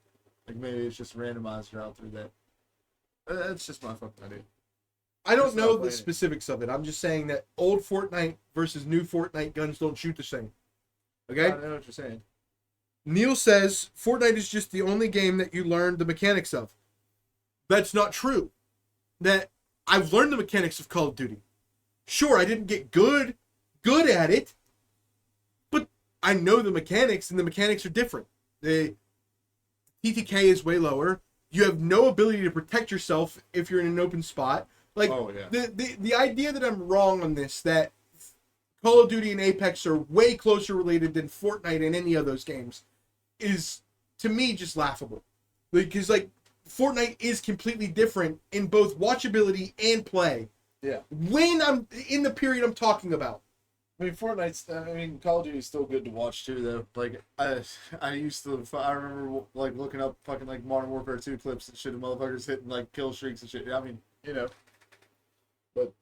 Like maybe it's just randomizer out through that. That's just my fucking idea. I don't Just know not the playing it. specifics of it. I'm just saying that old Fortnite versus new Fortnite guns don't shoot the same. Okay? I know what you're saying. Neil says Fortnite is just the only game that you learn the mechanics of. That's not true. That I've learned the mechanics of Call of Duty. Sure, I didn't get good at it, but I know the mechanics, and the mechanics are different. The TTK is way lower. You have no ability to protect yourself if you're in an open spot. Like, Oh, yeah. the idea that I'm wrong on this, that Call of Duty and Apex are way closer related than Fortnite and any of those games, is, to me, just laughable. Because, like, Fortnite is completely different in both watchability and play. Yeah. When I'm in the period I'm talking about. I mean, Call of Duty is still good to watch too, though. Like, I used to, I remember like looking up fucking like Modern Warfare 2 clips and shit of motherfuckers hitting like kill streaks and shit. I mean, you know, but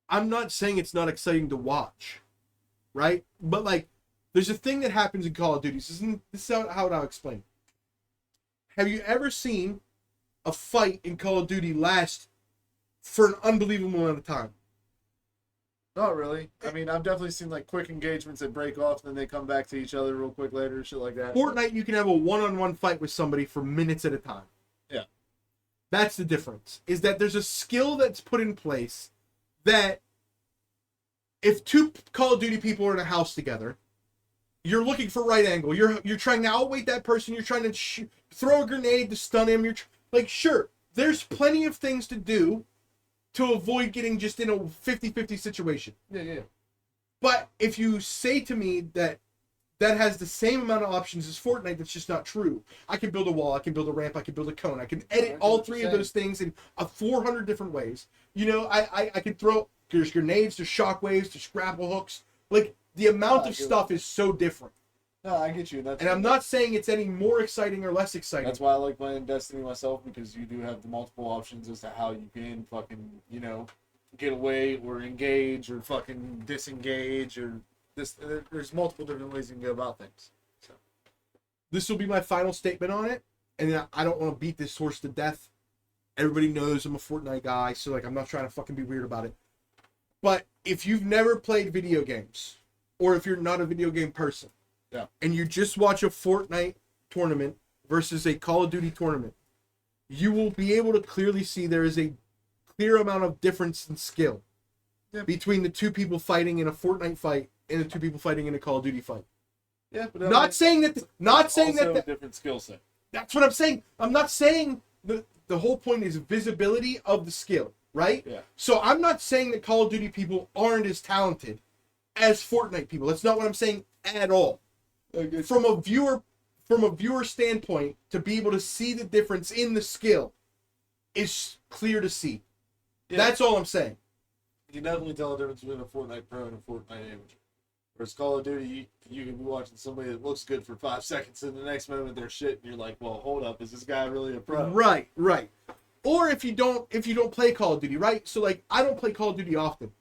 I'm not saying it's not exciting to watch, right? But like, there's a thing that happens in Call of Duty. This is how I'll explain. Have you ever seen a fight in Call of Duty last for an unbelievable amount of time? not really. I mean, I've definitely seen like quick engagements that break off and then they come back to each other real quick later, shit like that. Fortnite, you can have a one-on-one fight with somebody for minutes at a time. Yeah. That's the difference. Is that there's a skill that's put in place that if two Call of Duty people are in a house together, you're looking for right angle. You're trying to outweight that person. You're trying to throw a grenade to stun him. Like, sure, there's plenty of things to do to avoid getting just in a 50-50 situation. Yeah. But if you say to me that has the same amount of options as Fortnite, that's just not true. I can build a wall, I can build a ramp, I can build a cone, I can edit all three of those things in 400 different ways. You know, I can throw, there's grenades, there's shockwaves, there's grapple hooks. Like, the amount of stuff is so different. No, I get you. And I'm not saying it's any more exciting or less exciting. That's why I like playing Destiny myself, because you do have the multiple options as to how you can fucking, you know, get away or engage or fucking disengage or this. There's multiple different ways you can go about things. So this will be my final statement on it, and then I don't want to beat this horse to death. Everybody knows I'm a Fortnite guy, so like I'm not trying to fucking be weird about it. But if you've never played video games, or if you're not a video game person, and you just watch a Fortnite tournament versus a Call of Duty tournament, you will be able to clearly see there is a clear amount of difference in skill between the two people fighting in a Fortnite fight and the two people fighting in a Call of Duty fight. Yeah, but Not saying that a different skill set. That's what I'm saying. I'm not saying the whole point is visibility of the skill, right? Yeah. So I'm not saying that Call of Duty people aren't as talented as Fortnite people. That's not what I'm saying at all. Okay. From a viewer standpoint, to be able to see the difference in the skill is clear to see. Yeah. That's all I'm saying. You can definitely tell the difference between a Fortnite pro and a Fortnite amateur. Whereas Call of Duty, you can be watching somebody that looks good for 5 seconds, and the next moment they're shit, and you're like, well, hold up, is this guy really a pro? Right. Or if you don't play Call of Duty, right? So like, I don't play Call of Duty often,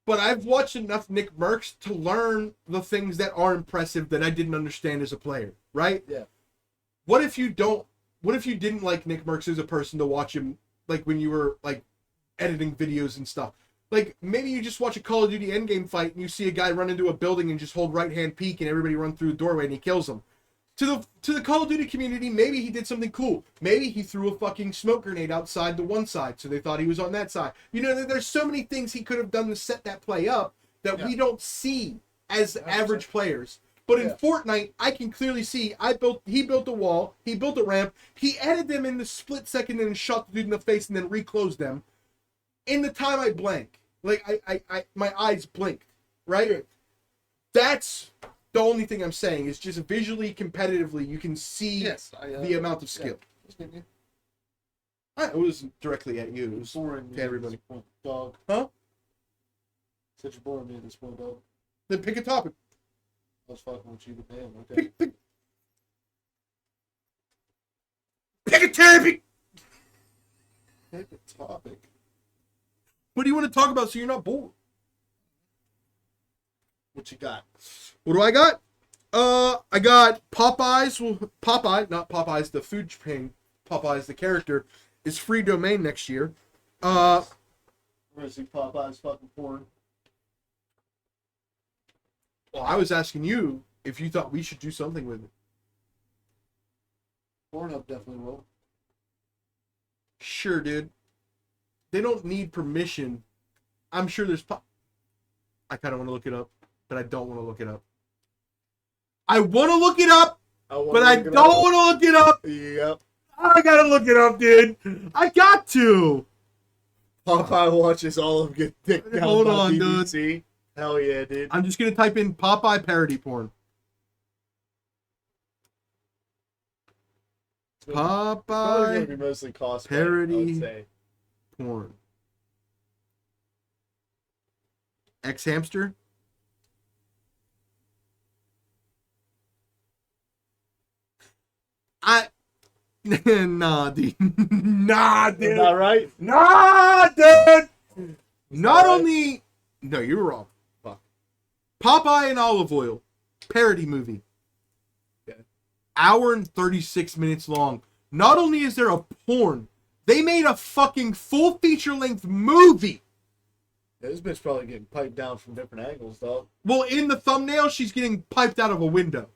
but I've watched enough Nick Mercs to learn the things that are impressive that I didn't understand as a player, right? Yeah. What if you didn't like Nick Mercs as a person to watch him, like when you were like editing videos and stuff? Like, maybe you just watch a Call of Duty endgame fight and you see a guy run into a building and just hold right-hand peek and everybody run through the doorway and he kills them. To the Call of Duty community, maybe he did something cool. Maybe he threw a fucking smoke grenade outside the one side, so they thought he was on that side. You know, there's so many things he could have done to set that play up that we don't see as average players. But in Fortnite, I can clearly see he built a wall, he built a ramp, he edited them in the split second and shot the dude in the face and then reclosed them. In the time I blank. Like, I my eyes blinked, right? That's the only thing I'm saying, is just visually, competitively, you can see the amount of skill. It wasn't directly at you, it was boring to everybody. Dog. Huh? Such a boring me at this point, dog. Then pick a topic. I was fucking with you to pay him, okay? Pick a topic! Pick a topic. What do you want to talk about so you're not bored? What you got? What do I got? I got Popeyes. Well, Popeye, not Popeyes, the food chain. Popeyes, the character, is free domain next year. We're gonna see Popeye's fucking porn. Well, I was asking you if you thought we should do something with it. Pornhub definitely will. Sure, dude. They don't need permission. I'm sure there's I kind of want to look it up, but I don't want to look it up. I want to look it up, but I don't want to look it up. Yep. I gotta look it up, dude. I got to. Popeye watches all of Get Dick Down. Hold by on, BBC. dude. Hell yeah, dude. I'm just gonna type in Popeye parody porn. It's probably gonna be Popeye mostly cosplay, parody. I would say. porn. X hamster. Nah, dude. Nah, dude. Is that right? Nah, dude. Not right? only. No, you were wrong. Fuck. Popeye and Olive Oil. Parody movie. Okay. Hour and 36 minutes long. Not only is there a porn, they made a fucking full feature-length movie. Yeah, this bitch probably getting piped down from different angles, dog. Well, in the thumbnail, she's getting piped out of a window.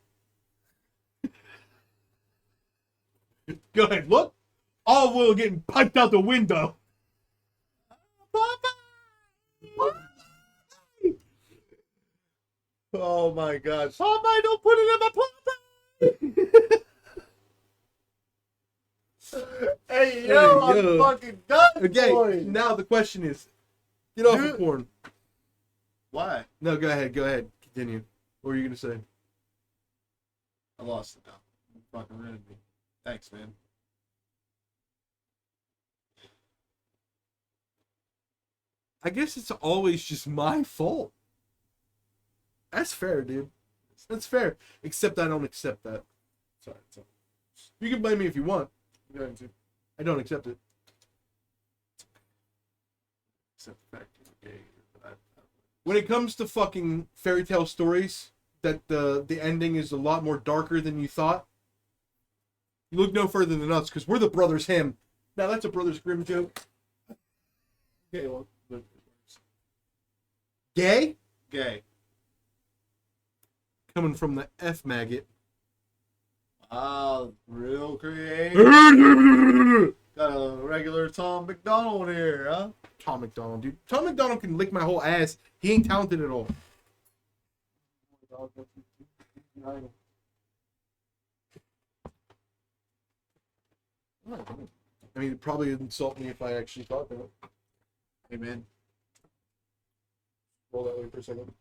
Go ahead, look. Olive Oil getting piped out the window. Oh my gosh. Popeye, don't put it in my Popeye. Hey, yo, I'm fucking done. Okay, boy. now the question is, get off of porn. Why? No, go ahead, continue. What were you gonna say? I lost it now. You fucking ruined me. Thanks, man. I guess it's always just my fault. That's fair, dude. That's fair. Except I don't accept that. Sorry. You can blame me if you want. I'm going to I don't accept it. accept the fact that you're gay. When it comes to fucking fairy tale stories, that the ending is a lot more darker than you thought? You look no further than us, because we're the Brothers Him. Now that's a Brothers Grimm joke. Okay, well, Gay? gay. Coming from the F maggot. Real creative. Got a regular Tom McDonald here, huh? Tom McDonald, dude. Tom McDonald can lick my whole ass. He ain't talented at all. I mean, it'd probably insult me if I actually thought that. Hey, man. Roll that way for a second.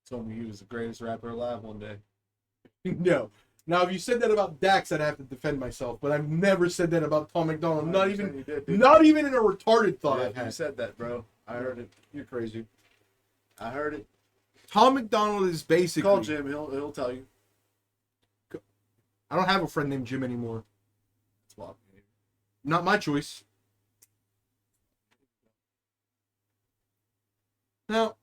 Told me he was the greatest rapper alive one day. No. Now, if you said that about Dax, I'd have to defend myself. But I've never said that about Tom McDonald. Not even in a retarded thought I've You had. said that, bro. I heard it. You're crazy. I heard it. Tom McDonald is basically... Call Jim. He'll tell you. I don't have a friend named Jim anymore. That's wild. Not my choice. Now,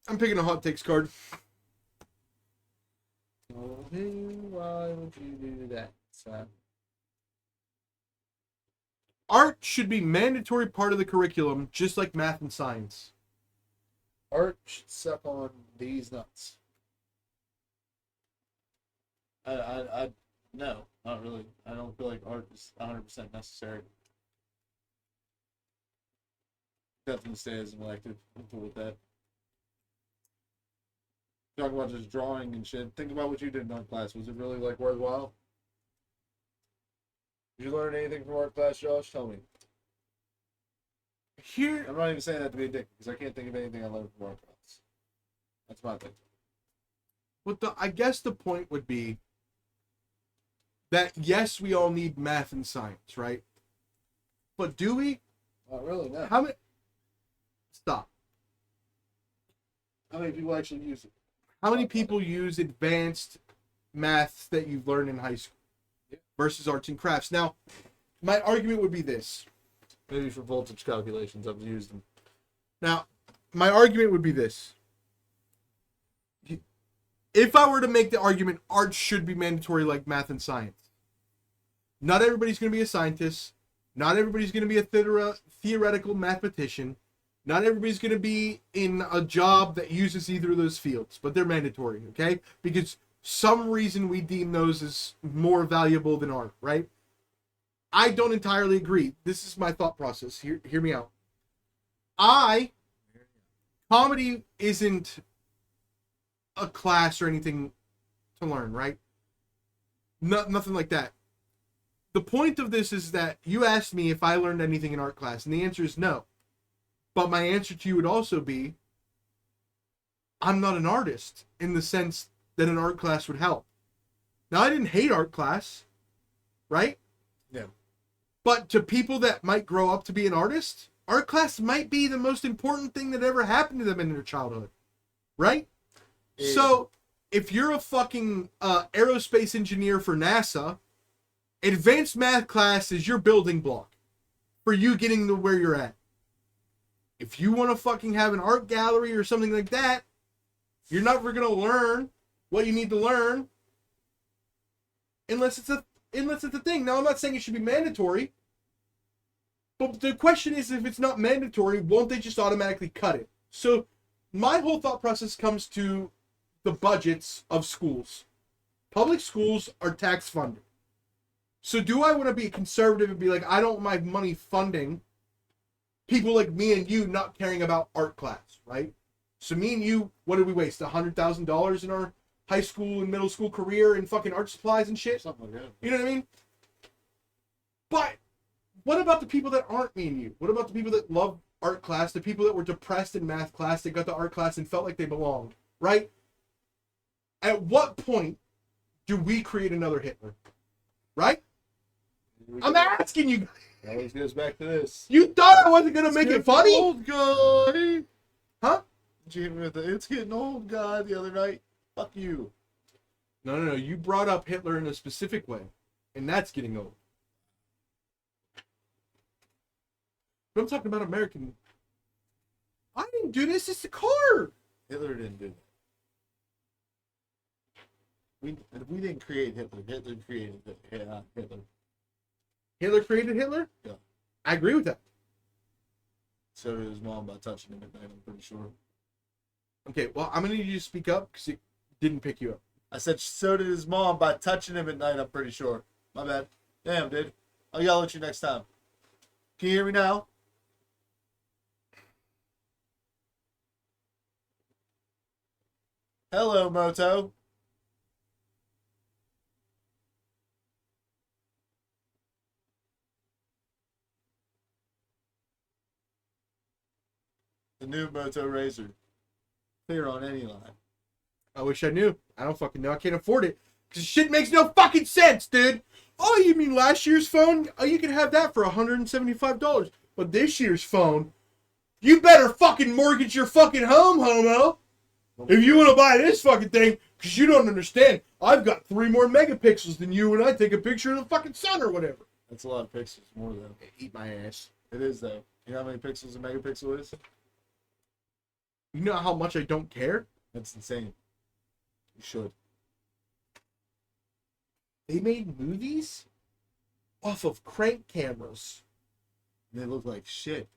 I'm picking a hot takes card. Why would you do that, son? Art should be mandatory part of the curriculum, just like math and science. Art should suck on these nuts. No, not really. I don't feel like art is 100% necessary. Definitely stay as an elective. I'm cool with that. Talking about just drawing and shit. Think about what you did in art class. Was it really like worthwhile? Did you learn anything from art class, Josh? Tell me. Here, I'm not even saying that to be a dick because I can't think of anything I learned from art class. That's my thing. I guess the point would be that yes, we all need math and science, right? But do we? Not really, no. How many? Stop. How many people actually use it? How many people use advanced maths that you've learned in high school versus arts and crafts? Now, my argument would be this. Maybe for voltage calculations, I've used them. Now, my argument would be this. If I were to make the argument art should be mandatory like math and science, not everybody's going to be a scientist. Not everybody's going to be a theoretical mathematician. Not everybody's going to be in a job that uses either of those fields, but they're mandatory, okay? Because some reason we deem those as more valuable than art, right? I don't entirely agree. This is my thought process. Hear me out. Comedy isn't a class or anything to learn, right? Nothing like that. The point of this is that you asked me if I learned anything in art class, and the answer is no. But my answer to you would also be, I'm not an artist in the sense that an art class would help. Now, I didn't hate art class, right? Yeah. But to people that might grow up to be an artist, art class might be the most important thing that ever happened to them in their childhood, right? Yeah. So, if you're a fucking aerospace engineer for NASA, advanced math class is your building block for you getting to where you're at. If you want to fucking have an art gallery or something like that, you're never going to learn what you need to learn unless it's a thing. Now, I'm not saying it should be mandatory, but the question is, if it's not mandatory, won't they just automatically cut it? So my whole thought process comes to the budgets of schools. Public schools are tax funded. So do I want to be conservative and be like, I don't want my money funding people like me and you not caring about art class, right? So me and you, what did we waste? $100,000 in our high school and middle school career in fucking art supplies and shit? Something like that. You know what I mean? But what about the people that aren't me and you? What about the people that love art class, the people that were depressed in math class, that got to art class and felt like they belonged, right? At what point do we create another Hitler? Right? I'm asking you. It always goes back to this. You thought I wasn't going to make it funny? Old guy. Huh? Did you hit me with the "it's getting old" guy the other night? Fuck you. No. You brought up Hitler in a specific way, and that's getting old. But I'm talking about American. I didn't do this. It's the car. Hitler didn't do that. We didn't create Hitler. Hitler created Hitler. Hitler created Hitler? Yeah. I agree with that. So did his mom by touching him at night, I'm pretty sure. Okay, well, I'm going to need you to speak up because it didn't pick you up. I said so did his mom by touching him at night, I'm pretty sure. My bad. Damn, dude. I'll yell at you next time. Can you hear me now? Hello, Moto. The new Moto Razor. Clear on any line. I wish I knew. I don't fucking know. I can't afford it. Because shit makes no fucking sense, dude. Oh, you mean last year's phone? Oh, you can have that for $175. But this year's phone, you better fucking mortgage your fucking home, homo. If you want to buy this fucking thing, because you don't understand. I've got 3 more megapixels than you when I take a picture of the fucking sun or whatever. That's a lot of pixels. More, though. Eat my ass. It is, though. You know how many pixels a megapixel is? You know how much I don't care? That's insane. You should. They made movies off of crank cameras. They look like shit.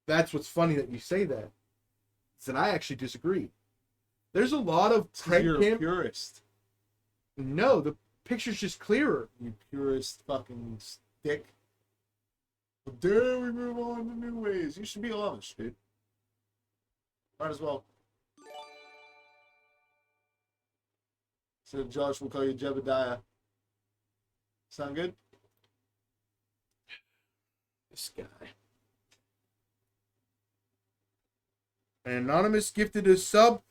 That's what's funny that you say that. Is that I actually disagree. There's a lot of crank You're a cam. purist. No, the picture's just clearer. You purist fucking stick. But dare we move on to new ways? You should be Amish, dude. Might as well. So Josh will call you Jebediah. Sound good? This guy. An anonymous gifted a sub.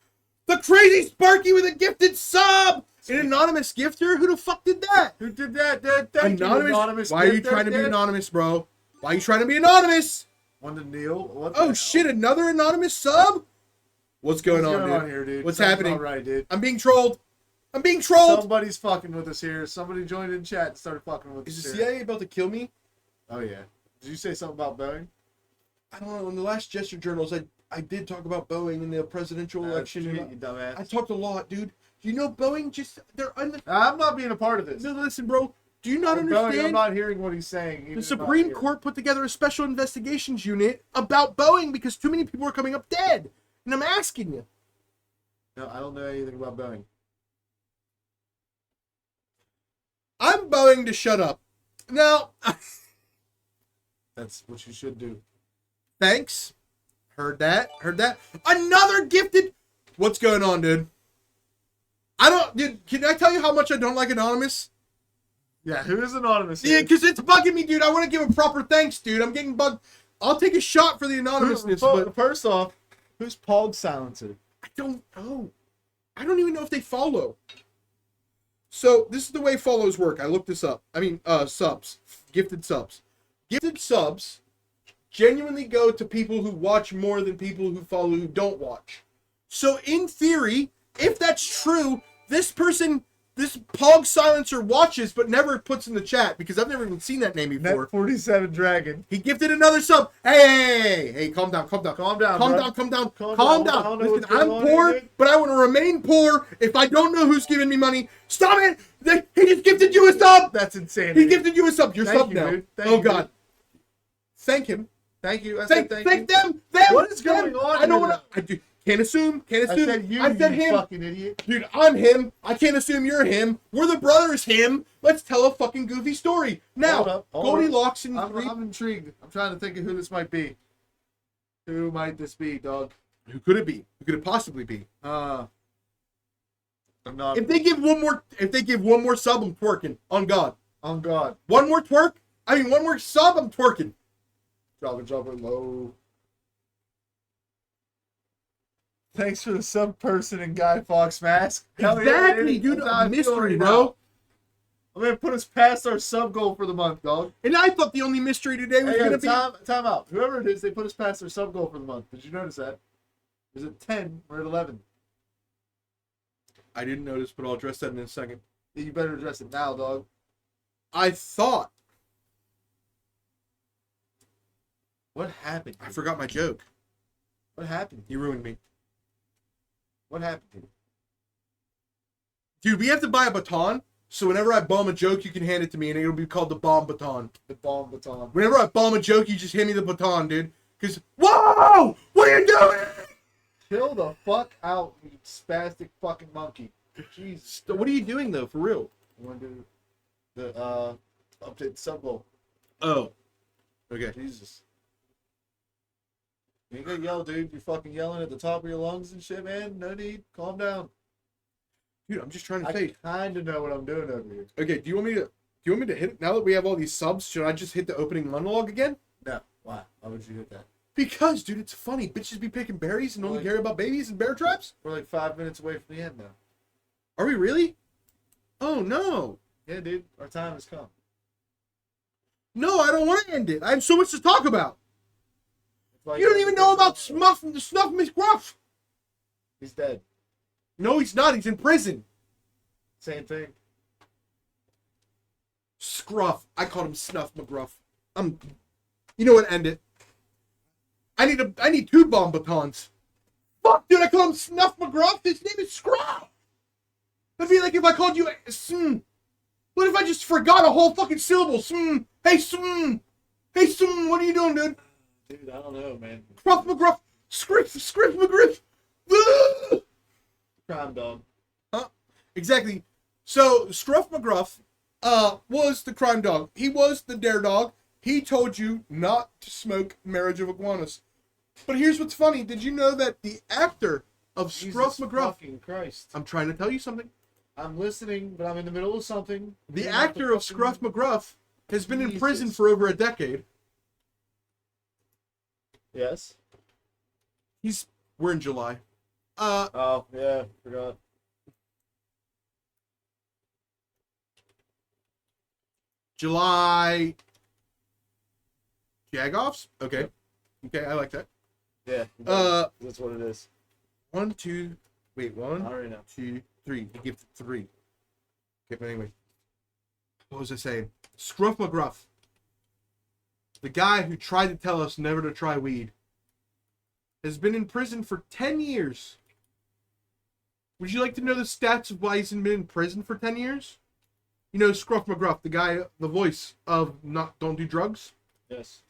The crazy Sparky with a gifted sub! An anonymous gifter? Who the fuck did that? Who did that? Thank you, anonymous. Why are you trying to be anonymous, bro? Why are you trying to be anonymous? One to Neil. What the Oh hell? shit, another anonymous sub? What's going on, dude? Here, dude? What's Something's happening? not right, dude. I'm being trolled. I'm being trolled. Somebody's fucking with us here. Somebody joined in chat and started fucking with us. Is the here. CIA about to kill me? Oh yeah. Did you say something about Boeing? I don't know. In the last Gesture Journals, I did talk about Boeing in the presidential election. You dumbass. I talked a lot, dude. You know Boeing they're I'm not being a part of this. No, listen, bro. Do you not Boeing, understand? I'm not hearing what he's saying. The Supreme Court put together a special investigations unit about Boeing because too many people are coming up dead. And I'm asking you. No, I don't know anything about Boeing. I'm Boeing to shut up. Now, That's what you should do. thanks. Heard that. Another gifted. What's going on, dude? Dude, can I tell you how much I don't like Anonymous? Yeah, who is anonymous? Yeah, because it's bugging me, dude. I want to give him proper thanks, dude. I'm getting bugged. I'll take a shot for the anonymousness, but First off, who's Pog Silencer? I don't know. I don't even know if they follow. So, this is the way follows work. I looked this up. I mean, subs. Gifted subs. Gifted subs genuinely go to people who watch more than people who follow who don't watch. So, in theory, if that's true, this Pog Silencer watches but never puts in the chat because I've never even seen that name before. Net 47 Dragon. He gifted another sub. Hey, calm down. Calm down, Calm bro. down. Calm down. Listen, I'm poor, but I want to remain poor if I don't know who's giving me money. Stop it! He just gifted you a sub! That's insane. He gifted you a sub. You're Thank sub you, now. dude. Thank Oh, you, God. dude. Thank him. Thank you. I Thank said them. you. What is going on I don't here, want to. Can't assume. I said you, I said you him. fucking idiot. Dude, I'm him. I can't assume you're him. We're the brothers him. Let's tell a fucking goofy story. Now, Hold up. Goldilocks and I'm, three. I'm intrigued. I'm trying to think of who this might be. Who might this be, dog? Who could it be? Who could it possibly be? I'm not. If they give one more sub, I'm twerking. On God. On God. One more sub, I'm twerking. Drop it low. Thanks for the sub person and Guy Fawkes mask. Hell yeah, Exactly, dude. That's how I A feel mystery, right bro. now. I'm gonna put us past our sub goal for the month, dog. And I thought the only mystery today was Hey, going to be... time out. Whoever it is, they put us past their sub goal for the month. Did you notice that? Is it 10? We're at 11. I didn't notice, but I'll address that in a second. Yeah, you better address it now, dog. I thought What happened? I forgot my joke. What happened? You ruined me. What happened? Dude, we have to buy a baton, so whenever I bomb a joke, you can hand it to me, and it'll be called the bomb baton. The bomb baton. Whenever I bomb a joke, you just hand me the baton, dude. Because, whoa! What are you doing? Chill the fuck out, you spastic fucking monkey. Jesus. What are you doing, though, for real? You want to do the update sub goal? Oh. Okay. Jesus. You ain't gonna yell, dude. You're fucking yelling at the top of your lungs and shit, man. No need. Calm down. Dude, I'm just trying to I say. kind of know what I'm doing over here. Okay, do you want me to hit it? Now that we have all these subs, should I just hit the opening monologue again? No. Why? Why would you hit that? Because, dude, it's funny. Bitches be picking berries and only Like- care about babies and bear traps? We're like 5 minutes away from the end now. Are we really? Oh, no. Yeah, dude. Our time has come. No, I don't want to end it. I have so much to talk about. It's like- You don't even know about Snuff McGruff. He's dead. No, he's not. He's in prison. Same thing. Scruff. I called him Snuff McGruff. You know what? End it. I need 2 bomb batons. Fuck, dude, I call him Snuff McGruff. His name is Scruff. It'd be like if I called you What if I just forgot a whole fucking syllable? Hey, Hey, what are you doing, dude? Dude, I don't know, man. Scruff McGruff. Script McGriff. Ah! Crime dog. Exactly. So, Scruff McGruff was the crime dog. He was the dare dog. He told you not to smoke Marriage of Iguanas. But here's what's funny. Did you know that the actor of Scruff Jesus McGruff... fucking Christ. I'm trying to tell you something. I'm listening, but I'm in the middle of something. The You're not actor the of Scruff fucking- McGruff has been in Jesus. prison for over a decade. Yes. We're in July. Oh, yeah. Forgot. July... Jag-offs? Okay. Okay, I like that. Yeah. That's what it is. 1, 2... Wait, 1, I already know. 2, 3. He gives it 3. Okay, but anyway. What was I saying? Scruff McGruff. The guy who tried to tell us never to try weed has been in prison for 10 years. Would you like to know the stats of why he's been in prison for 10 years? You know Scruff McGruff, the guy, the voice of Don't Do Drugs? Yes.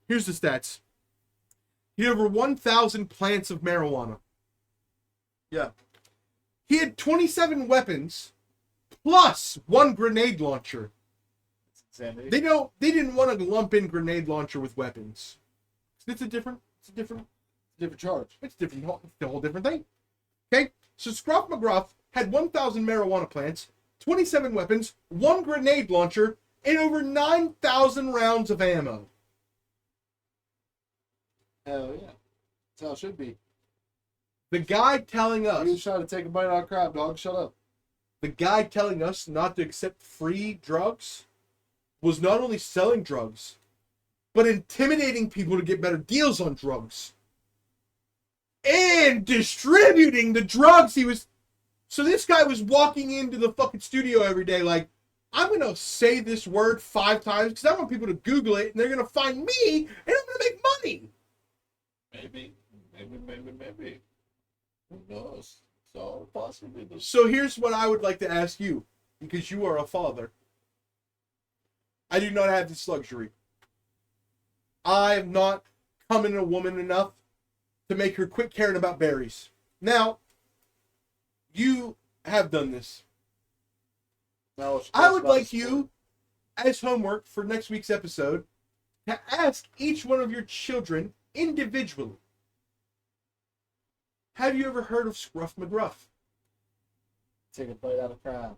Here's the stats. He had over 1,000 plants of marijuana. Yeah. He had 27 weapons, plus 1 grenade launcher. Sandy. They didn't want to lump in grenade launcher with weapons. It's a different charge. it's a whole different thing. Okay? So Scruff McGruff had 1,000 marijuana plants, 27 weapons, 1 grenade launcher, and over 9,000 rounds of ammo. Hell yeah. That's how it should be. The guy telling You was us, trying to take a bite out of crab, dog. Shut up. the guy telling us not to accept free drugs was not only selling drugs, but intimidating people to get better deals on drugs. And distributing the drugs he was... So this guy was walking into the fucking studio every day like, I'm going to say this word 5 times because I want people to Google it and they're going to find me and I'm going to make money. Maybe. Who knows? It's all possibly. So here's what I would like to ask you, because you are a father. I do not have this luxury. I have not come in a woman enough to make her quit caring about berries. Now, you have done this. No, I would like you, as homework for next week's episode, to ask each one of your children individually, have you ever heard of Scruff McGruff? take a bite out of crab.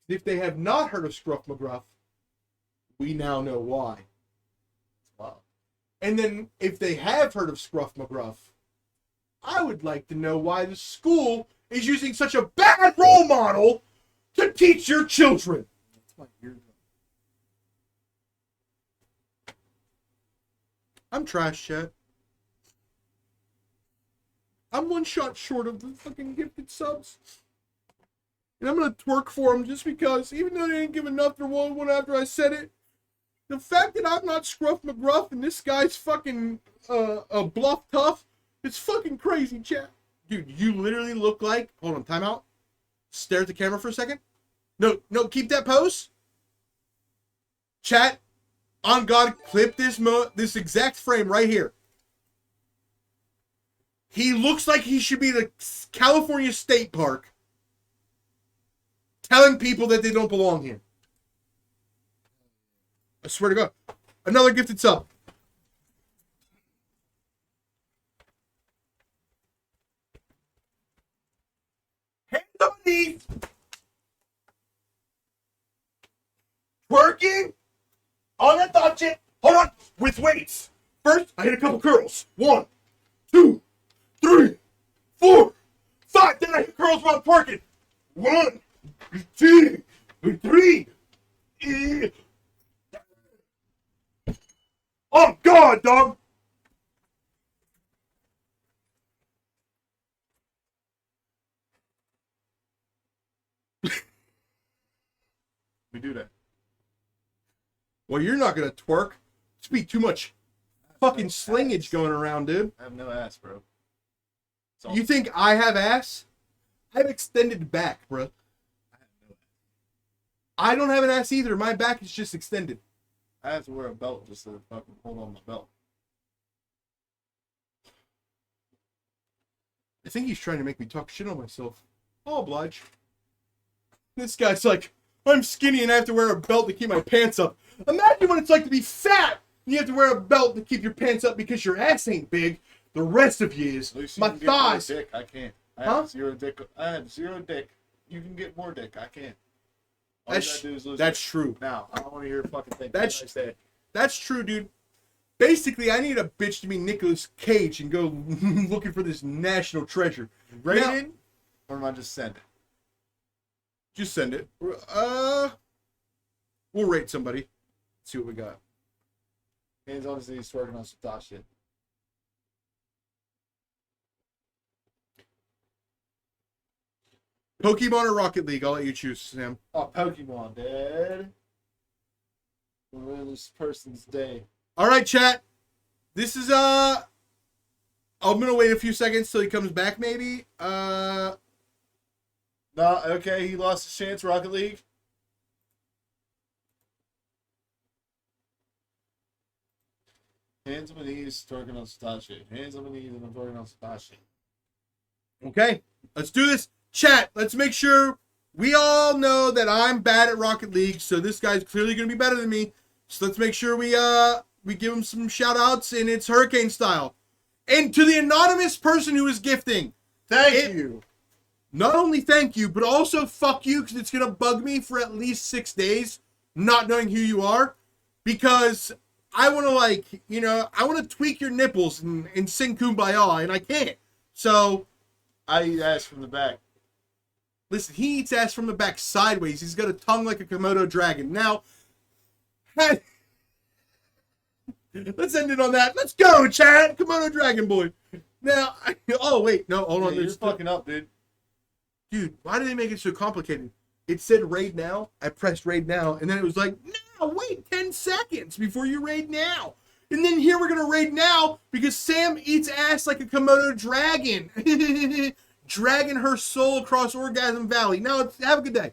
If they have not heard of Scruff McGruff, we now know why. Wow. And then if they have heard of Scruff McGruff, I would like to know why the school is using such a bad role model to teach your children. That's my eardrum. I'm trash, chat. I'm 1 shot short of the fucking gifted subs. And I'm gonna twerk for them just because, even though they didn't give enough for one after I said it, The fact that I'm not Scruff McGruff and this guy's fucking bluff tough, it's fucking crazy, chat. Dude, you literally look like, hold on, time out. Stare at the camera for a second. No, keep that pose. Chat, on God, clip this exact frame right here. He looks like he should be the California State Park telling people that they don't belong here. I swear to God. Another gifted sub. Hands on knees. Working on that thought shit. Hold on. With weights. First, I hit a couple curls. 1, 2, 3, 4, 5. Then I hit curls while I'm twerking. 1, 2, 3. Oh, God, dog. We do that. Well, you're not going to twerk. Speak too much fucking slingage going around, dude. I have no ass, bro. You think I have ass? I have extended back, bro. I don't have an ass either. My back is just extended. I have to wear a belt just to fucking hold on my belt. I think he's trying to make me talk shit on myself. I'll oblige. This guy's like, I'm skinny and I have to wear a belt to keep my pants up. Imagine what it's like to be fat and you have to wear a belt to keep your pants up because your ass ain't big. The rest of you is. My thighs. Dick. I can't. I Huh? have zero dick. I have zero dick. You can get more dick. I can't. All you gotta do is lose That's it. true. Now, I don't want to hear a fucking thing. That's- I say. That's true, dude. Basically, I need a bitch to be Nicolas Cage and go looking for this national treasure. Rated? Or am I just send it? Just send it. We'll rate somebody. Let's see what we got. Hands obviously he's twerking on some thought shit. Pokemon or Rocket League? I'll let you choose, Sam. Oh, Pokemon, dude. Ruin this person's day. All right, chat. This is I'm gonna wait a few seconds till he comes back. Maybe. No, okay, he lost his chance, Rocket League. Hands on my knees, twerking on some thought shit. Hands on my knees, and I'm twerking on some thought shit. Okay, let's do this. Chat, let's make sure we all know that I'm bad at Rocket League, so this guy's clearly going to be better than me. So let's make sure we give him some shout outs and it's hurricane style. And to the anonymous person who is gifting, Thank you. not only thank you, but also fuck you, because it's going to bug me for at least 6 days not knowing who you are, because I want to I want to tweak your nipples and sing Kumbaya, and I can't. So I eat ass from the back. listen, he eats ass from the back sideways. He's got a tongue like a Komodo dragon. Now, let's end it on that. Let's go, Chad. Komodo dragon boy. Now, oh, wait. No, hold on. You're There's fucking up, dude. Dude, why do they make it so complicated? It said raid now. I pressed raid now. And then it was like, no, wait 10 seconds before you raid now. And then here we're going to raid now because Sam eats ass like a Komodo dragon. Dragging her soul across Orgasm Valley. Now, have a good day.